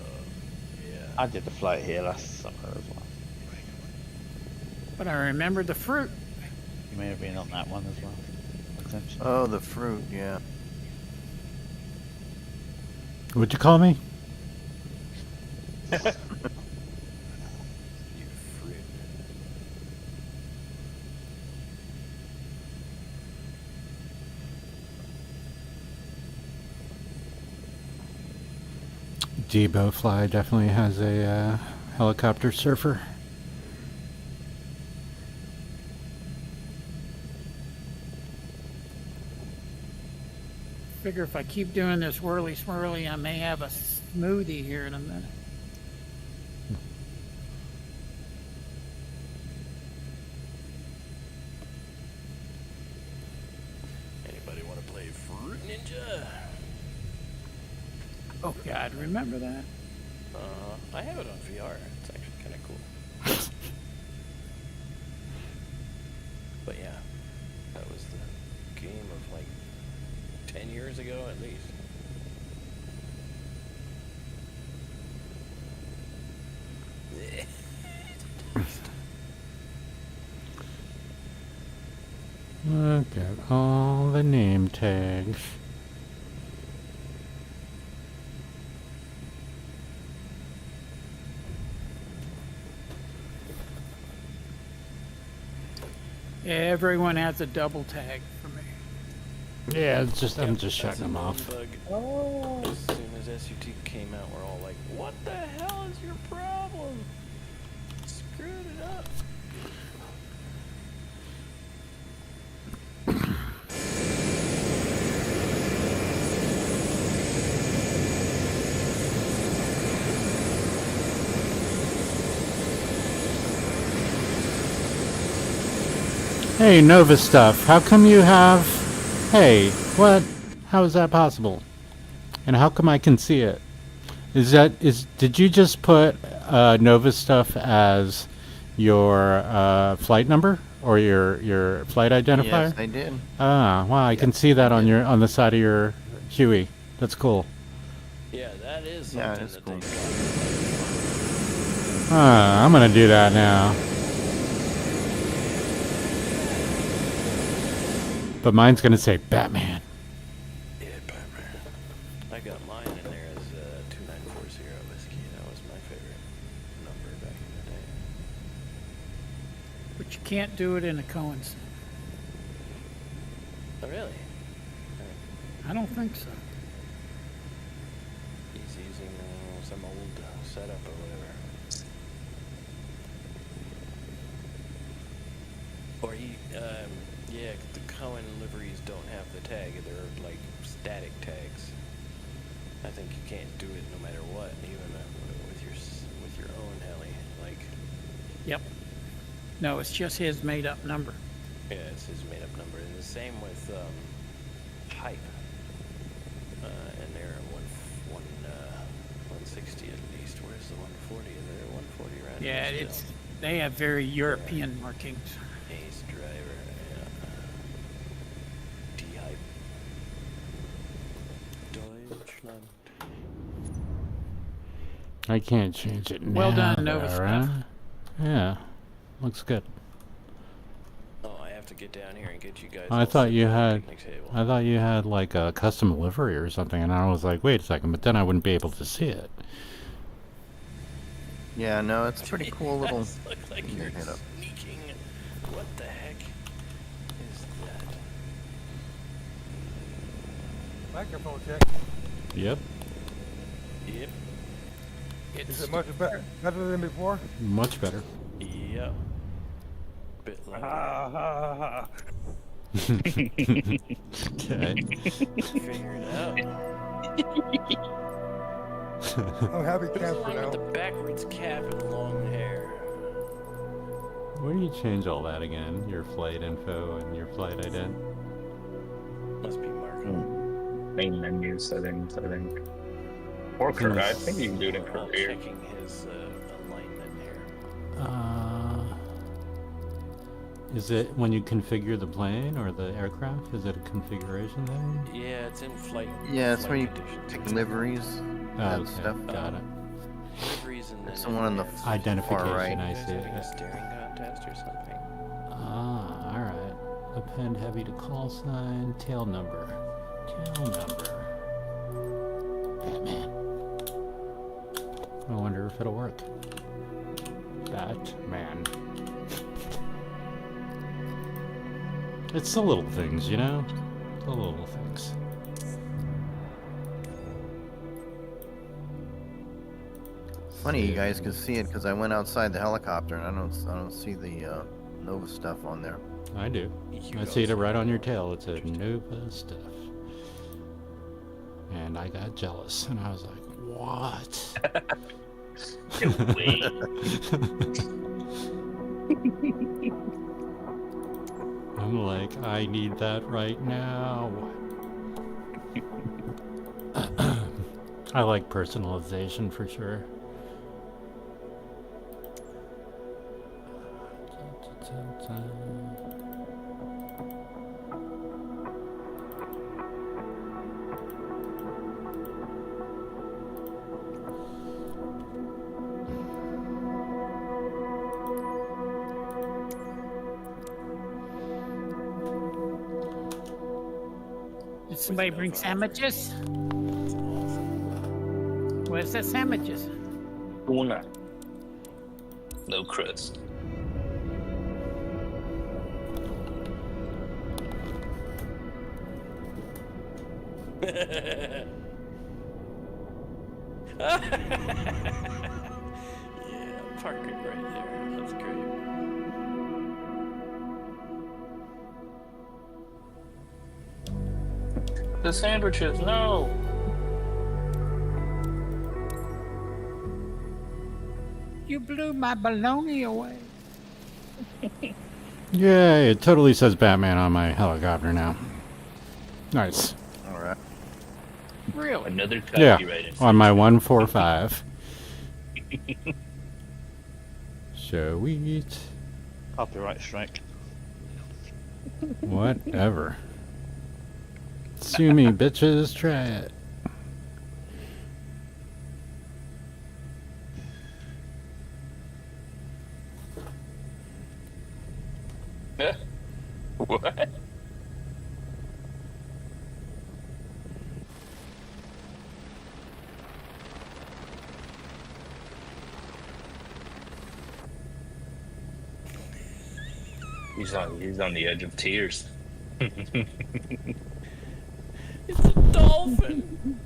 Yeah. I did the flight here last summer as well. But I remember the fruit. You may have been on that one as well. Potentially. Oh, the fruit, yeah. What'd you call me? You fruit. Debo Fly definitely has a helicopter surfer. Figure if I keep doing this whirly swirly, I may have a smoothie here in a minute. Anybody want to play Fruit Ninja? Oh God, remember that? I have it on VR. It's actually kind of cool. But yeah, that was the game of like 10 years ago at least. Look at all the name tags. Everyone has a double tag for me. Yeah, it's just I'm Yep, just that's shutting them a off. bug. Oh. As soon as SUT came out, we're all like, what the hell is your problem? Screwed it up. Hey, Nova stuff. How come you have? Hey, what? How is that possible? And how come I can see it? Did you just put Nova stuff as your flight number or your flight identifier? Yes, I did. Ah, wow! I can see that on the side of your Huey. That's cool. Yeah, that is Yeah, something it's that cool. they I'm gonna do that now. But mine's gonna say Batman. Yeah, Batman. I got mine in there as 2940 whiskey. That was my favorite number back in the day. But you can't do it in a Cohen. Oh, really? I don't think so. He's using some old setup or whatever. Or yeah, the Cohen liveries don't have the tag. They're like static tags. I think you can't do it no matter what, even with your own heli. Like, Yep. No, it's just his made-up number. yeah, it's his made-up number. And the same with Hype. And they're 160 at least. Where's the 140? Is there a 140 around Yeah, here it's still? they have very European markings. Ace Driver, yeah. D-Hype. Deutschland. I can't change it now. Well done, Nova though, stuff. right? Yeah, looks good. Oh, I have to get down here and get you guys. I all thought set you at the had. picnic table. I thought you had like a custom livery or something, and I was like, wait a second, but then I wouldn't be able to see it. Yeah, no, it's a pretty cool little. Yes, looks like you're Hit up. sneaking. What the heck is that? Microphone check. Yep. Yep. Is it much better than before? Much better. Yep. Bit loud. Ah, Okay. Figure it out. I'm happy What's camper wrong now. with the backwards cap and long hair? Where do you change all that again? Your flight info and your flight ident? Must be Marco. Main menu settings, I think. Or Can I you- think you can do it in While career. checking his alignment here. Is it when you configure the plane or the aircraft? Is it a configuration thing? Yeah, it's in flight. Yeah, it's flight when you conditions. pick liveries. Oh, That okay, stuff. got it. Liveries and then It's the one on the advanced. Identification, far right. I You guys see. having a staring contest or something? Ah, alright. Append heavy to call sign, tail number. Tail number. Batman. I wonder if it'll work. Batman. It's the little things, you know? The little things. Funny you guys can see it because I went outside the helicopter and I don't see the Nova stuff on there. I do. You I see it right on your tail. It said Nova stuff. And I got jealous and I was like, what? No way. I'm like, I need that right now. I like personalization for sure. Did somebody bring sandwiches? Where's the sandwiches? Tuna. No crust. Yeah, park it right there. That's great. The sandwiches, no! You blew my baloney away. Yay, it totally says Batman on my helicopter now. Nice. Alright. Really? Another Yeah, copyright on my 145. Sweet. Copyright strike. Whatever. Sue me, bitches, try it. What? He's on the edge of tears. It's a dolphin.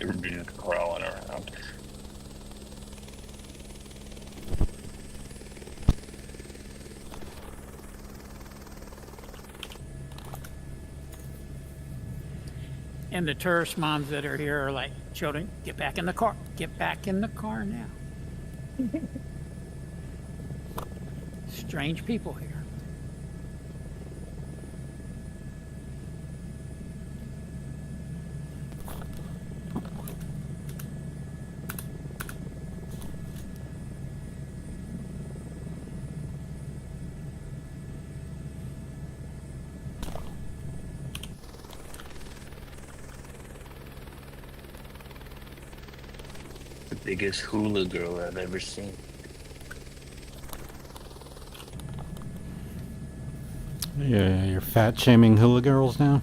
Everybody's crawling around. And the tourist moms that are here are like, children, get back in the car. Get back in the car now. Strange people here. The biggest hula girl I've ever seen. Yeah, you're fat shaming hula girls now?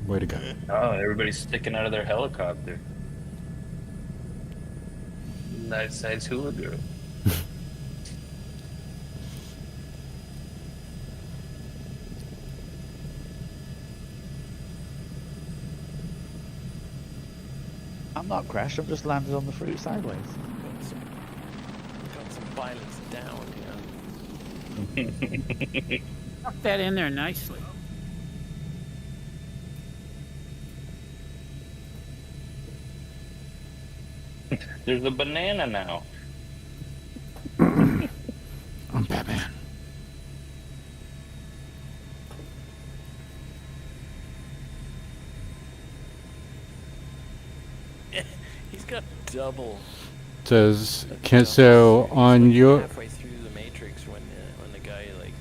Way to go. Oh, everybody's sticking out of their helicopter. Nice size hula girl. I'm not crashed. I'm just landed on the fruit sideways. Got some pilots down, yeah. Tuck that in there nicely. There's a banana now. I'm Batman. He's got double. So on your Halfway through the Matrix when the guy like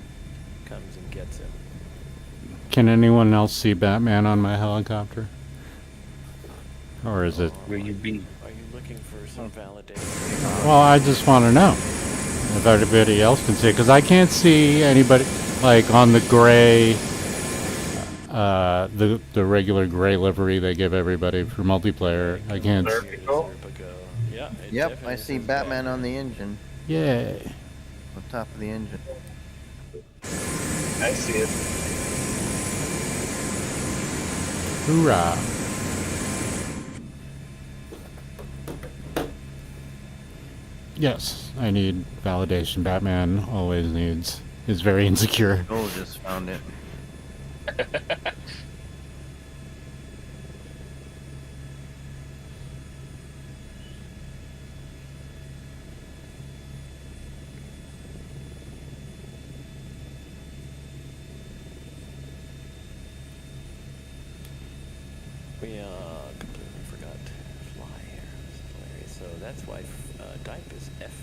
comes and gets him. can anyone else see Batman on my helicopter? Or is it? Will you be? Are you looking for some validation? Well, I just want to know if everybody else can see it, because I can't see anybody like on the gray, the regular gray livery they give everybody for multiplayer. I can't. Yeah. Yep, I see Batman on the engine. Yay! On top of the engine. I see it. Hoorah! Yes, I need validation. Batman always needs. Is very insecure. Oh, just found it. We completely forgot to fly here. This is hilarious. So that's why Dipe is F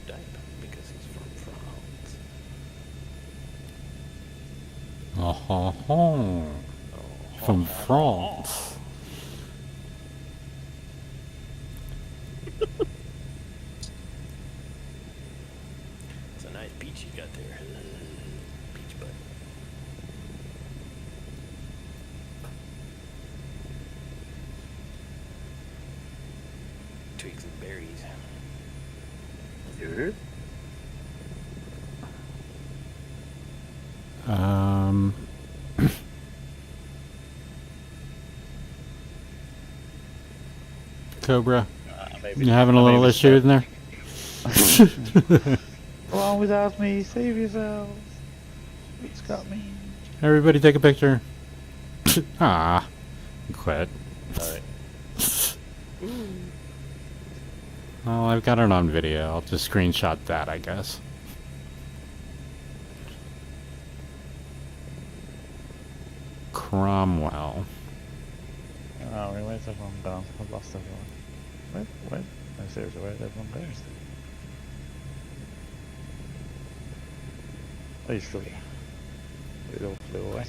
Dipe, because he's from France. From France. It's a nice beach you got there. Beach butt. Twigs and berries. Dude. Cobra, Maybe you having a little issue in there? Go on without me. Save yourselves. It's got me. Everybody take a picture. Ah, quit. Alright. Well, I've got it on video. I'll just screenshot that, I guess. Cromwell. Oh, where's everyone gone? I've lost everyone. Where? No, seriously, where'd everyone go? Oh, you still there. It all flew away.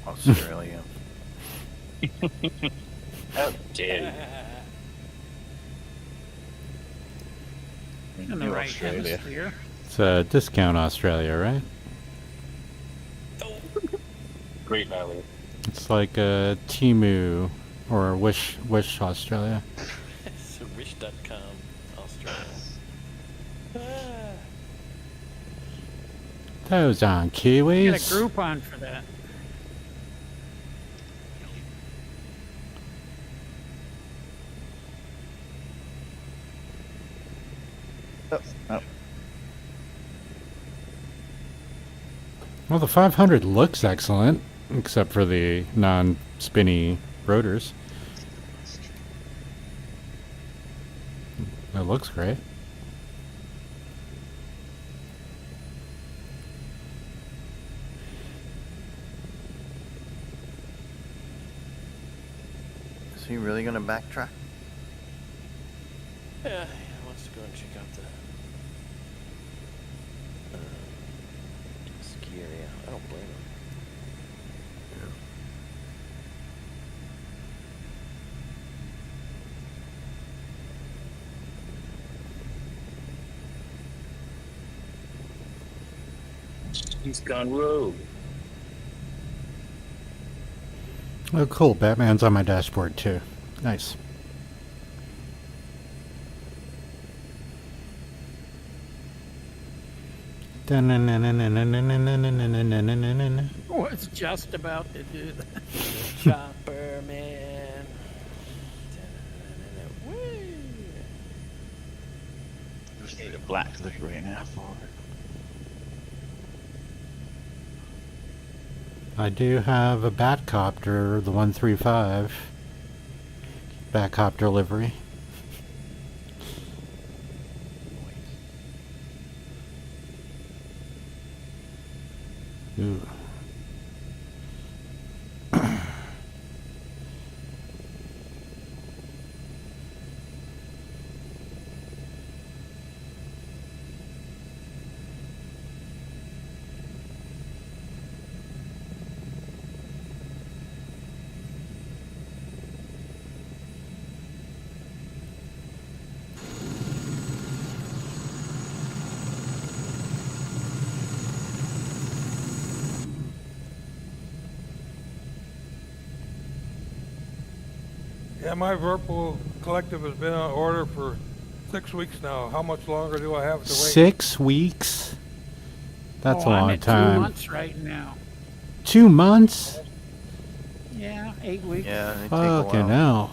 Australia. How dare you? In the right hemisphere. It's a discount Australia, right? Great Valley. It's like a Timu or Wish Australia. So wish.com Australia. Those aren't Kiwis. Get a Groupon for that. Oh. Well, the 500 looks excellent, except for the non-spinny rotors. It looks great. Is he really gonna backtrack? Yeah, he wants to go and check out the ski area. I don't blame him. He's gone rogue. Oh, cool. Batman's on my dashboard, too. Nice. Was just about to do that. Chopper man. Just need a black livery now for it. I do have a Batcopter, the 135. Batcopter livery. Ooh. Yeah, my Whirlpool Collective has been on order for 6 weeks now. How much longer do I have to wait? 6 weeks? That's a I'm long at time. 2 months right now. 2 months? Yeah, 8 weeks. Yeah, they take a Fucking while. hell.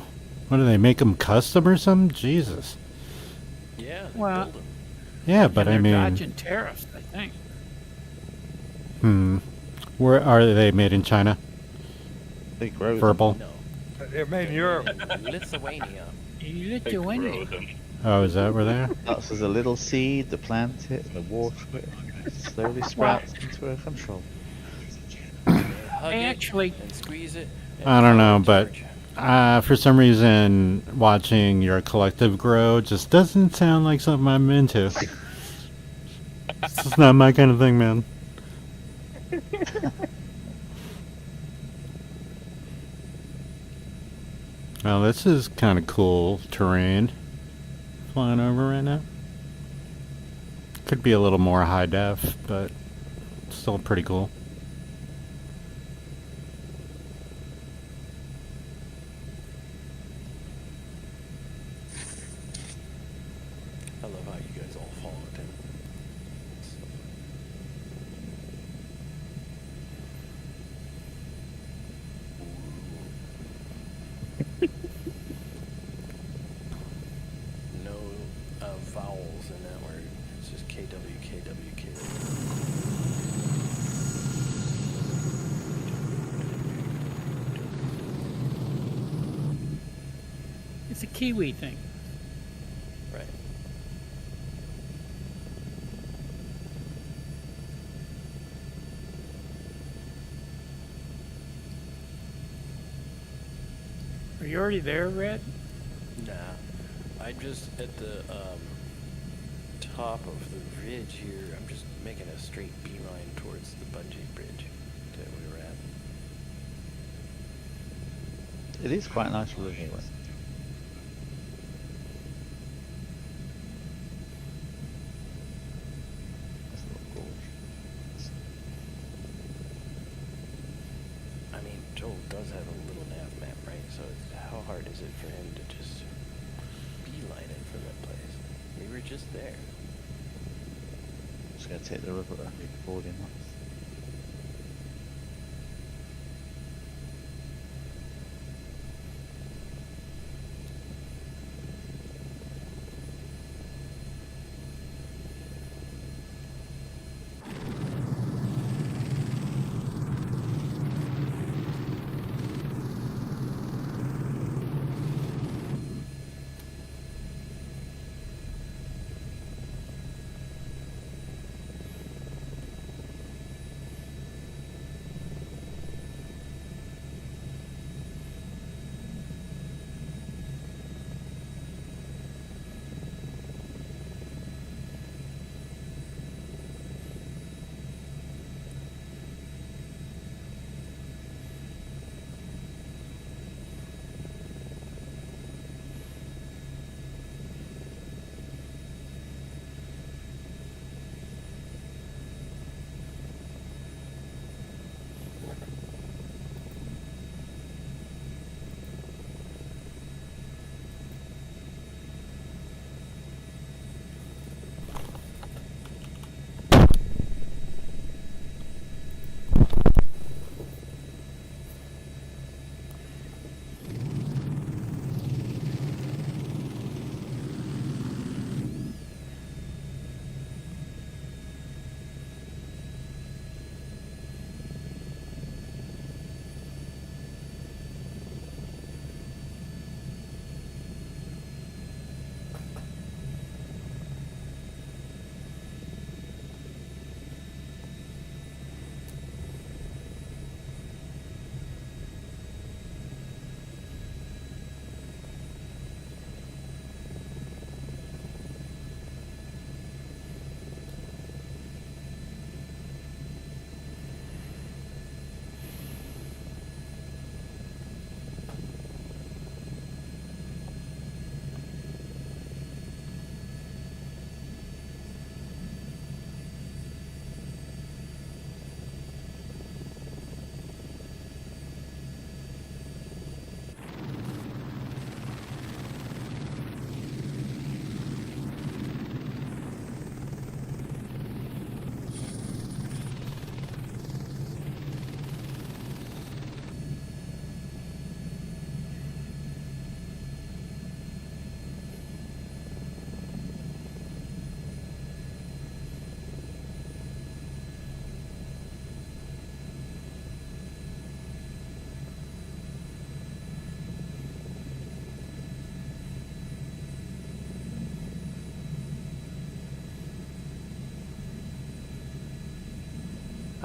What do they make them custom or something? Jesus. Yeah, Well, build 'em. Yeah, but and I they're mean, dodging tariffs, I think. where are they made in China? They grow them. Verbal. No. They're made in Europe. Lithuania. Lithuania. Oh, is that where they are? Starts as a little seed, the plant it, and the water it, and it slowly sprouts into a control. Hug Hey, it actually, and squeeze it. I don't know, but for some reason, watching your collective grow just doesn't sound like something I'm into. It's just not my kind of thing, man. Well, this is kind of cool terrain. Flying over right now. Could be a little more high def, but still pretty cool. I love how you guys all fall into it. No vowels in that word. It's just KW, KW, KW. It's a Kiwi thing. Right. Are you already there, Red? Nah. I'm just at the top of the ridge here. I'm just making a straight beeline towards the bungee bridge that we were at. It is quite nice to live here. That's a little gorge. I mean, Joel does have a little nav map, right? So how hard is it for him to just beeline it for that place? We were just there. Just gonna take the river only 40 knots.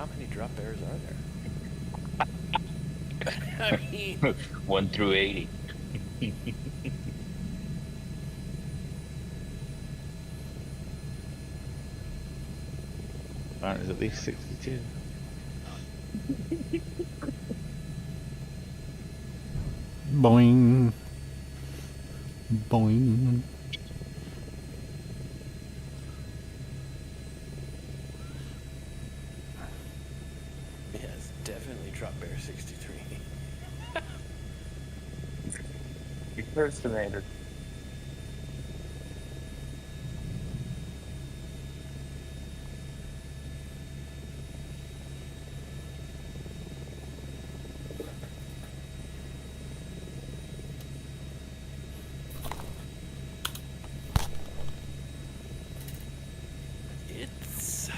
How many drop bears are there? I mean, 1 through 80. Apparently, there's at least 62. Boing. Boing. yes, definitely drop bear 63. Impersonator. It's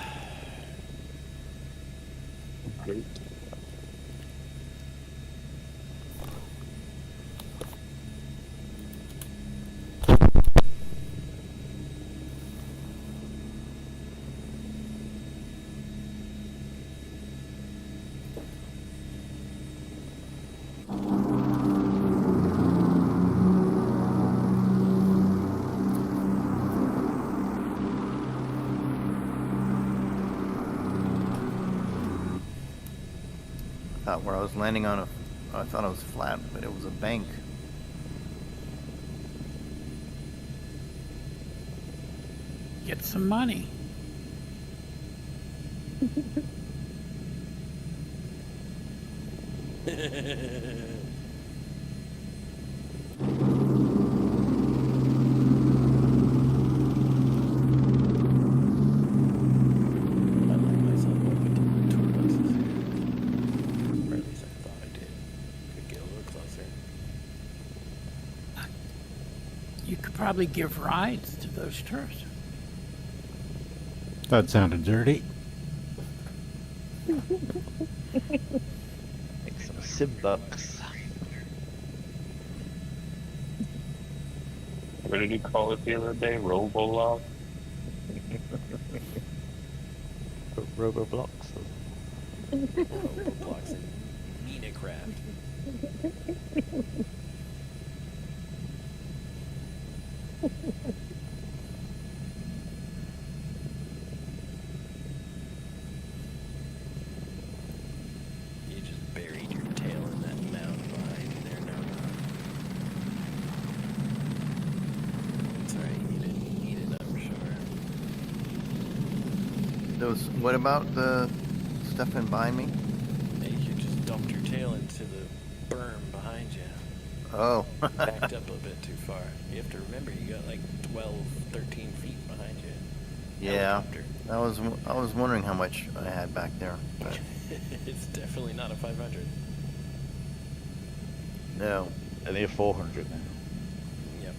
Great. Where I was landing on I thought it was flat, but it was a bank. Get some money. I like myself open to toolboxes here. Or at least I thought I did. Could get a little closer. You could probably give rides to those tourists. That sounded dirty. Make some sim bucks. What did he call it the other day? Robolog? Robo-blocks. Roblox and Minecraft. You just buried your tail in that mound behind you there, no. It's alright, eat it, I'm sure. What about the stuff in behind me? Hey, you just dumped your tail into the berm behind you. Oh. Backed up a bit too far. You have to remember you got like 12, 13 feet behind you. Yeah. Helicopter. I was wondering how much I had back there. But It's definitely not a 500. no. Only a 400 now. Yep.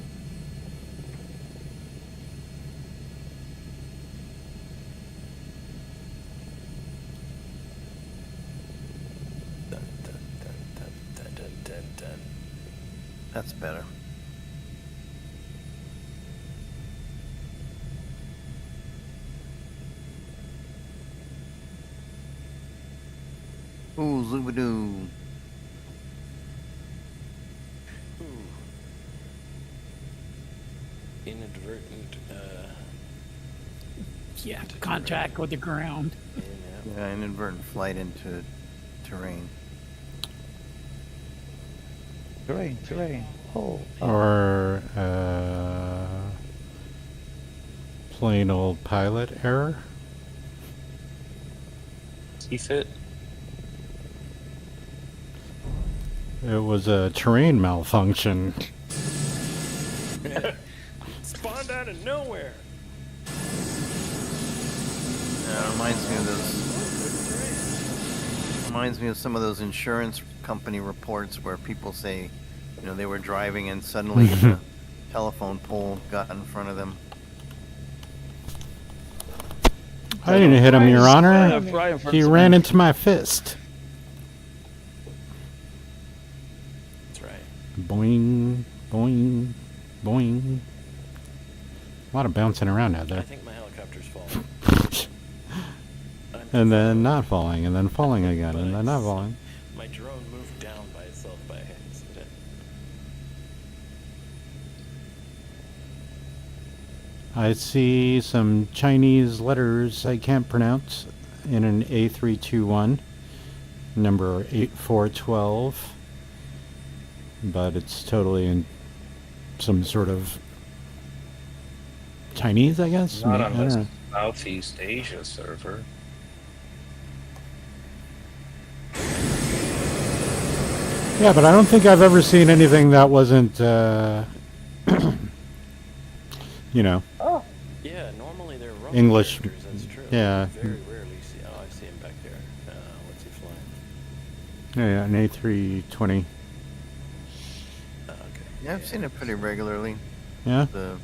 Dun, dun, dun, dun, dun, dun, dun, dun. That's better. Ooh, zoobadoo. Ooh. Inadvertent, Yeah, contact with the ground. Yeah, inadvertent flight into terrain. Terrain. Oh. Or plain old pilot error. C-fit? It was a terrain malfunction. Spawned out of nowhere. Yeah, it reminds me of those. Reminds me of some of those insurance company reports where people say, you know, they were driving and suddenly the telephone pole got in front of them. I didn't hit him, Your Honor. Right in front He of ran me. into my fist. That's right. Boing, boing, boing. A lot of bouncing around out I there. think my helicopter's falling. I'm and then not falling, and then falling again, and then not falling. My drone moved down by itself by accident. I see some Chinese letters I can't pronounce in an A321, number 8412, but it's totally in some sort of Chinese, I guess? Not I on don't the know. Southeast Asia server. Yeah, but I don't think I've ever seen anything that wasn't, you know, Yeah, normally they're Russian English. characters, that's true. Yeah. Very rarely see. Oh, I see him back there. What's he flying? Yeah, an A320. Okay. Yeah, I've seen it pretty regularly. Yeah? The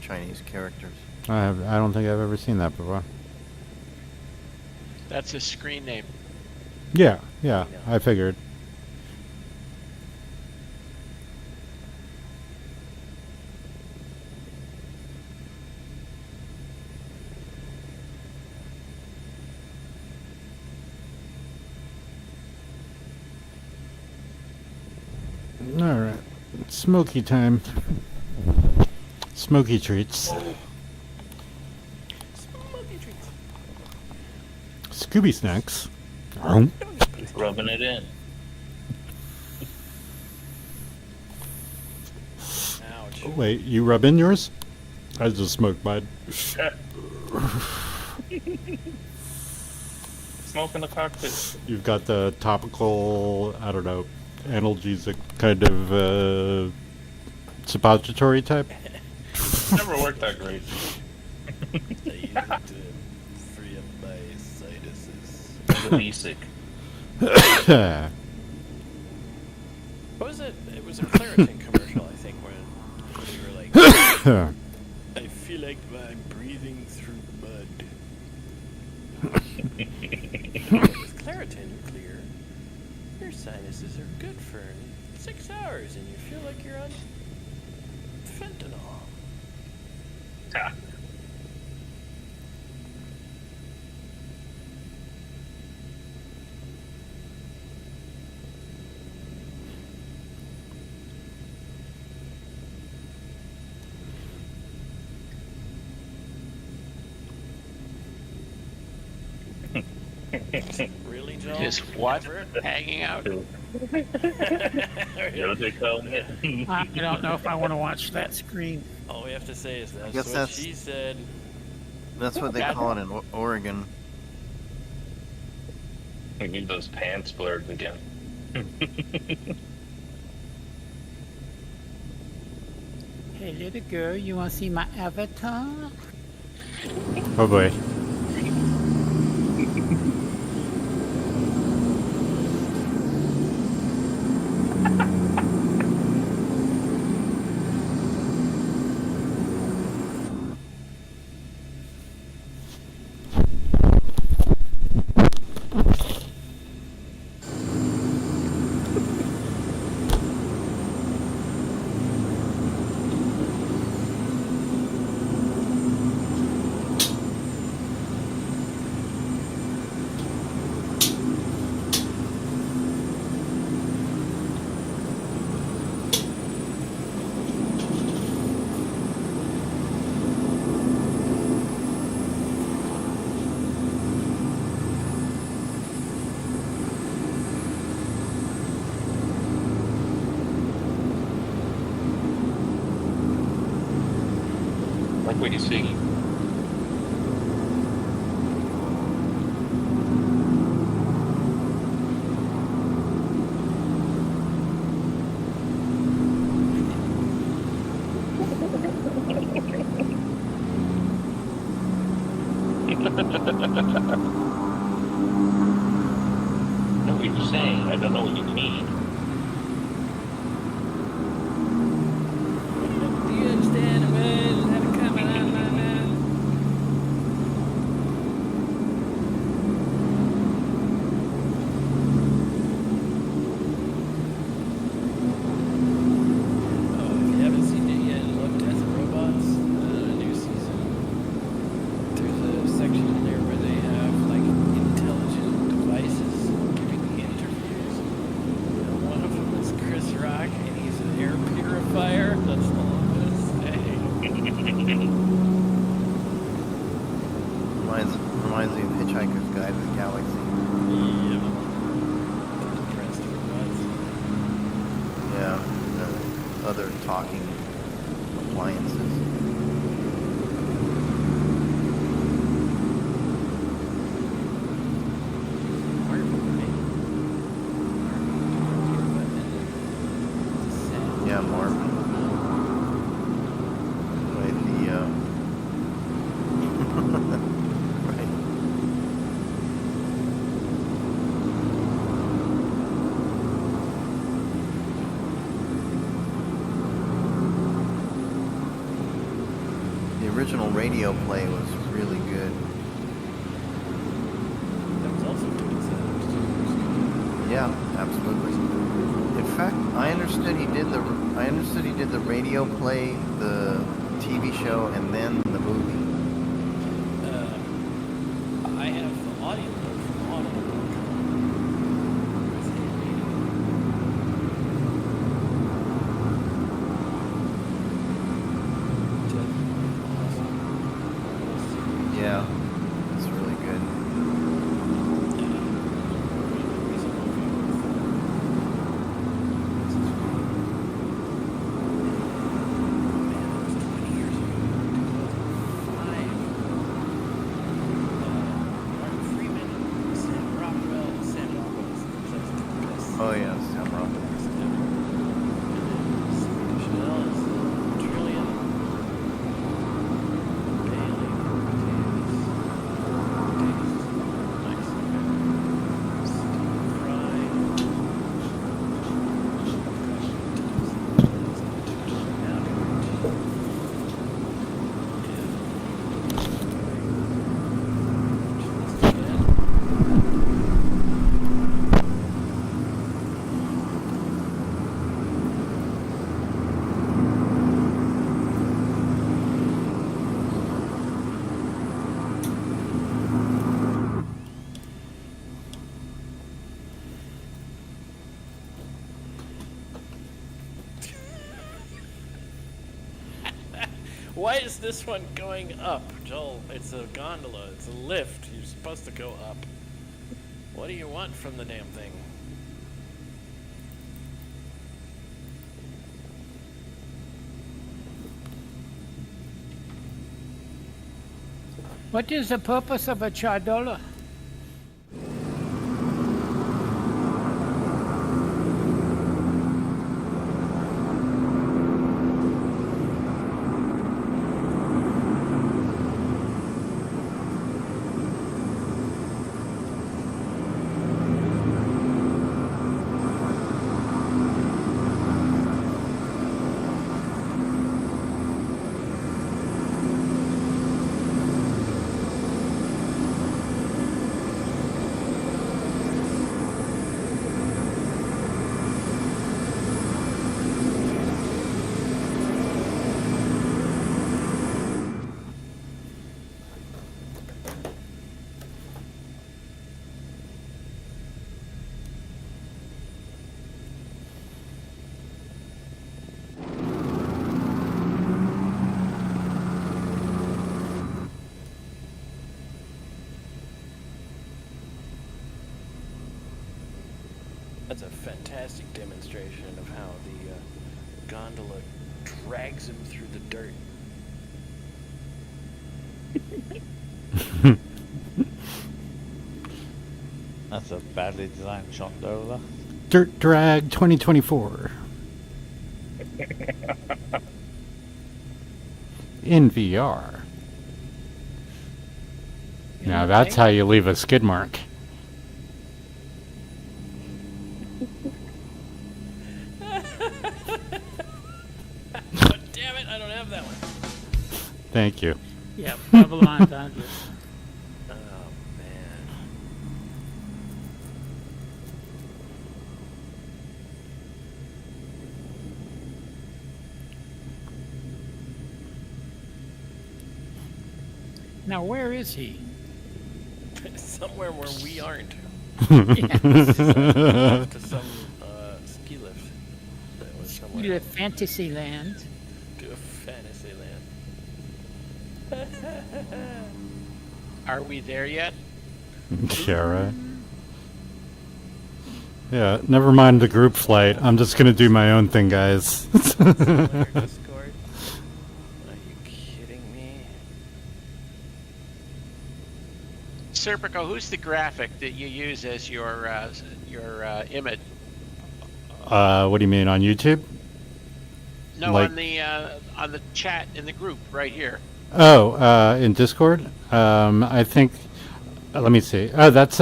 Chinese characters. I don't think I've ever seen that before. That's a screen name. Yeah, I figured. Alright. Smoky time. Smoky treats. Smoky treats. Scooby snacks. Rubbing it in. Ouch. Oh, wait, you rub in yours? I just smoked mine. Smoke in the cockpit. You've got the topical, I don't know, analgesic kind of suppository type? Never worked that great. I use it to free up my sinuses. Basic. What was it? It was a Claritin commercial, I think, when we were like, I feel like I'm breathing through mud. With Claritin, you clear. Your sinuses are good for 6 hours, and you feel like you're on fentanyl. Ah. Really, Joel? Is what hanging out? They call me. I don't know if I want to watch that screen. All we have to say is that's guess what that's- she said. That's what they call it in Oregon. We need those pants blurred again. Hey, little girl, you want to see my avatar? Oh boy. Like what you see. I know what you're saying. I don't know what you mean. Do you understand the words that are coming out my mouth? Reminds me of Hitchhiker's Guide to the Galaxy. Yeah. Compressed robots. Yeah, the other talking appliances. Yeah, Marvin. Right, right. The original radio play was really good. That was also good in sound. Yeah, absolutely. In fact, I understood he did the radio play, the TV show, and then the movie. I have the audio book from Audible. With Heli. Yeah, it's really good. Oh yeah, Sam Rockwell. Why is this one going up, Joel? It's a gondola. It's a lift. You're supposed to go up. What do you want from the damn thing? What is the purpose of a chardola? That's a fantastic demonstration of how the gondola drags him through the dirt. That's a badly designed gondola. Dirt Drag 2024. In VR. Now that's how you leave a skid mark. But damn it, I don't have that one. Thank you. Yeah, double entendres. Oh, man. Now, where is he? Somewhere where we aren't. Yes. Off to some ski lift. That was somewhere. To Fantasyland. To a fantasy land. Are we there yet? Yeah, right. Yeah, never mind the group flight. I'm just gonna do my own thing, guys. Discord? Are you kidding me? Serpico, who's the graphic that you use as your image? What do you mean, on YouTube? No, Like- on the chat in the group right here. Oh, in Discord? I think. Let me see. Oh, that's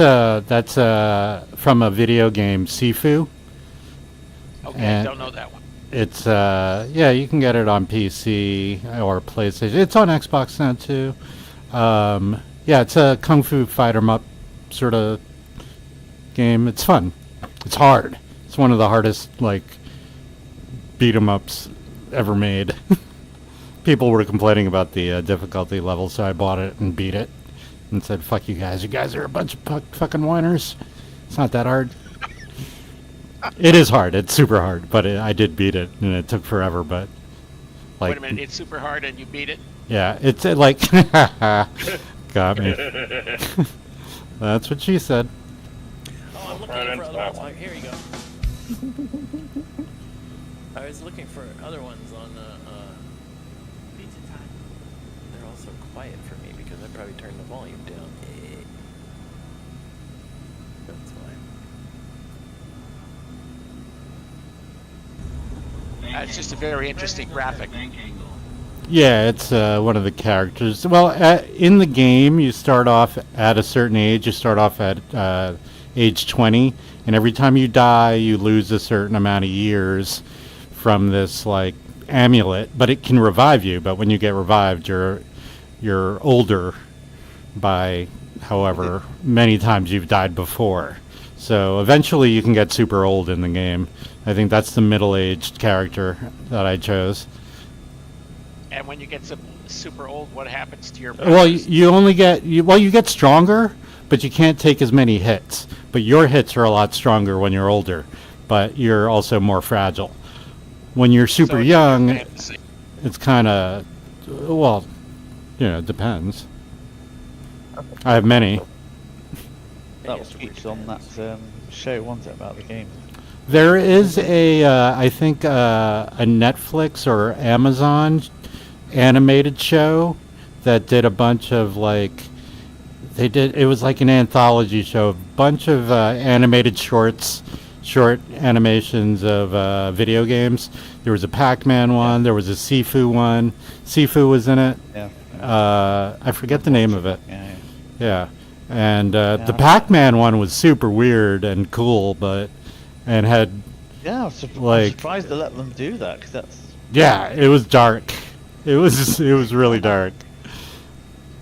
from a video game, Sifu. Okay, And don't know that one. It's yeah, you can get it on PC or PlayStation. It's on Xbox now too. Yeah, it's a kung fu fight 'em up sort of game. It's fun. It's hard. It's one of the hardest like beat 'em ups ever made. People were complaining about the difficulty level, so I bought it and beat it, and said, "Fuck you guys! You guys are a bunch of fucking whiners. It's not that hard." It is hard. It's super hard, but I did beat it, and it took forever. But like, Wait a minute, it's super hard and you beat it? yeah, it's like got me. That's what she said. Oh, I'm looking for other ones. Here you go. I was looking for other ones on Pizza Time. They're also quiet for me because I probably turned the volume down. That's why. It's just a very interesting graphic. Yeah, it's one of the characters. Well, in the game, you start off at a certain age. You start off at age 20, and every time you die, you lose a certain amount of years from this like amulet. But it can revive you. But when you get revived, you're older by however many times you've died before. So eventually, you can get super old in the game. I think that's the middle-aged character that I chose. And when you get super old, what happens to your Well, powers? you only get you get stronger, but you can't take as many hits. But your hits are a lot stronger when you're older, but you're also more fragile. When you're super So it's young, fantasy. it's kind of well, it depends. I have many. That was featured on that show, wasn't it, about the game? There is I think a Netflix or Amazon animated show that did a bunch of it was like an anthology show, a bunch of animated short animations of video games. There was a Pac-Man one, there was a Sifu one. Sifu was in it. Yeah. I forget the name of it. Yeah. And the Pac-Man one was super weird and cool, and had Yeah, I'm surprised they let them do that, because that's... it was dark. It was really dark.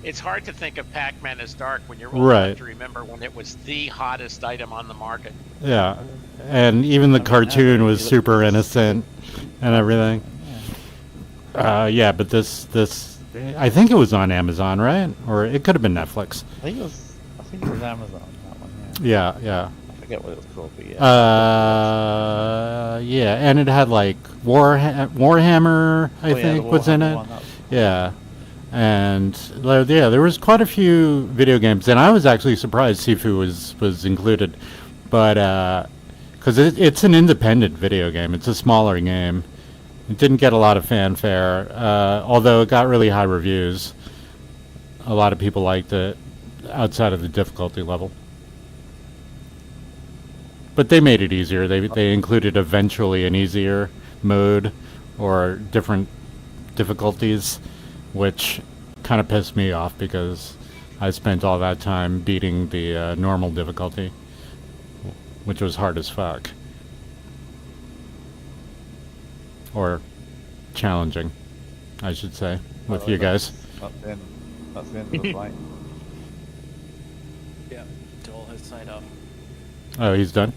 It's hard to think of Pac-Man as dark when you're old Right. enough to remember when it was the hottest item on the market. Yeah, and even the cartoon was super innocent and everything. Yeah, but this I think it was on Amazon, right? Or it could have been Netflix. I think it was Amazon, that one, yeah. Yeah. I forget what it was called, but yeah. Yeah, and it had like Warhammer, I Oh, yeah, think, the was in Warhammer it. one, that was- Yeah, and there was quite a few video games, and I was actually surprised Sifu was included, but because it's an independent video game, it's a smaller game. It didn't get a lot of fanfare, although it got really high reviews. A lot of people liked it outside of the difficulty level. But they made it easier. They included eventually an easier mode or different difficulties, which kind of pissed me off because I spent all that time beating the normal difficulty, which was hard as fuck. Or challenging, I should say, with you guys. That's the end of the fight. Yeah, Joel has signed off. Oh, he's done?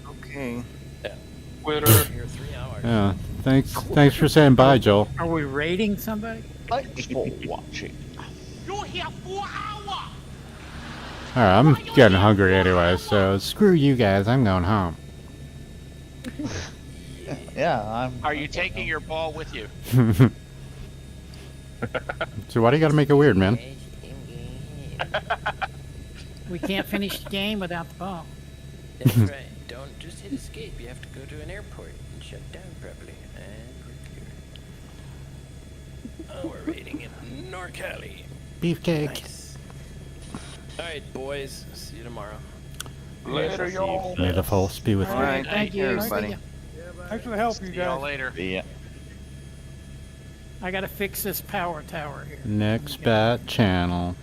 Okay. Yeah. Twitter. Here 3 hours. Yeah. Thanks for saying bye, Joel. Are we raiding somebody? Thanks for watching. Alright, I'm getting hungry anyway, so screw you guys, I'm going home. Yeah, Are you taking your ball with you? So why do you gotta make it weird, man? We can't finish the game without the ball. That's right. Don't just hit escape. You have to go to an airport and shut down properly. And we're clear. Oh, we're raiding in Norcali. Beefcake. Nice. All right, boys. See you tomorrow. Later, y'all. May the force be with you. All right, Thank take care, you. everybody. Thanks for the help, you See y'all guys. later. Yeah. I gotta fix this power tower here. Next bat channel.